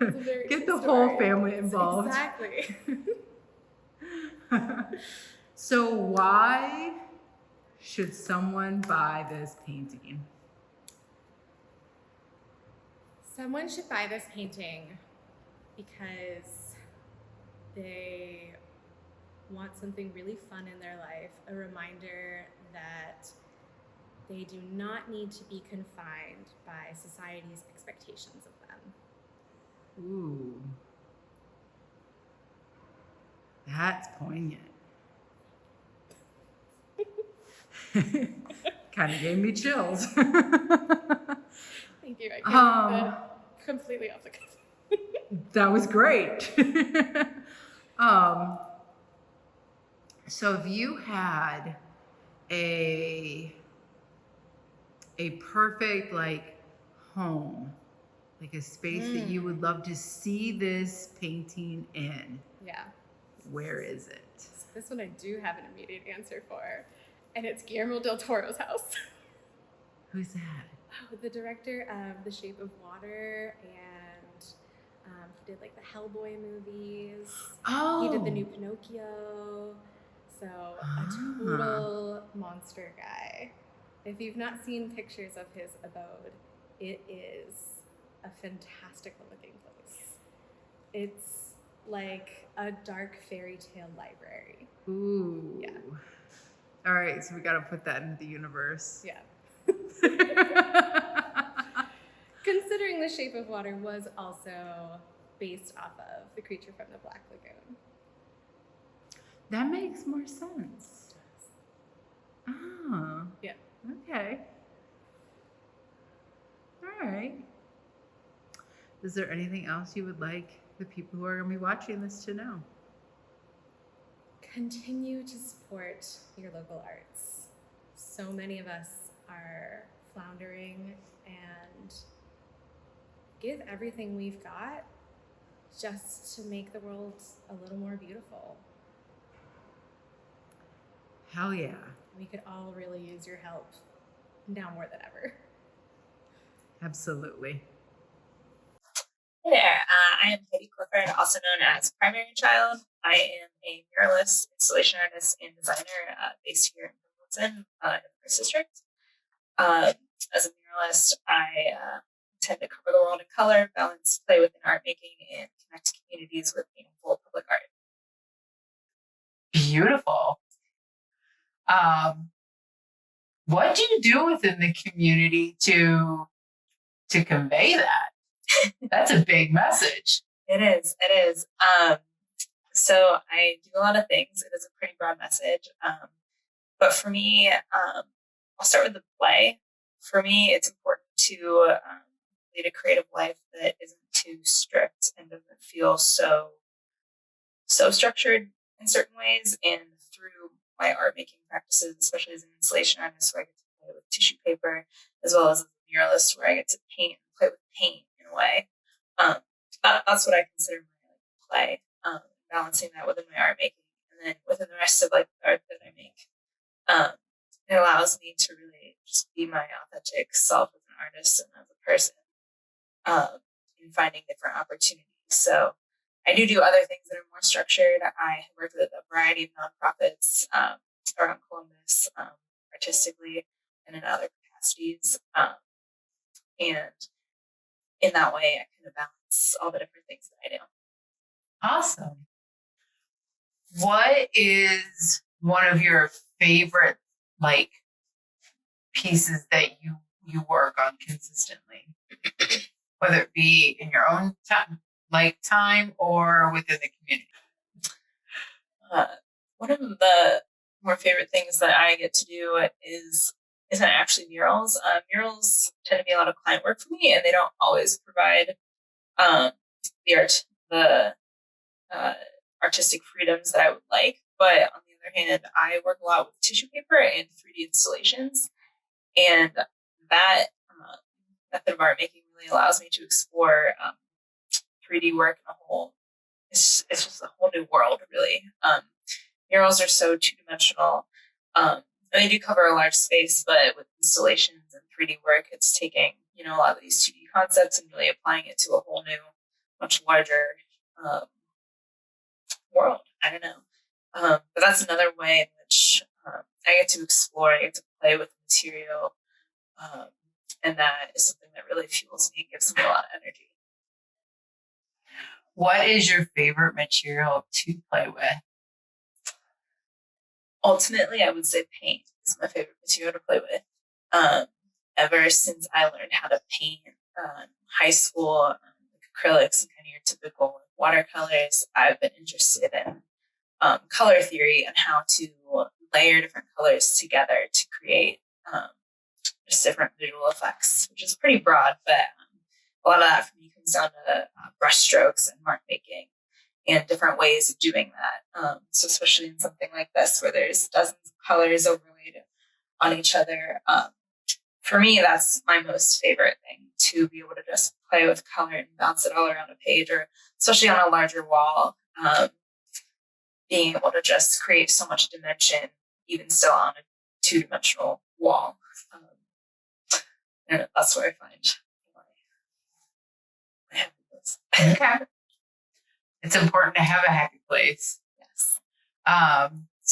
it's a very Get true the whole story. family involved. Exactly. So why should someone buy this painting? Someone should buy this painting because they want something really fun in their life, a reminder that they do not need to be confined by society's expectations of them. Ooh. That's poignant. Kind of gave me chills. Thank you. I came with that completely off the cuff. That was great. So if you had a perfect home, like a space that you would love to see this painting in, Yeah. where is it? This one I do have an immediate answer for, and it's Guillermo del Toro's house. Who's that? Oh, the director of The Shape of Water, and he did the Hellboy movies. Oh. He did the new Pinocchio. So a total monster guy. If you've not seen pictures of his abode, it is a fantastical looking place. It's like a dark fairy tale library. Ooh. Yeah. All right, so we got to put that into the universe. Yeah. Considering The Shape of Water was also based off of the creature from the Black Lagoon. That makes more sense. Oh. Yeah. Okay. All right. Is there anything else you would like the people who are going to be watching this to know? Continue to support your local arts. So many of us are floundering, and give everything we've got just to make the world a little more beautiful. Hell yeah. We could all really use your help now more than ever. Absolutely. Hey there, I am Heidi, Clifford, also known as Primary Child. I am a muralist, installation artist, and designer based here in Pemberton, in the First District. As a muralist, I tend to cover the world in color, balance play within art making, and connect communities with meaningful public art. Beautiful. What do you do within the community to convey that? That's a big message. It is. So I do a lot of things. It is a pretty broad message. But for me, I'll start with the play. For me, it's important to lead a creative life that isn't too strict and doesn't feel so structured in certain ways. And through my art making practices, especially as an installation artist, where I get to play with tissue paper, as well as a muralist, where I get to paint and play with paint in a way. That's what I consider my play. Balancing that within my art making, and then within the rest of the art that I make, it allows me to really just be my authentic self as an artist and as a person, in finding different opportunities. So I do other things that are more structured. I have worked with a variety of nonprofits around Columbus, artistically and in other capacities, and in that way, I kind of balance all the different things that I do. Awesome. What is one of your favorite pieces that you work on consistently, whether it be in your own time or within the community? One of the more favorite things that I get to do isn't actually murals. Murals tend to be a lot of client work for me, and they don't always provide the artistic freedoms that I would like. But on the other hand, I work a lot with tissue paper and 3D installations, and that method of art making really allows me to explore 3D work in a whole. It's just a whole new world, really. Murals are so two-dimensional. They do cover a large space, but with installations and 3D work, it's taking a lot of these 2D concepts and really applying it to a whole new, much larger world. I don't know. But that's another way in which I get to explore, I get to play with material. And that is something that really fuels me and gives me a lot of energy. What is your favorite material to play with? Ultimately, I would say paint is my favorite material to play with. Ever since I learned how to paint high school, acrylics and kind of your typical watercolors, I've been interested in color theory and how to layer different colors together to create just different visual effects, which is pretty broad, but a lot of that for me comes down to brush strokes and mark making and different ways of doing that. So especially in something like this where there's dozens of colors overlaid on each other, for me, that's my most favorite thing, to be able to just play with color and bounce it all around a page, or especially on a larger wall, being able to just create so much dimension, even still on a two-dimensional wall. And that's where I find my happiness. Okay. It's important to have a happy place. Yes.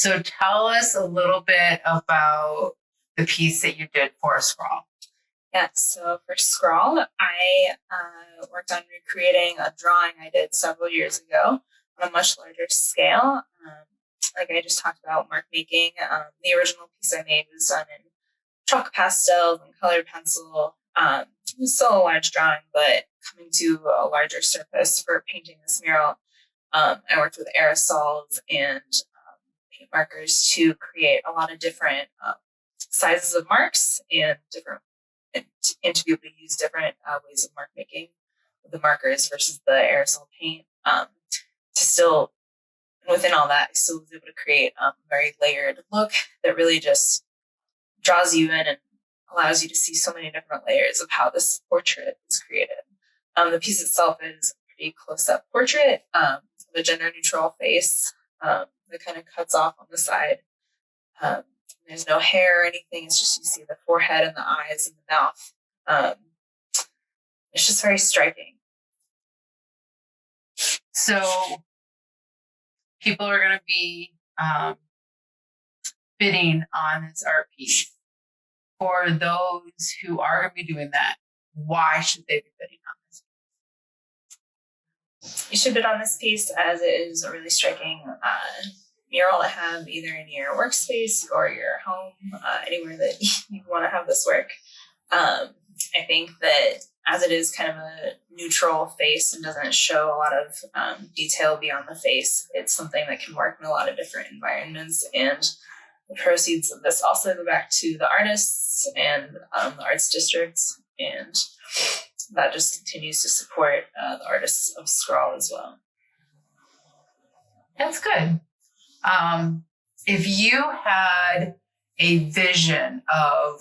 So tell us a little bit about the piece that you did for Scrawl. Yeah, so for Scrawl, I worked on recreating a drawing I did several years ago on a much larger scale. Like I just talked about mark making, the original piece I made was done in chalk pastels and colored pencil. It was still a large drawing, but coming to a larger surface for painting this mural, I worked with aerosols and paint markers to create a lot of different sizes of marks and to be able to use different ways of mark making with the markers versus the aerosol paint. To still, within all that, I still was able to create a very layered look that really just draws you in and allows you to see so many different layers of how this portrait is created. The piece itself is a pretty close-up portrait of a gender-neutral face that kind of cuts off on the side. There's no hair or anything. It's just you see the forehead and the eyes and the mouth. It's just very striking. So people are going to be bidding on this art piece. For those who are going to be doing that, why should they be bidding on this? You should bid on this piece as it is a really striking mural to have either in your workspace or your home, anywhere that you want to have this work. I think that as it is kind of a neutral face and doesn't show a lot of detail beyond the face, it's something that can work in a lot of different environments. And the proceeds of this also go back to the artists and the arts districts, and that just continues to support the artists of Scrawl as well. That's good. If you had a vision of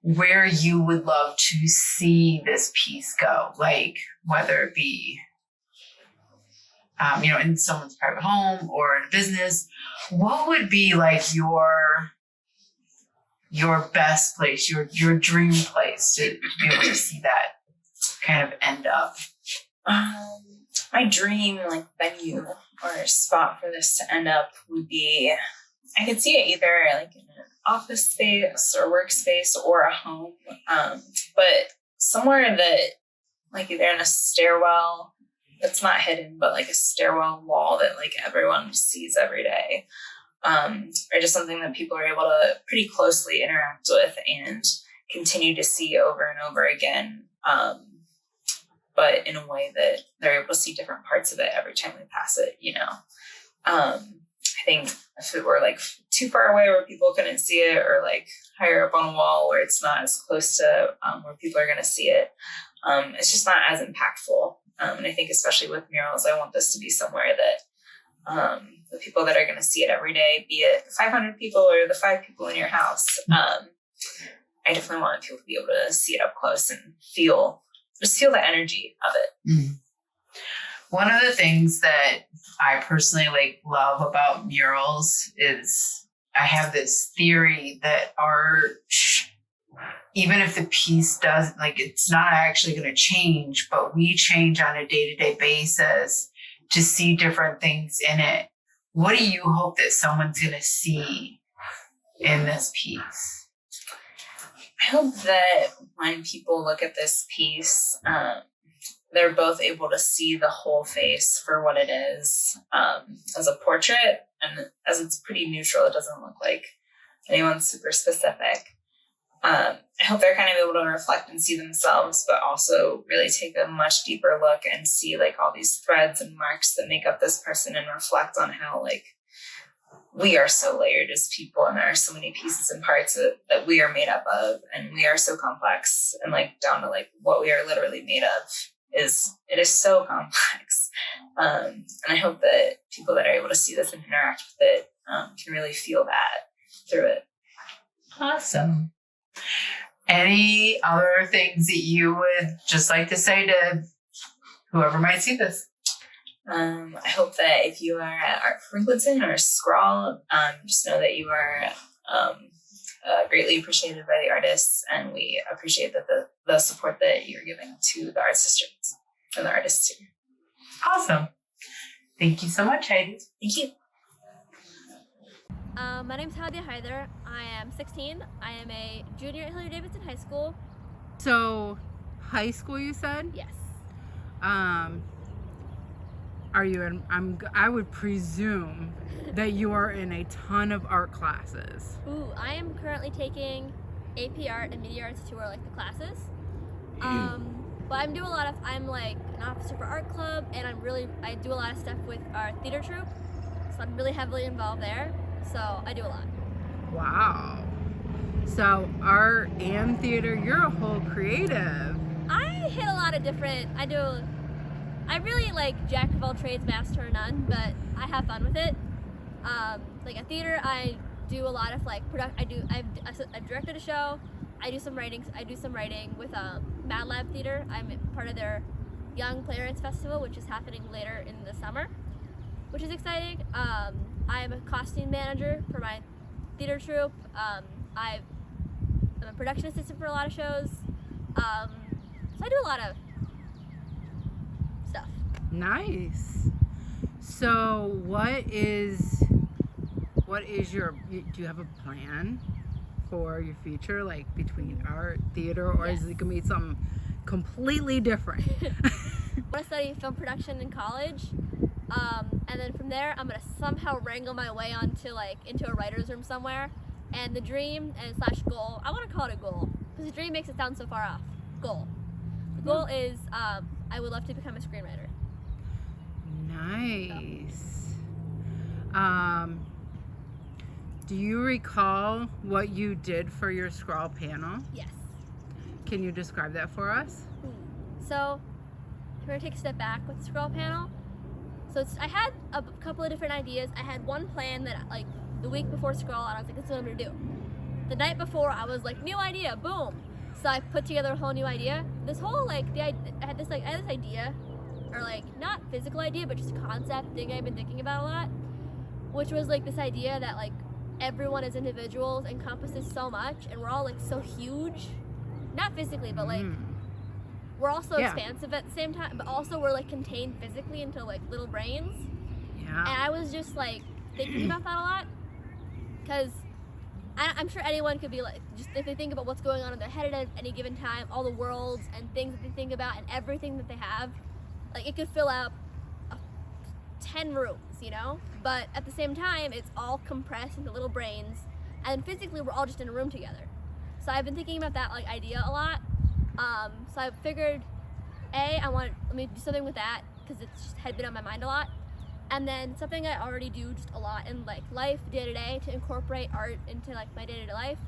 where you would love to see this piece go, like whether it be, in someone's private home or in a business, what would be like your best place, your dream place to be able to see that kind of end up? My dream venue or spot for this to end up would be, I could see it either like in an office space or workspace or a home, but somewhere that like either in a stairwell that's not hidden, but like a stairwell wall that like everyone sees every day, or just something that people are able to pretty closely interact with and continue to see over and over again, but in a way that they're able to see different parts of it every time we pass it, I think if it were like too far away where people couldn't see it, or like higher up on a wall where it's not as close to where people are going to see it, it's just not as impactful. And I think especially with murals, I want this to be somewhere that the people that are going to see it every day, be it 500 people or the 5 people in your house, I definitely want people to be able to see it up close and feel the energy of it. Mm. One of the things that I personally love about murals is I have this theory that art, even if the piece doesn't, it's not actually going to change, but we change on a day-to-day basis to see different things in it. What do you hope that someone's going to see in this piece? I hope that when people look at this piece, they're both able to see the whole face for what it is, as a portrait, and as it's pretty neutral, it doesn't look like anyone's super specific. I hope they're kind of able to reflect and see themselves, but also really take a much deeper look and see all these threads and marks that make up this person, and reflect on how we are so layered as people, and there are so many pieces and parts that we are made up of, and we are so complex, and down to what we are literally made of it is so complex. And I hope that people that are able to see this and interact with it can really feel that through it. Awesome. Any other things that you would just like to say to whoever might see this? I hope that if you are at Art For Franklinton or Scrawl, just know that you are greatly appreciated by the artists, and we appreciate the support that you're giving to the arts districts and the artists too. Awesome. Thank you so much, Heidi. Thank you. My name's Hyder. I am 16. I am a junior at Harley-Davidson High School. So, high school, you said? Yes. Are you in? I would presume that you are in a ton of art classes. Ooh, I am currently taking AP Art and Media Arts 2 are like the classes. But I'm like an officer for art club, and I do a lot of stuff with our theater troupe. So I'm really heavily involved there. So I do a lot. Wow. So art and theater, you're a whole creative. I hit a lot of different, I really like jack of all trades, master of none, but I have fun with it. Like at theater, I do a lot of like I've directed a show. I do some writing with Mad Lab Theater. I'm part of their Young Playwrights Festival, which is happening later in the summer, which is exciting. I'm a costume manager for my theater troupe. I'm a production assistant for a lot of shows. So I do a lot of stuff. Nice. So what is your, do you have a plan for your future, like between art, theater, or Yes. is it gonna be something completely different? I want to study film production in college, and then from there I'm gonna somehow wrangle my way into a writer's room somewhere. And the dream and / goal, I want to call it a goal because the dream makes it sound so far off. Goal. The goal is I would love to become a screenwriter. Nice. Do you recall what you did for your scroll panel? Yes. Can you describe that for us? So we're gonna take a step back with the scroll panel. So I had a couple of different ideas. I had one plan that like the week before scroll, and I was like, this is what I'm gonna do. The night before, I was like, new idea, boom. So I put together a whole new idea. This whole I had this idea, or like not physical idea, but just a concept thing I've been thinking about a lot, which was like this idea that like everyone as individuals encompasses so much, and we're all like so huge, not physically, but like we're also expansive at the same time, but also we're like contained physically into like little brains. Yeah. And I was just like thinking about that a lot, because I'm sure anyone could be like, just if they think about what's going on in their head at any given time, all the worlds and things that they think about and everything that they have, like it could fill up 10 rooms, you know? But at the same time, it's all compressed into little brains, and physically we're all just in a room together. So I've been thinking about that like idea a lot. So I figured, let me do something with that, because it just had been on my mind a lot. And then something I already do just a lot in like life, day to day, to incorporate art into like my day to day life.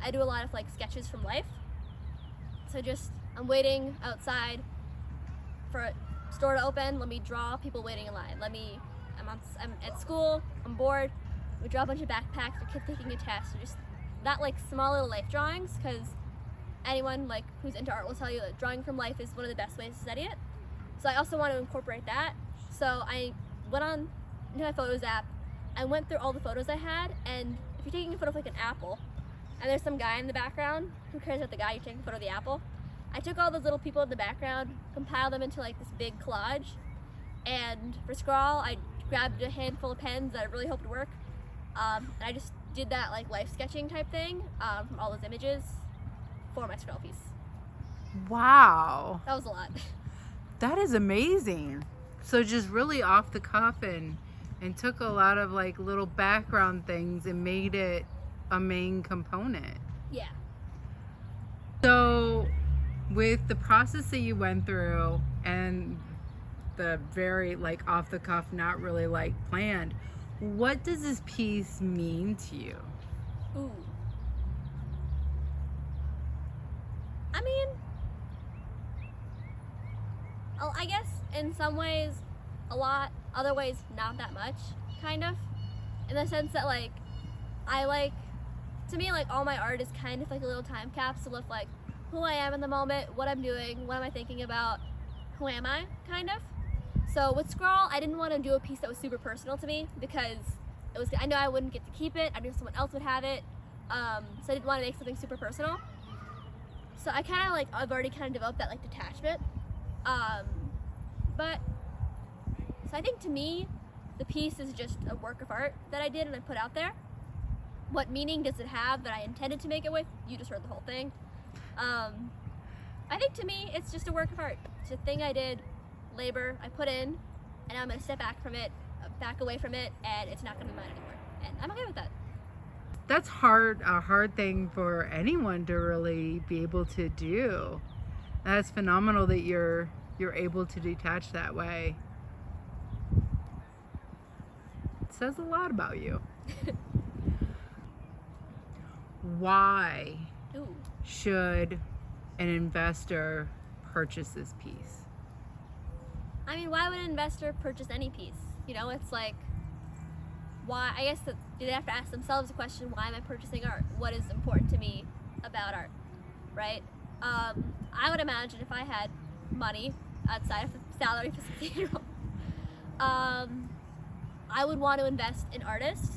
I do a lot of like sketches from life. So I'm waiting outside for a store to open. Let me draw people waiting in line. I'm at school, I'm bored. We draw a bunch of backpacks, or kids taking a test, or just that like small little life drawings, because anyone like who's into art will tell you that drawing from life is one of the best ways to study it. So I also want to incorporate that. So I went on into my Photos app and went through all the photos I had, and if you're taking a photo of like an apple and there's some guy in the background, who cares about the guy? You're taking a photo of the apple. I took all those little people in the background, compiled them into like this big collage, and for Scrawl I grabbed a handful of pens that I really hoped would work, and I just did that like life sketching type thing from all those images for my Scrawl piece. Wow. That was a lot. That is amazing. So just really off the cuff and took a lot of like little background things and made it a main component. Yeah. So with the process that you went through and the very like off the cuff, not really like planned, what does this piece mean to you? Ooh. I mean, I guess in some ways a lot, other ways not that much, kind of. In the sense that like, to me like all my art is kind of like a little time capsule of like who I am in the moment, what I'm doing, what am I thinking about, who am I, kind of. So with Scrawl, I didn't want to do a piece that was super personal to me, because I know I wouldn't get to keep it, I knew someone else would have it, so I didn't want to make something super personal. So I kind of like, I've already kind of developed that like detachment. So I think to me, the piece is just a work of art that I did and I put out there. what meaning does it have that I intended to make it with? You just heard the whole thing. I think to me, it's just a work of art. It's a thing I did, labor I put in, and I'm gonna step back from it, back away from it, and it's not gonna be mine anymore. And I'm okay with that. That's a hard thing for anyone to really be able to do. That's phenomenal that you're able to detach that way. It says a lot about you. Why should an investor purchase this piece? I mean, why would an investor purchase any piece? You know, it's like, why? I guess they have to ask themselves the question, why am I purchasing art? What is important to me about art, right? I would imagine if I had money outside of the salary of a 16-year-old, I would want to invest in artists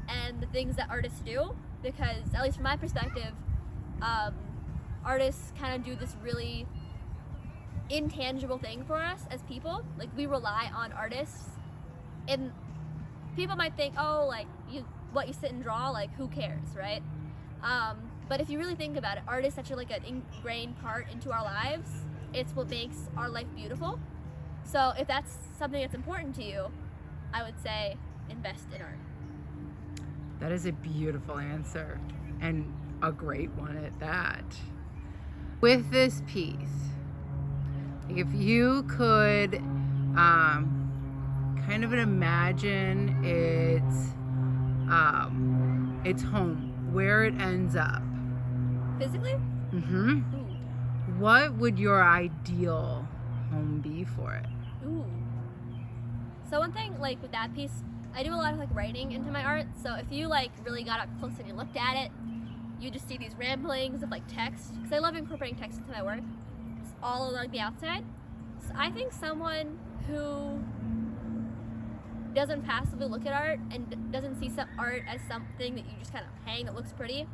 and the things that artists do, because at least from my perspective, artists kind of do this really intangible thing for us as people. Like, we rely on artists, and people might think, oh, like, what you sit and draw, like, who cares, right? But if you really think about it, art is such like an ingrained part into our lives. It's what makes our life beautiful. So if that's something that's important to you, I would say invest in art. That is a beautiful answer, and a great one at that. With this piece, if you could kind of imagine its home, where it ends up. Physically? Mm-hmm. What would your ideal home be for it? Ooh. So one thing, like, with that piece, I do a lot of, like, writing into my art. So if you, like, really got up close and you looked at it, you just see these ramblings of, like, text. Because I love incorporating text into my work. It's all along the outside. So I think someone who doesn't passively look at art and doesn't see some art as something that you just kind of hang that looks pretty,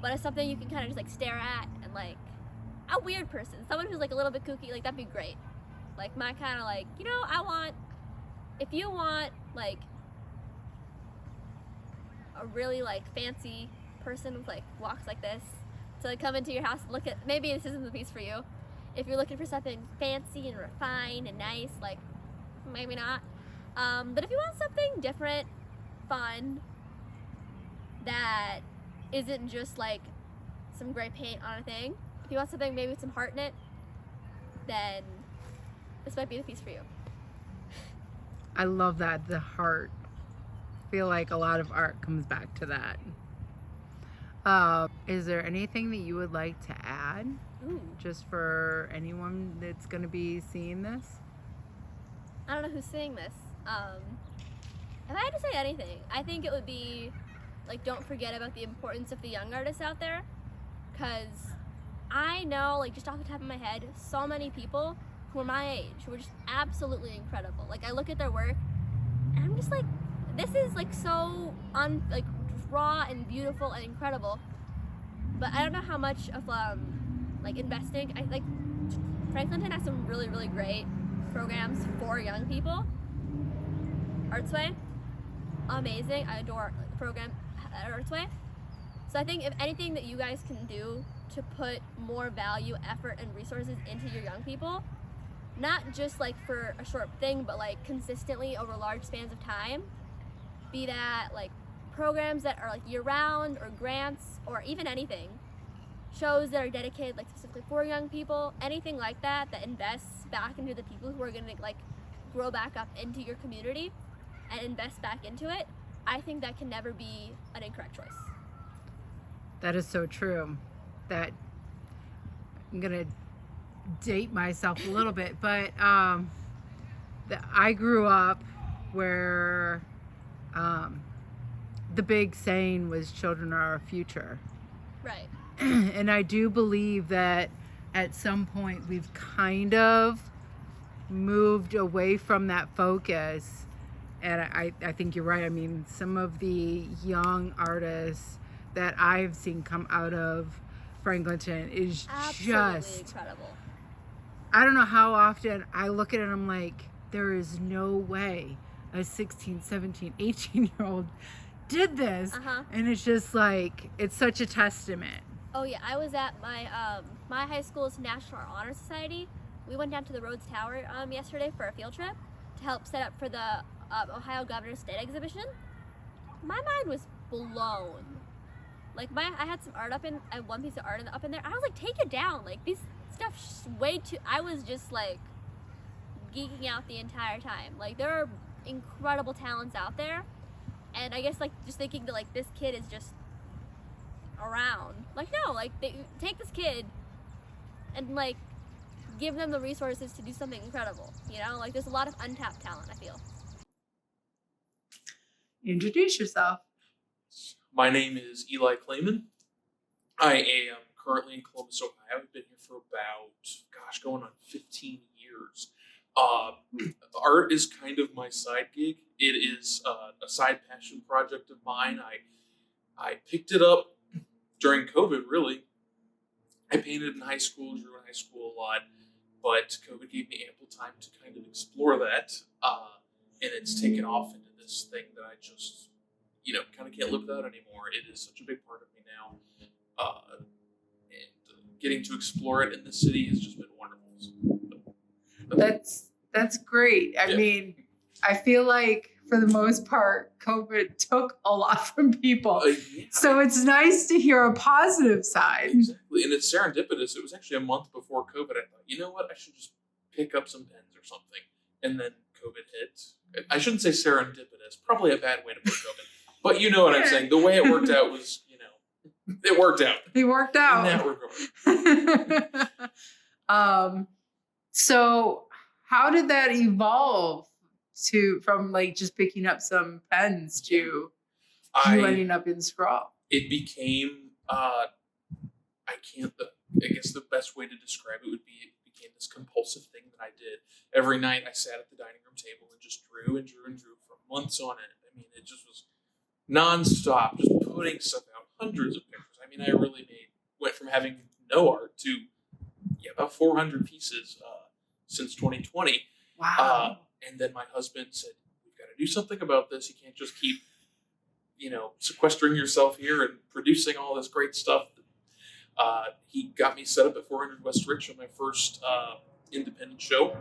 but as something you can kind of just, like, stare at, and, like, a weird person, someone who's, like, a little bit kooky, like, that'd be great. Like, my kind of, like, you know, if you want, like, a really, like, fancy person with, like, walks like this to, like, come into your house and look at, maybe this isn't the piece for you. If you're looking for something fancy and refined and nice, like, maybe not. But if you want something different, fun, that isn't just, like, some gray paint on a thing, if you want something maybe with some heart in it, then this might be the piece for you. I love that, the heart. I feel like a lot of art comes back to that. Is there anything that you would like to add? Ooh. Just for anyone that's going to be seeing this? I don't know who's seeing this. If I had to say anything, I think it would be, like, don't forget about the importance of the young artists out there. Because I know, like, just off the top of my head, so many people who are my age who are just absolutely incredible. Like, I look at their work and I'm just like, this is, like, so like, raw and beautiful and incredible. But I don't know how much of like, investing. Like, Franklinton has some really, really great programs for young people. Artsway, amazing. I adore the program at Artsway. So I think if anything that you guys can do to put more value, effort, and resources into your young people, not just, like, for a short thing, but, like, consistently over large spans of time, be that, like, programs that are, like, year-round, or grants, or even anything, shows that are dedicated, like, specifically for young people, anything like that that invests back into the people who are going to, like, grow back up into your community and invest back into it, I think that can never be an incorrect choice. That is so true. That I'm gonna date myself a little bit, but I grew up where the big saying was children are our future. Right. And I do believe that at some point we've kind of moved away from that focus. And I think you're right. I mean, some of the young artists that I've seen come out of Franklinton is absolutely just incredible. I don't know how often I look at it and I'm like, there is no way a 16, 17, 18-year-old did this. And it's just like, it's such a testament. Oh yeah, I was at my high school's National Honor Society. We went down to the Rhodes Tower yesterday for a field trip to help set up for the Ohio Governor's State Exhibition. My mind was blown. Like I had some art one piece of art up in there. I was like, take it down. Like this stuff's way too. I was just like geeking out the entire time. Like there are incredible talents out there, and I guess like just thinking that like this kid is just around. Like no, like they take this kid and like give them the resources to do something incredible. You know, like there's a lot of untapped talent, I feel. Introduce yourself. My name is Eli Kleman. I am currently in Columbus, Ohio. I've been here for about, going on 15 years. Art is kind of my side gig. It is a side passion project of mine. I picked it up during COVID, really. I painted in high school, drew in high school a lot, but COVID gave me ample time to kind of explore that, and it's taken off into this thing that I just, kind of can't live without anymore. It is such a big part of me now, and getting to explore it in the city has just been wonderful. That's great. I mean, I feel like for the most part, COVID took a lot from people. So it's nice to hear a positive side. Exactly. And it's serendipitous. It was actually a month before COVID. I thought, you know what? I should just pick up some pens or something. And then COVID hit. I shouldn't say serendipitous. Probably a bad way to put COVID. But you know what I'm saying. The way it worked out was, it worked out. It worked out. In that regard. So how did that evolve from like just picking up some pens to you ending up in Scrawl? It became, I guess the best way to describe it would be it became this compulsive thing that I did. Every night I sat at the dining room table and just drew and drew and drew for months on end. I mean, it just was nonstop, just putting stuff out, hundreds of pictures. I mean, I really went from having no art to about 400 pieces since 2020. Wow. And then my husband said, we've got to do something about this. You can't just keep, sequestering yourself here and producing all this great stuff. He got me set up at 400 West Rich on my first independent show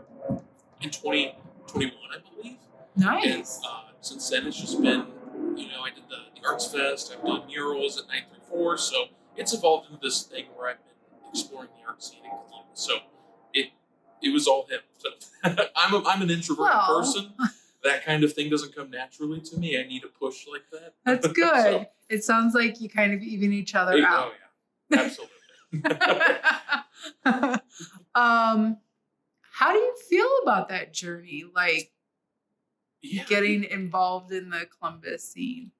in 2021, I believe. Nice. And since then, it's just been, I did the Arts Fest. I've done murals at 934. So it's evolved into this thing where I've been exploring the art scene in Columbus. So it was all him. So I'm an introverted person. That kind of thing doesn't come naturally to me. I need a push like that. That's good. It sounds like you kind of even each other out. Oh yeah, absolutely. How do you feel about that journey? Like getting involved in the Columbus scene?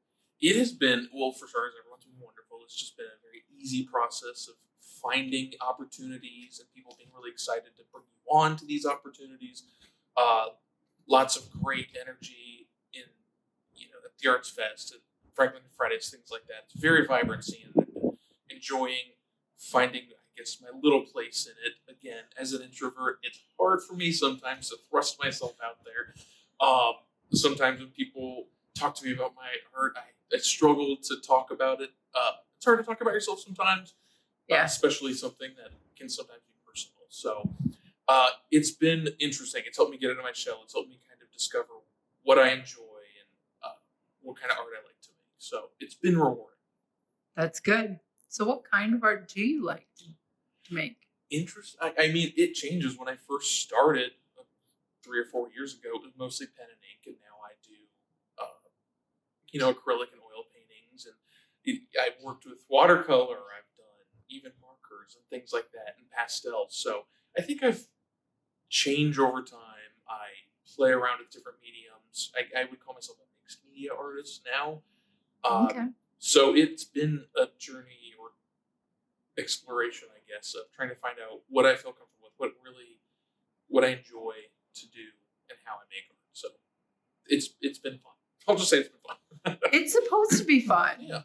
It has been, well, for starters, everyone's been wonderful. It's just been a very easy process of finding opportunities and people being really excited to bring you on to these opportunities. Lots of great energy in, at the Arts Fest and Franklin Fridays, things like that. It's a very vibrant scene. And I've been enjoying finding, I guess, my little place in it. Again, as an introvert, it's hard for me sometimes to thrust myself out there. Sometimes when people talk to me about my art, I struggle to talk about it. It's hard to talk about yourself sometimes. Especially something that can sometimes be personal. So it's been interesting. It's helped me get into my shell. It's helped me kind of discover what I enjoy and what kind of art I like to make. So it's been rewarding. That's good. So what kind of art do you like to make? I mean, it changes. When I first started 3 or 4 years ago, it was mostly pen and ink, and now I do, acrylic and oil paintings. And I've worked with watercolor. I've done even markers and things like that, and pastels. So I think I've changed over time. I play around with different mediums. I would call myself a mixed media artist now. Okay. So it's been a journey or exploration, I guess, of trying to find out what I feel comfortable with, what I enjoy to do, and how I make art. So it's been fun. I'll just say it's been fun. It's supposed to be fun. Yeah.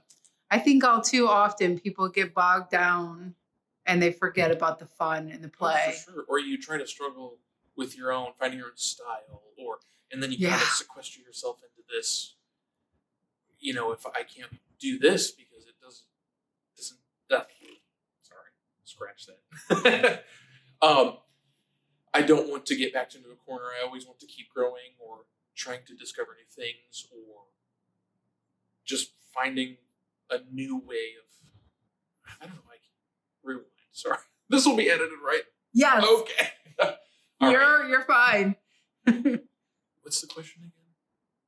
I think all too often people get bogged down and they forget about the fun and the play. Oh, for sure. Or you try to struggle with finding your own style, and then you kind of sequester yourself into this, if I can't do this because it doesn't sorry, scratch that. I don't want to get backed into a corner. I always want to keep growing or trying to discover new things or just finding a new way of, I don't know, like, rewind. Sorry. This will be edited, right? Yes. Okay. You're fine. What's the question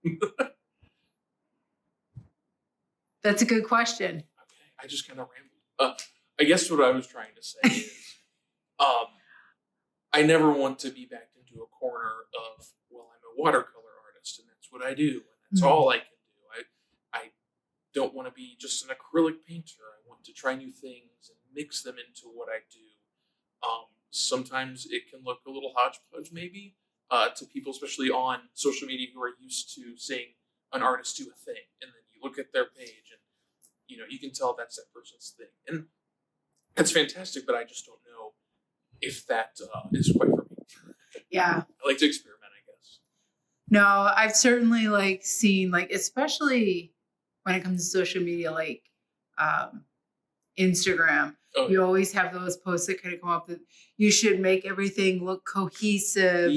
again? That's a good question. Okay. I just kind of rambled. I guess what I was trying to say is, I never want to be backed into a corner of, well, I'm a watercolor artist and that's what I do and that's all I can do. I don't want to be just an acrylic painter. I want to try new things and mix them into what I do. Sometimes it can look a little hodgepodge maybe to people, especially on social media, who are used to seeing an artist do a thing. And then you look at their page and, you can tell that's that person's thing. And that's fantastic, but I just don't know if that is quite for me. Yeah. I like to experiment, I guess. No, I've certainly seen especially when it comes to social media, Instagram. Oh, you always have those posts that kind of come up that you should make everything look cohesive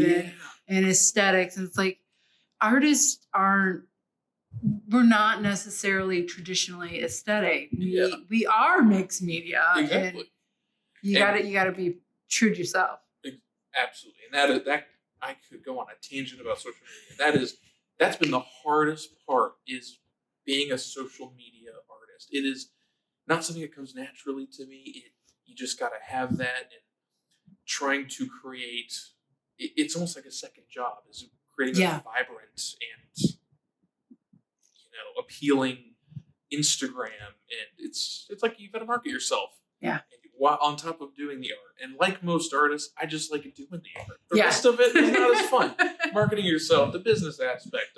and aesthetics. And it's like, artists we're not necessarily traditionally aesthetic. We are mixed media. Exactly. And you gotta be true to yourself. Absolutely. And that I could go on a tangent about social media. That's been the hardest part, is being a social media artist. It is not something that comes naturally to me. You just got to have that, and trying to create. It's almost like a second job, is creating a vibrant and appealing Instagram, and it's like you've got to market yourself. Yeah. While on top of doing the art, and like most artists, I just like doing the art. The rest of it is not as fun. Marketing yourself, the business aspect.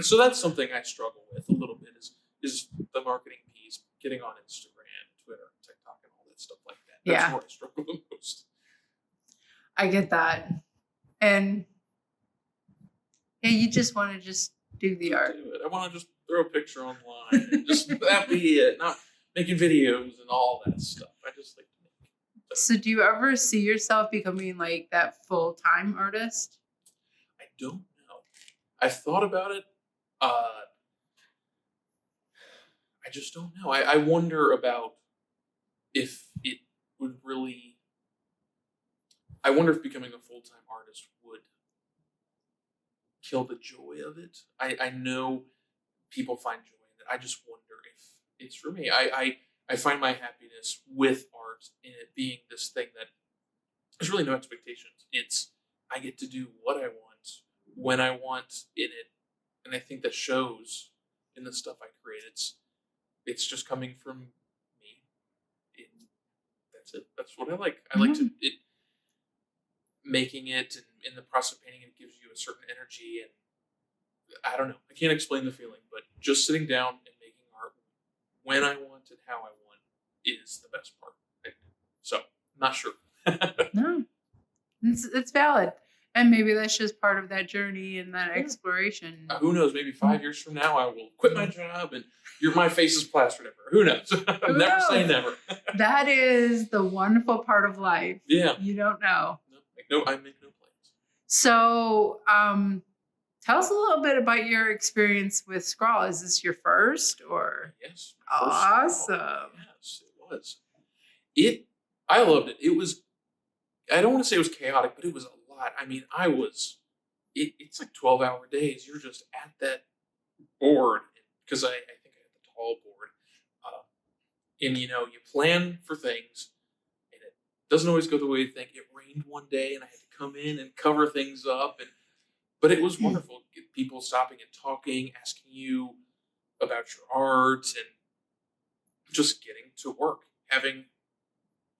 So that's something I struggle with a little bit. Is the marketing piece, getting on Instagram, Twitter, TikTok, and all that stuff like that. That's where I struggle the most. I get that. And you just want to just do the art. I want to just throw a picture online and just that be it. Not making videos and all that stuff. I just like to make it. So do you ever see yourself becoming that full-time artist? I don't know. I've thought about it. I just don't know. I wonder about if it would really. I wonder if becoming a full-time artist would kill the joy of it. I know people find joy in it. I just wonder if it's for me. I find my happiness with art in it being this thing that there's really no expectations. It's I get to do what I want when I want in it, and I think that shows in the stuff I create. It's just coming from me. That's it. That's what I like. I like to making it, and in the process of painting it gives you a certain energy, and I don't know. I can't explain the feeling, but just sitting down and making art when I want and how I want is the best part. So, not sure. No, it's valid. And maybe that's just part of that journey and that exploration. Who knows? Maybe 5 years from now, I will quit my job and my face is plastered everywhere. Who knows? Never say never. That is the wonderful part of life. Yeah. You don't know. I make no plans. So, tell us a little bit about your experience with Scrawl. Is this your first or? Yes. Awesome. Yes, it was. I loved it. It was, I don't want to say it was chaotic, but it was a lot. I mean, it's like 12-hour days. You're just at that board, because I think I had the tall board. And, you plan for things, and it doesn't always go the way you think. It rained one day, and I had to come in and cover things up. But it was wonderful. People stopping and talking, asking you about your art, and just getting to work. Having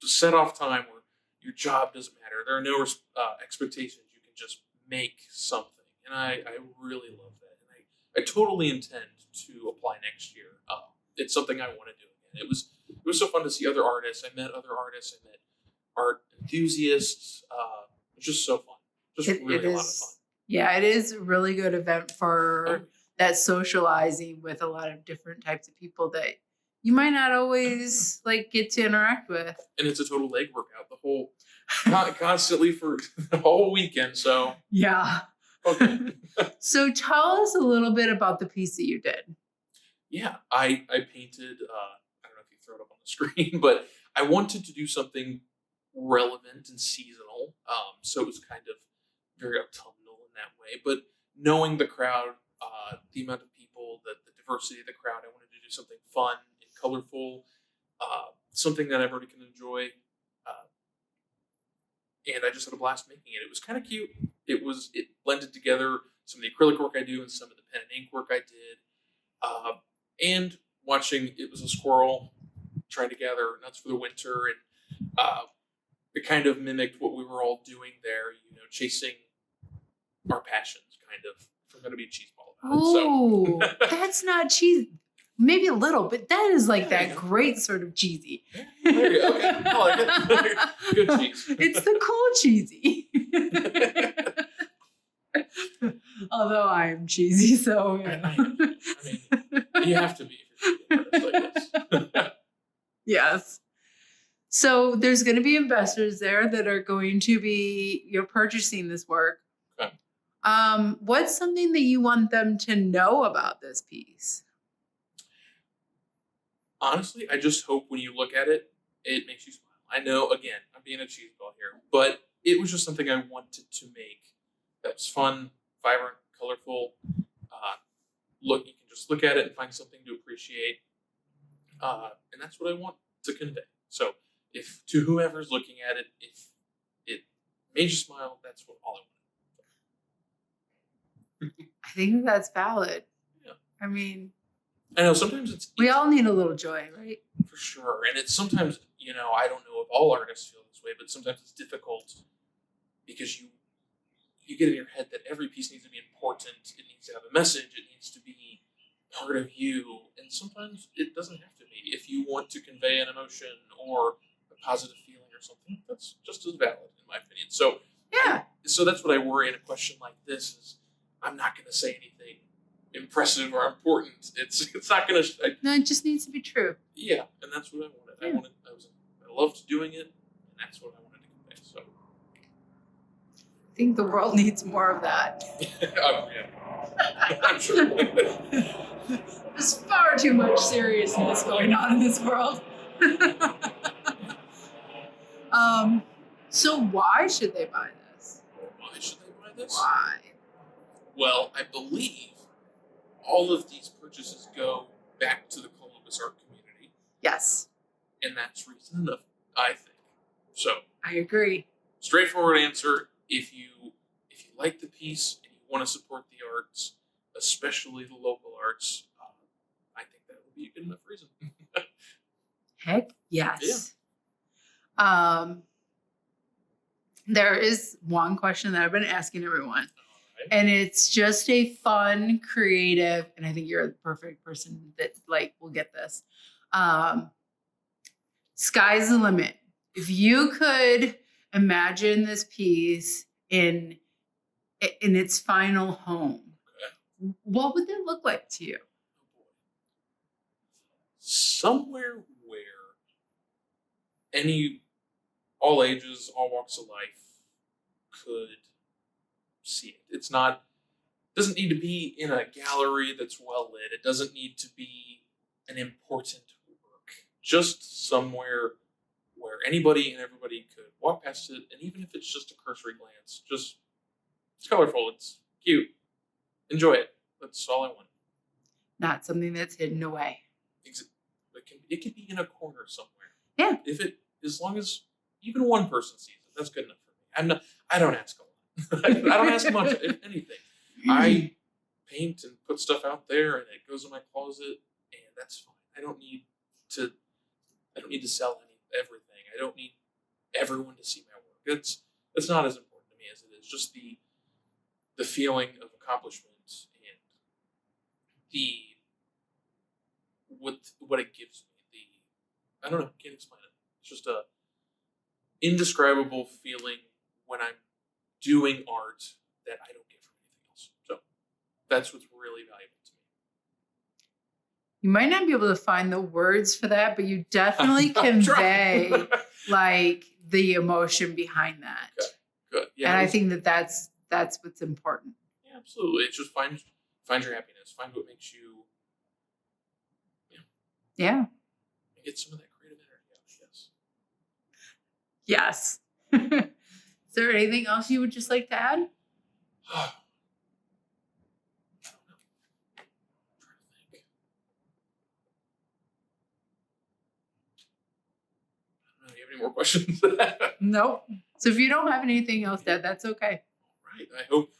to set off time where your job doesn't matter. There are no expectations. You can just make something. And I really love that. And I totally intend to apply next year. It's something I want to do again. It was so fun to see other artists. I met other artists. I met art enthusiasts. It's just so fun. Just really a lot of fun. Yeah, it is a really good event for that socializing with a lot of different types of people that you might not always like get to interact with. And it's a total leg workout the whole constantly for the whole weekend. So yeah. Okay. So tell us a little bit about the piece that you did. Yeah, I painted. I don't know if you throw it up on the screen, but I wanted to do something relevant and seasonal. So it was kind of very autumnal in that way. But knowing the crowd, the amount of people, the diversity of the crowd, I wanted to do something fun and colorful, something that everybody can enjoy. And I just had a blast making it. It was kind of cute. It blended together some of the acrylic work I do and some of the pen and ink work I did. And watching, it was a squirrel trying to gather nuts for the winter, and it kind of mimicked what we were all doing there, chasing our passions, kind of. If I'm going to be a cheese ball about Oh, it. So. that's not cheesy. Maybe a little, but that is like that great sort of cheesy. There you go. Okay. I like it. Good cheese. It's the cool cheesy. Although I am cheesy, so I mean, you have to be if you're an artist, I guess. yes. So there's going to be investors there that are going to be purchasing this work. Okay. What's something that you want them to know about this piece? Honestly, I just hope when you look at it, it makes you smile. I know, again, I'm being a cheese ball here, but it was just something I wanted to make that was fun, vibrant, colorful. You can just look at it and find something to appreciate. And that's what I want to convey. So if to whoever's looking at it, if it made you smile, that's all I want. I think that's valid. Yeah. I mean, I know sometimes we all need a little joy, right? For sure. And it's sometimes, I don't know if all artists feel this way, but sometimes it's difficult because you get in your head that every piece needs to be important. It needs to have a message. It needs to be part of you. And sometimes it doesn't have to be. If you want to convey an emotion or a positive feeling or something, that's just as valid in my opinion. So yeah. So that's what I worry in a question like this is I'm not going to say anything impressive or important. It's not going to. No, it just needs to be true. Yeah, and that's what I wanted. Yeah. I loved doing it, and that's what I wanted to convey. So I think the world needs more of that. Yeah, I'm sure. There's far too much seriousness going on in this world. So why should they buy this? Why should they buy this? Why? Well, I believe all of these purchases go back to the Columbus art community. Yes. And that's reason enough, I think. So I agree. Straightforward answer, if you like the piece and you want to support the arts, especially the local arts, I think that would be a good enough reason. Heck yes. Yeah. There is one question that I've been asking everyone. Right. And it's just a fun, creative, and I think you're the perfect person that will get this. Sky's the limit. If you could imagine this piece in its final home, what would that look like to you? Somewhere where all ages, all walks of life could see it. It doesn't need to be in a gallery that's well lit. It doesn't need to be an important work. Just somewhere where anybody and everybody could walk past it, and even if it's just a cursory glance, it's colorful, it's cute. Enjoy it. That's all I want. Not something that's hidden away. It can be in a corner somewhere. Yeah. As long as even one person sees it, that's good enough for me. I don't ask a lot. I don't ask much, if anything. I paint and put stuff out there, and it goes in my closet, and that's fine. I don't need to sell everything. I don't need everyone to see my work. That's not as important to me as it is just the feeling of accomplishment and what it gives me. I don't know, can't explain it. It's just a indescribable feeling when I'm doing art that I don't get from anything else. So that's what's really valuable to me. You might not be able to find the words for that, but you definitely convey like the emotion behind that. Good. Yeah. And I think that that's what's important. Yeah, absolutely. It's just find your happiness. Find what makes you. Yeah. And get some of that creative energy out. Yes. Is there anything else you would just like to add? Do you have any more questions? Nope. So if you don't have anything else to add, that's okay. Right. I hope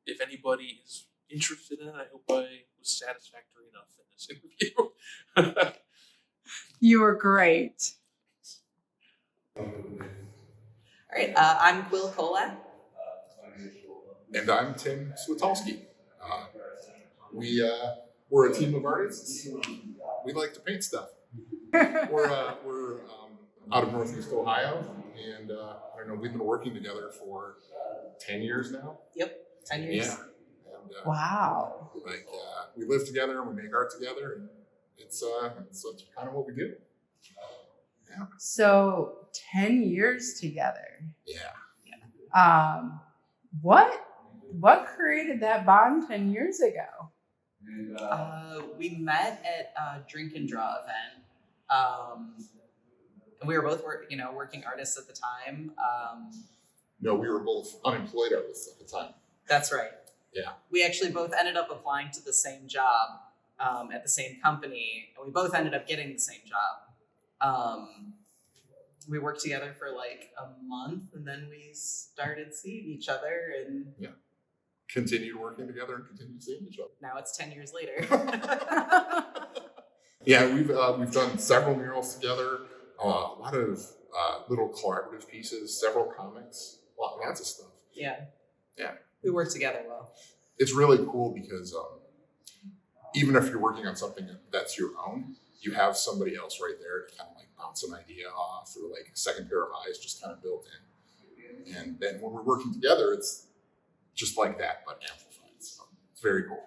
if anybody is interested in it, I hope I was satisfactory enough in this interview. You were great. All right, I'm Quill Kolat. And I'm Tim Switalski. We're a team of artists. We like to paint stuff. We're out of Northeast Ohio, and I don't know, we've been working together for 10 years now. Yep, 10 years. Yeah. And, wow. Like we live together and we make art together, and it's kind of what we do. Yeah. So 10 years together. Yeah. What created that bond 10 years ago? We met at a drink and draw event. And we were both working artists at the time. No, we were both unemployed artists at the time. That's right. Yeah. We actually both ended up applying to the same job at the same company, and we both ended up getting the same job. We worked together for like a month, and then we started seeing each other, and Continued working together and continued seeing each other. now it's 10 years later. Yeah, we've done several murals together, a lot of little collaborative pieces, several comics, lots of stuff. Yeah. Yeah. We work together well. It's really cool because even if you're working on something that's your own, you have somebody else right there to kind of like bounce an idea off, or like a second pair of eyes just kind of built in. And then when we're working together, it's just like that, but amplified. So it's very cool.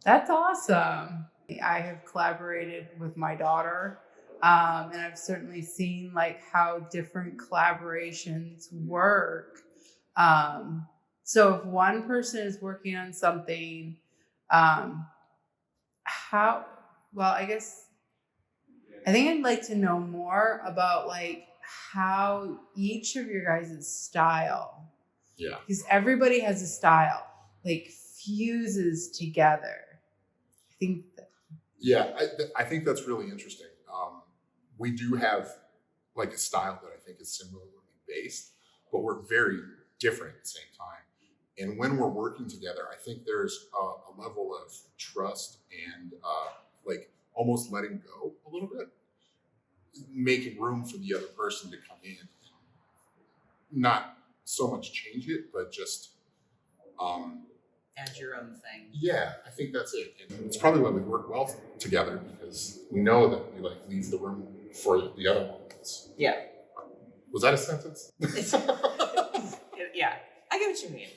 That's awesome. I have collaborated with my daughter, and I've certainly seen like how different collaborations work. So if one person is working on something, I think I'd like to know more about like how each of your guys' style. Yeah. Because everybody has a style, like fuses together. I think that. Yeah, I think that's really interesting. We do have like a style that I think is similarly based, but we're very different at the same time. And when we're working together, I think there's a level of trust and like almost letting go a little bit, making room for the other person to come in. Not so much change it, but just Add your own thing. yeah, I think that's it. And it's probably why we work well together, because we know that we like leave the room for the other one. Yeah. Was that a sentence? Yeah, I get what you mean.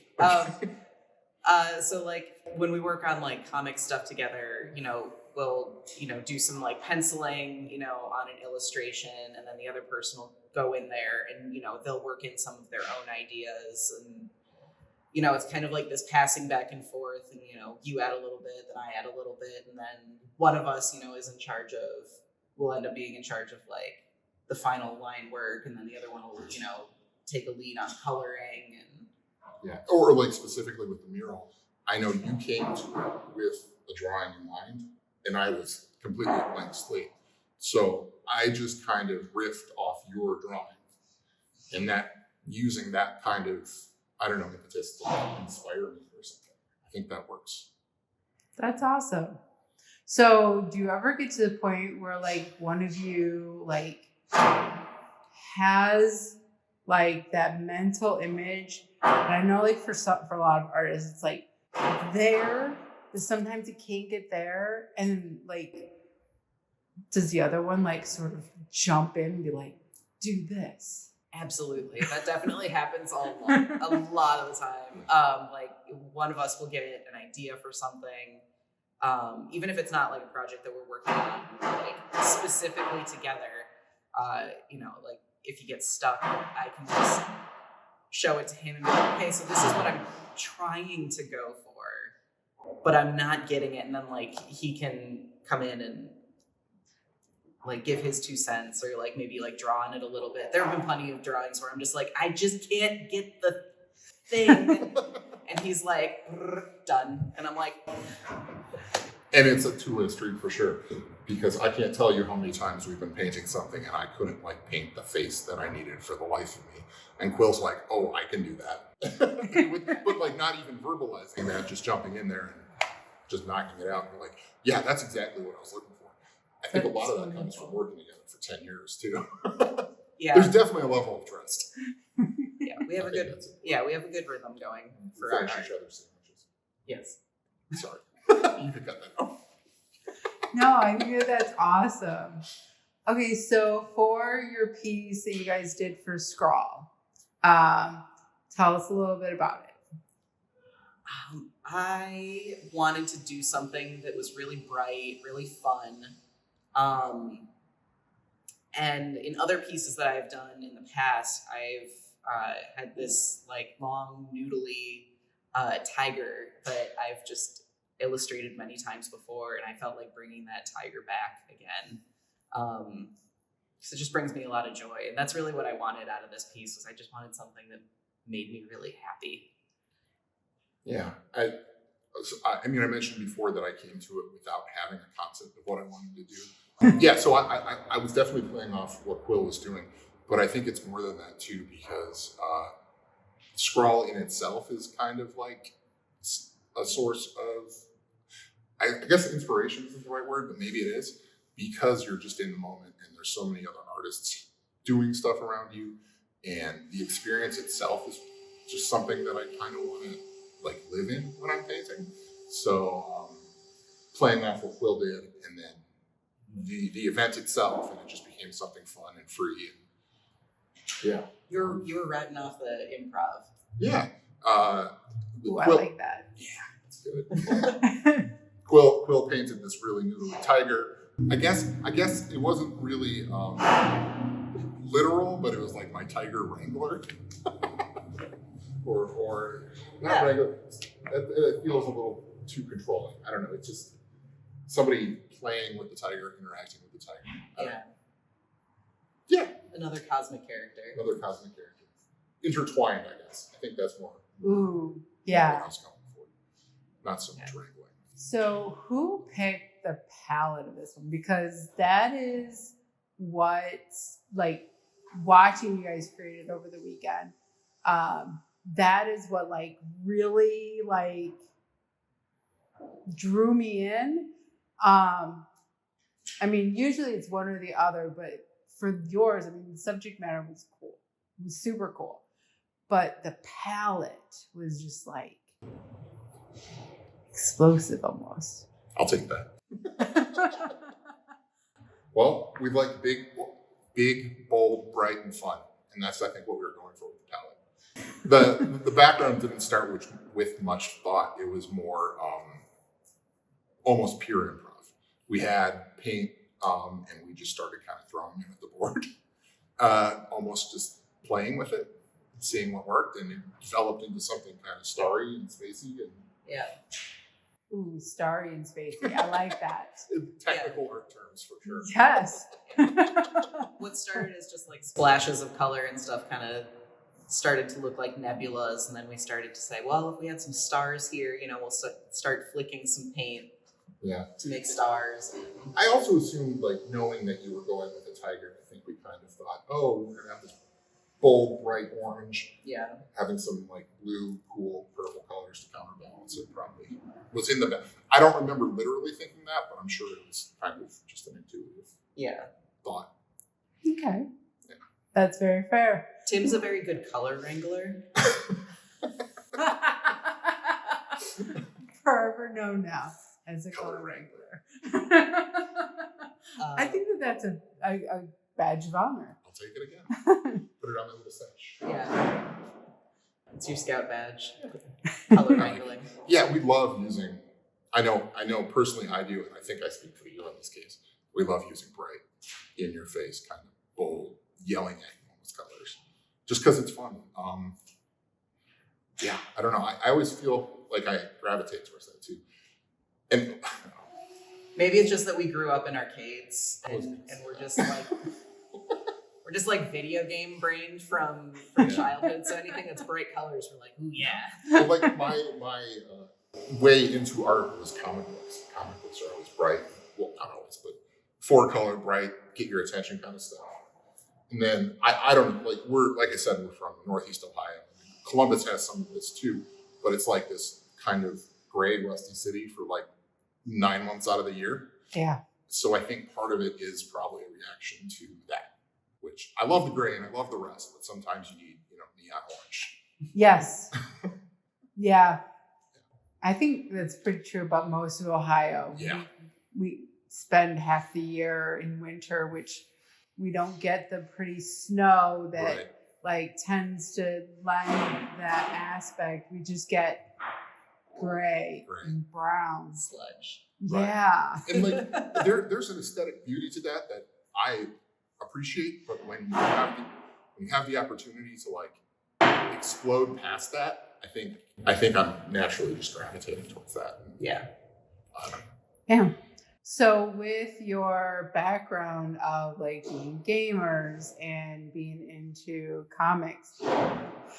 So like when we work on like comic stuff together, we'll, do some like penciling, on an illustration, and then the other person will go in there and, they'll work in some of their own ideas, and, it's kind of like this passing back and forth, and, you add a little bit, then I add a little bit, and then one of us, will end up being in charge of like the final line work, and then the other one will, take a lead on coloring. And Yeah, or like specifically with the mural, I know you came to it with a drawing in mind, and I was completely a blank slate. So I just kind of riffed off your drawing, and that using that kind of, I don't know, impetus to like inspire me or something. I think that works. That's awesome. So do you ever get to the point where like one of you like has like that mental image? And I know like for a lot of artists, it's like there, but sometimes it can't get there. And like, does the other one like sort of jump in and be like, do this? absolutely, that definitely happens a lot of the time. Like one of us will get an idea for something, even if it's not like a project that we're working on like specifically together, like if he gets stuck, I can just show it to him and be like, okay, so this is what I'm trying to go for, but I'm not getting it. And then like he can come in and like give his 2 cents or like maybe like draw on it a little bit. There have been plenty of drawings where I'm just like, I just can't get the thing. And he's like, done. And I'm like, and it's a two-way street for sure, because I can't tell you how many times we've been painting something and I couldn't like paint the face that I needed for the life of me. And Quill's like, oh, I can do that. But like not even verbalizing that, just jumping in there and just knocking it out. And you're like, yeah, that's exactly what I was looking for. I think a lot of that comes from working together for 10 years too. yeah. There's definitely a level of trust. Yeah, we have a good rhythm going for our Finish art. each other's sandwiches. Yes. Sorry. You can cut that out. No, I think that's awesome. Okay, so for your piece that you guys did for Scrawl, tell us a little bit about it. I wanted to do something that was really bright, really fun. And in other pieces that I've done in the past, I've had this like long noodly tiger that I've just illustrated many times before, and I felt like bringing that tiger back again. So it just brings me a lot of joy, and that's really what I wanted out of this piece. Was I just wanted something that made me really happy. Yeah, I mean, I mentioned before that I came to it without having a concept of what I wanted to do. Yeah, so I was definitely playing off what Quill was doing, but I think it's more than that too, because Scrawl in itself is kind of like a source of, I guess inspiration isn't the right word, but maybe it is, because you're just in the moment and there's so many other artists doing stuff around you, and the experience itself is just something that I kind of want to like live in when I'm painting. So playing off what Quill did, and then the event itself, and it just became something fun and free. And yeah, you were ratting off the improv. Yeah. Ooh, I like that. Yeah, it's good. Quill painted this really noodly tiger. I guess it wasn't really literal, but it was like my tiger wrangler. or not wrangler. It feels a little too controlling. I don't know. It's just somebody playing with the tiger, interacting with the tiger. Yeah. Another cosmic character. Intertwined, I guess. I think that's more. Ooh, yeah. What I was going for. Not so much wrangling. So who picked the palette of this one? Because that is what, like, watching you guys create it over the weekend, that is what, like, really, like, drew me in. I mean, usually it's one or the other, but for yours, I mean, the subject matter was cool. It was super cool. But the palette was just, like, explosive almost. I'll take that. Well, we like big, bold, bright, and fun. And that's, I think, what we were going for with the palette. The background didn't start with much thought. It was more almost pure improv. We had paint, and we just started kind of throwing it at the board. Almost just playing with it, seeing what worked, and it developed into something kind of starry and spacey. And yeah. Ooh, starry and spacey. I like that. Technical art terms for sure. Yes. What started as just like splashes of color and stuff kind of started to look like nebulas, and then we started to say, well, if we had some stars here, we'll start flicking some paint to make stars. I also assumed, like, knowing that you were going with a tiger, I think we kind of thought, oh, we're gonna have this bold, bright orange. Yeah. Having some like blue, cool, purple colors to counterbalance it probably was in the back. I don't remember literally thinking that, but I'm sure it was kind of just an intuitive thought. Okay. Yeah. That's very fair. Tim's a very good color wrangler. Forever known now as a color wrangler. I think that's a badge of honor. I'll take it again. Put it on my little sash. Yeah. It's your scout badge. Color wrangling. Yeah, we love using I know personally I do, and I think I speak for you in this case. We love using bright, in your face, kind of bold, yelling at you with colors, just because it's fun. Yeah, I don't know. I always feel like I gravitate towards that too. And maybe it's just that we grew up in arcades and we're just like video game brained from childhood. So anything that's bright colors, we're like, ooh, yeah. Well, like my way into art was comic books. Comic books are always bright. Well, not always, but 4-color, bright, get your attention kind of stuff. And then I don't know, like I said, we're from Northeast Ohio. Columbus has some of this too, but it's like this kind of gray, rusty city for like 9 months out of the year. Yeah. So I think part of it is probably a reaction to that, which I love the gray and I love the rest, but sometimes you need, neon orange. Yes. Yeah. I think that's pretty true about most of Ohio. Yeah. We spend half the year in winter, which we don't get the pretty snow that like tends to lend that aspect. We just get gray and brown sludge. Yeah. And like there's an aesthetic beauty to that I appreciate, but when you have the opportunity to like explode past that, I think I'm naturally just gravitating towards that. Yeah. Yeah. So with your background of like being gamers and being into comics,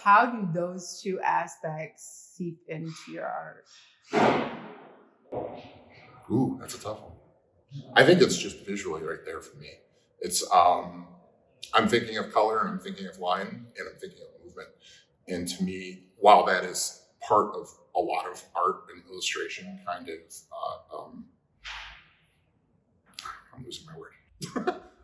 how do those two aspects seep into your art? Ooh, that's a tough one. I think it's just visually right there for me. It's I'm thinking of color and I'm thinking of line and I'm thinking of movement. And to me, while that is part of a lot of art and illustration, kind of I'm losing my word.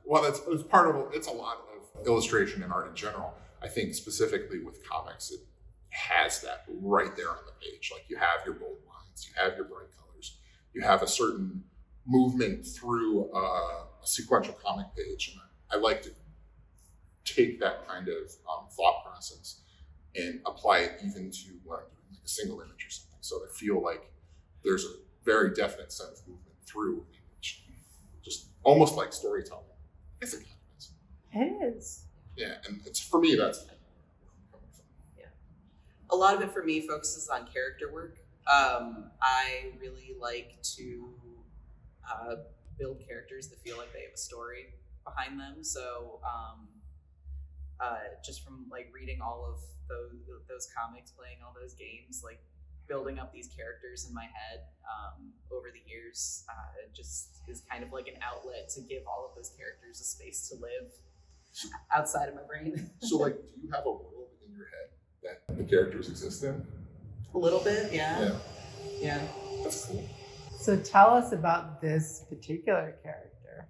Well, it's part of it's a lot of illustration and art in general. I think specifically with comics, it has that right there on the page. Like you have your bold lines, you have your bright colors, you have a certain movement through a sequential comic page. And I like to take that kind of thought process and apply it even to what I'm doing, like a single image or something. So I feel like there's a very definite sense of movement through an image, just almost like storytelling. I guess it kind of is. It is. Yeah, and it's for me that's. Yeah, a lot of it for me focuses on character work. I really like to build characters that feel like they have a story behind them. So just from like reading all of those comics, playing all those games, like building up these characters in my head over the years, just is kind of like an outlet to give all of those characters a space to live outside of my brain. So like, do you have a world in your head that the characters exist in? A little bit, yeah. Yeah. That's cool. So tell us about this particular character.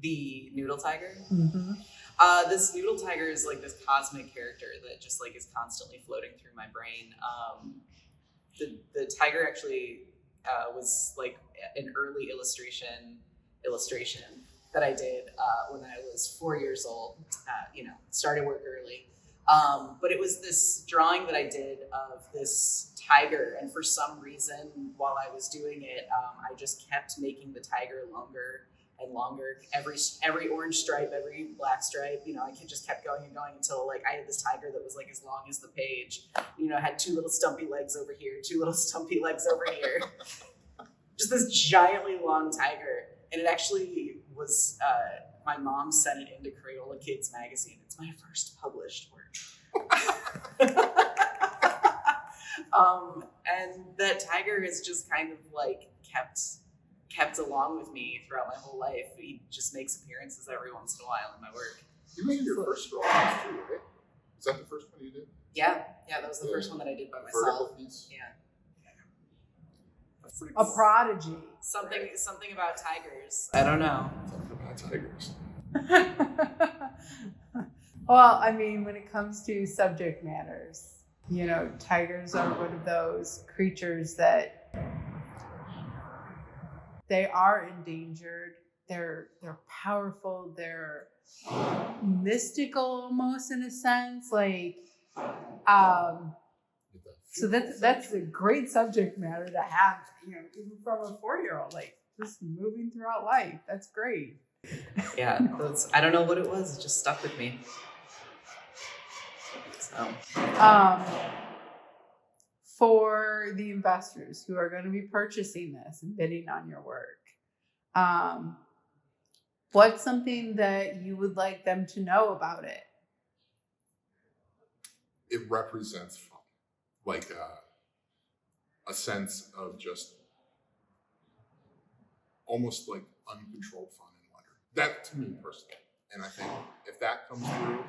The Noodle Tiger? Mm-hmm. This Noodle Tiger is like this cosmic character that just like is constantly floating through my brain. The tiger actually was like an early illustration that I did when I was 4 years old. Started work early. But it was this drawing that I did of this tiger, and for some reason, while I was doing it, I just kept making the tiger longer and longer. Every orange stripe, every black stripe, I just kept going and going until like I had this tiger that was like as long as the page. Had 2 little stumpy legs over here, 2 little stumpy legs over here. Just this giantly long tiger, and it actually was. My mom sent it into Crayola Kids magazine. It's my first published work. And that tiger has just kind of like kept along with me throughout my whole life. He just makes appearances every once in a while in my work. You made your first drawings too, right? Is that the first one you did? Yeah, that was the first one that I did by myself. Vertical piece? Yeah. A prodigy. Something about tigers. I don't know. Something about tigers. Well, I mean, when it comes to subject matters, tigers are one of those creatures that they are endangered. They're powerful. They're mystical almost in a sense. Like, So that's a great subject matter to have, even from a 4-year-old, like just moving throughout life. That's great. Yeah, I don't know what it was. It just stuck with me. So, for the investors who are going to be purchasing this and bidding on your work, what's something that you would like them to know about it? It represents fun, like a sense of just almost like uncontrolled fun and wonder. That to me personally, and I think if that comes through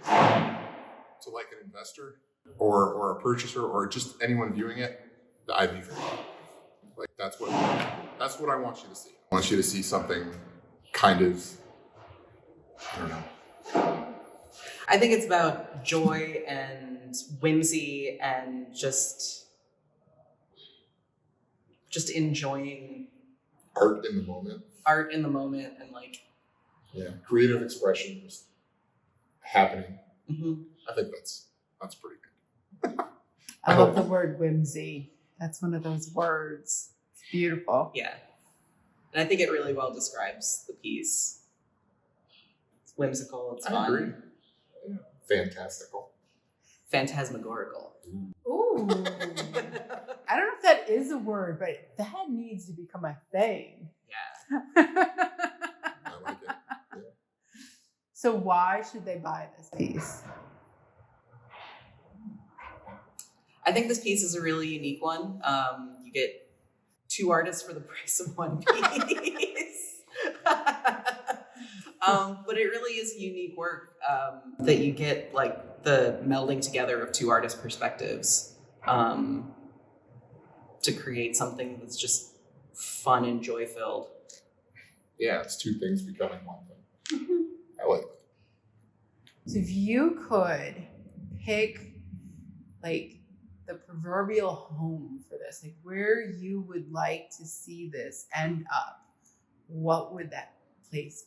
to like an investor or a purchaser or just anyone viewing it, I'd be very happy. Like that's what I want you to see. I want you to see something kind of, I don't know. I think it's about joy and whimsy and just enjoying art in the moment. Art in the moment and like creative expression just happening. Mm-hmm. I think that's pretty good. I love the word whimsy. That's one of those words. It's beautiful. Yeah. And I think it really well describes the piece. It's whimsical, it's fun. I agree. Yeah. Fantastical. Phantasmagorical. Ooh. I don't know if that is a word, but that needs to become a thing. Yeah. I like it. Yeah. So why should they buy this piece? I think this piece is a really unique one. You get 2 artists for the price of 1 piece. But it really is a unique work that you get like the melding together of 2 artist perspectives to create something that's just fun and joy filled. Yeah, it's 2 things becoming one thing. Mm-hmm. I like it. So if you could pick like the proverbial home for this, like where you would like to see this end up, what would that place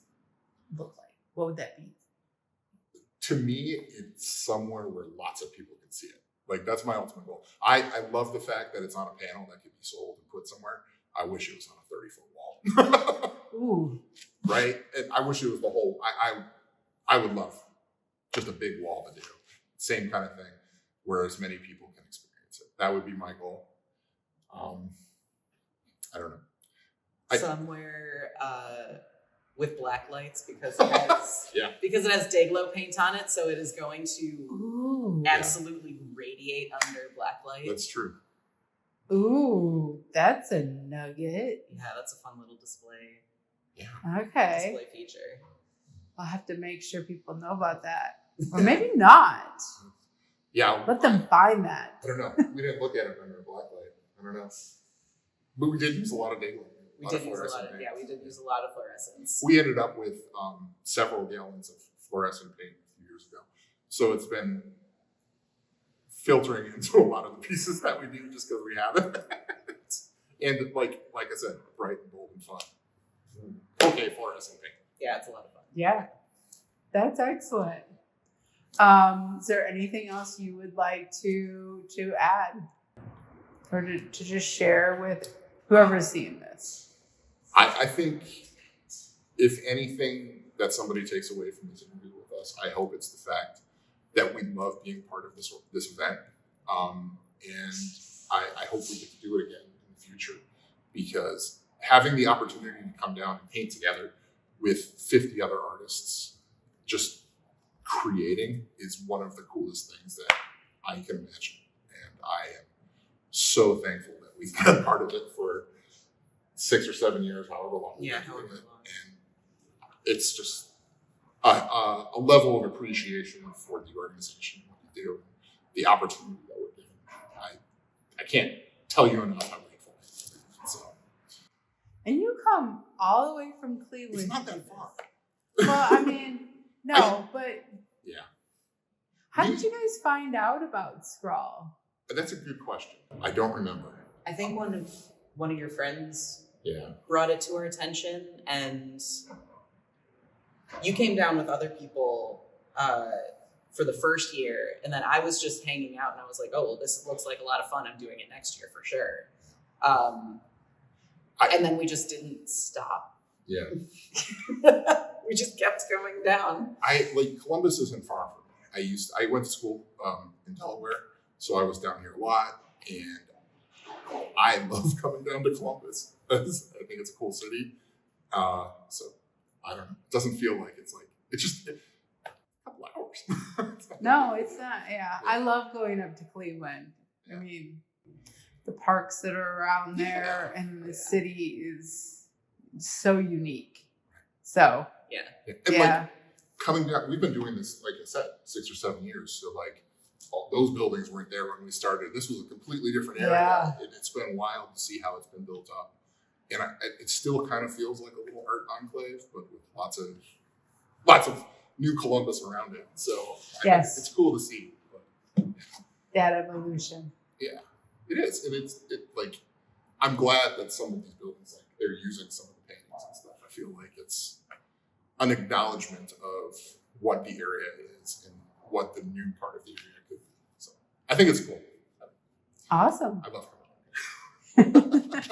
look like? What would that be? To me, it's somewhere where lots of people can see it. Like that's my ultimate goal. I love the fact that it's on a panel that could be sold and put somewhere. I wish it was on a 30-foot wall. Ooh. Right? And I wish it was the whole, I would love just a big wall to do. Same kind of thing, where as many people can experience it. That would be my goal. I don't know. Somewhere with black lights because it has because it has Dayglow paint on it, so it is going to absolutely radiate under black light. That's true. Ooh, that's a nugget. Yeah, that's a fun little display. Yeah. Okay. Display feature. I'll have to make sure people know about that. Or maybe not. Yeah. Let them find that. I don't know. We didn't look at it under a black light. I don't know. But we did use a lot of Dayglow. We did use a lot of fluorescence. We ended up with several gallons of fluorescent paint a few years ago. So it's been filtering into a lot of the pieces that we do just because we have it. And like I said, bright and bold and fun. Okay, fluorescent paint. Yeah, it's a lot of fun. Yeah, that's excellent. Is there anything else you would like to add or to just share with whoever's seeing this? I think if anything that somebody takes away from this interview with us, I hope it's the fact that we love being part of this event. And I hope we get to do it again in the future, because having the opportunity to come down and paint together with 50 other artists, just creating, is one of the coolest things that I can imagine. And I am so thankful that we've been part of it for 6 or 7 years, however long we've been doing it. And it's just a level of appreciation for the organization, what we do, the opportunity that we're given. I can't tell you enough how grateful I am. So. And you come all the way from Cleveland. It's not that far. Well, I mean, no, but yeah. How did you guys find out about Scrawl? That's a good question. I don't remember. I think one of your friends Yeah. brought it to our attention, and you came down with other people for the first year, and then I was just hanging out, and I was like, oh, well, this looks like a lot of fun. I'm doing it next year for sure. And then we just didn't stop. Yeah. We just kept going down. Columbus isn't far from me. I went to school in Delaware, so I was down here a lot, and I love coming down to Columbus. I think it's a cool city. So I don't know. It doesn't feel like it's just a couple hours. No, it's not. Yeah. I love going up to Cleveland. I mean, the parks that are around there and the city is so unique. So And coming down, we've been doing this, like I said, 6 or 7 years. So all those buildings weren't there when we started. This was a completely different area. Yeah. It's been wild to see how it's been built up. And it still kind of feels like a little art enclave, but with lots of new Columbus around it. So yes, it's cool to see. But, that evolution. Yeah, it is. And I'm glad that some of these buildings, they're using some of the paintings and stuff. I feel like it's an acknowledgement of what the area is and what the new part of the area could be. So I think it's cool. Awesome. I love it.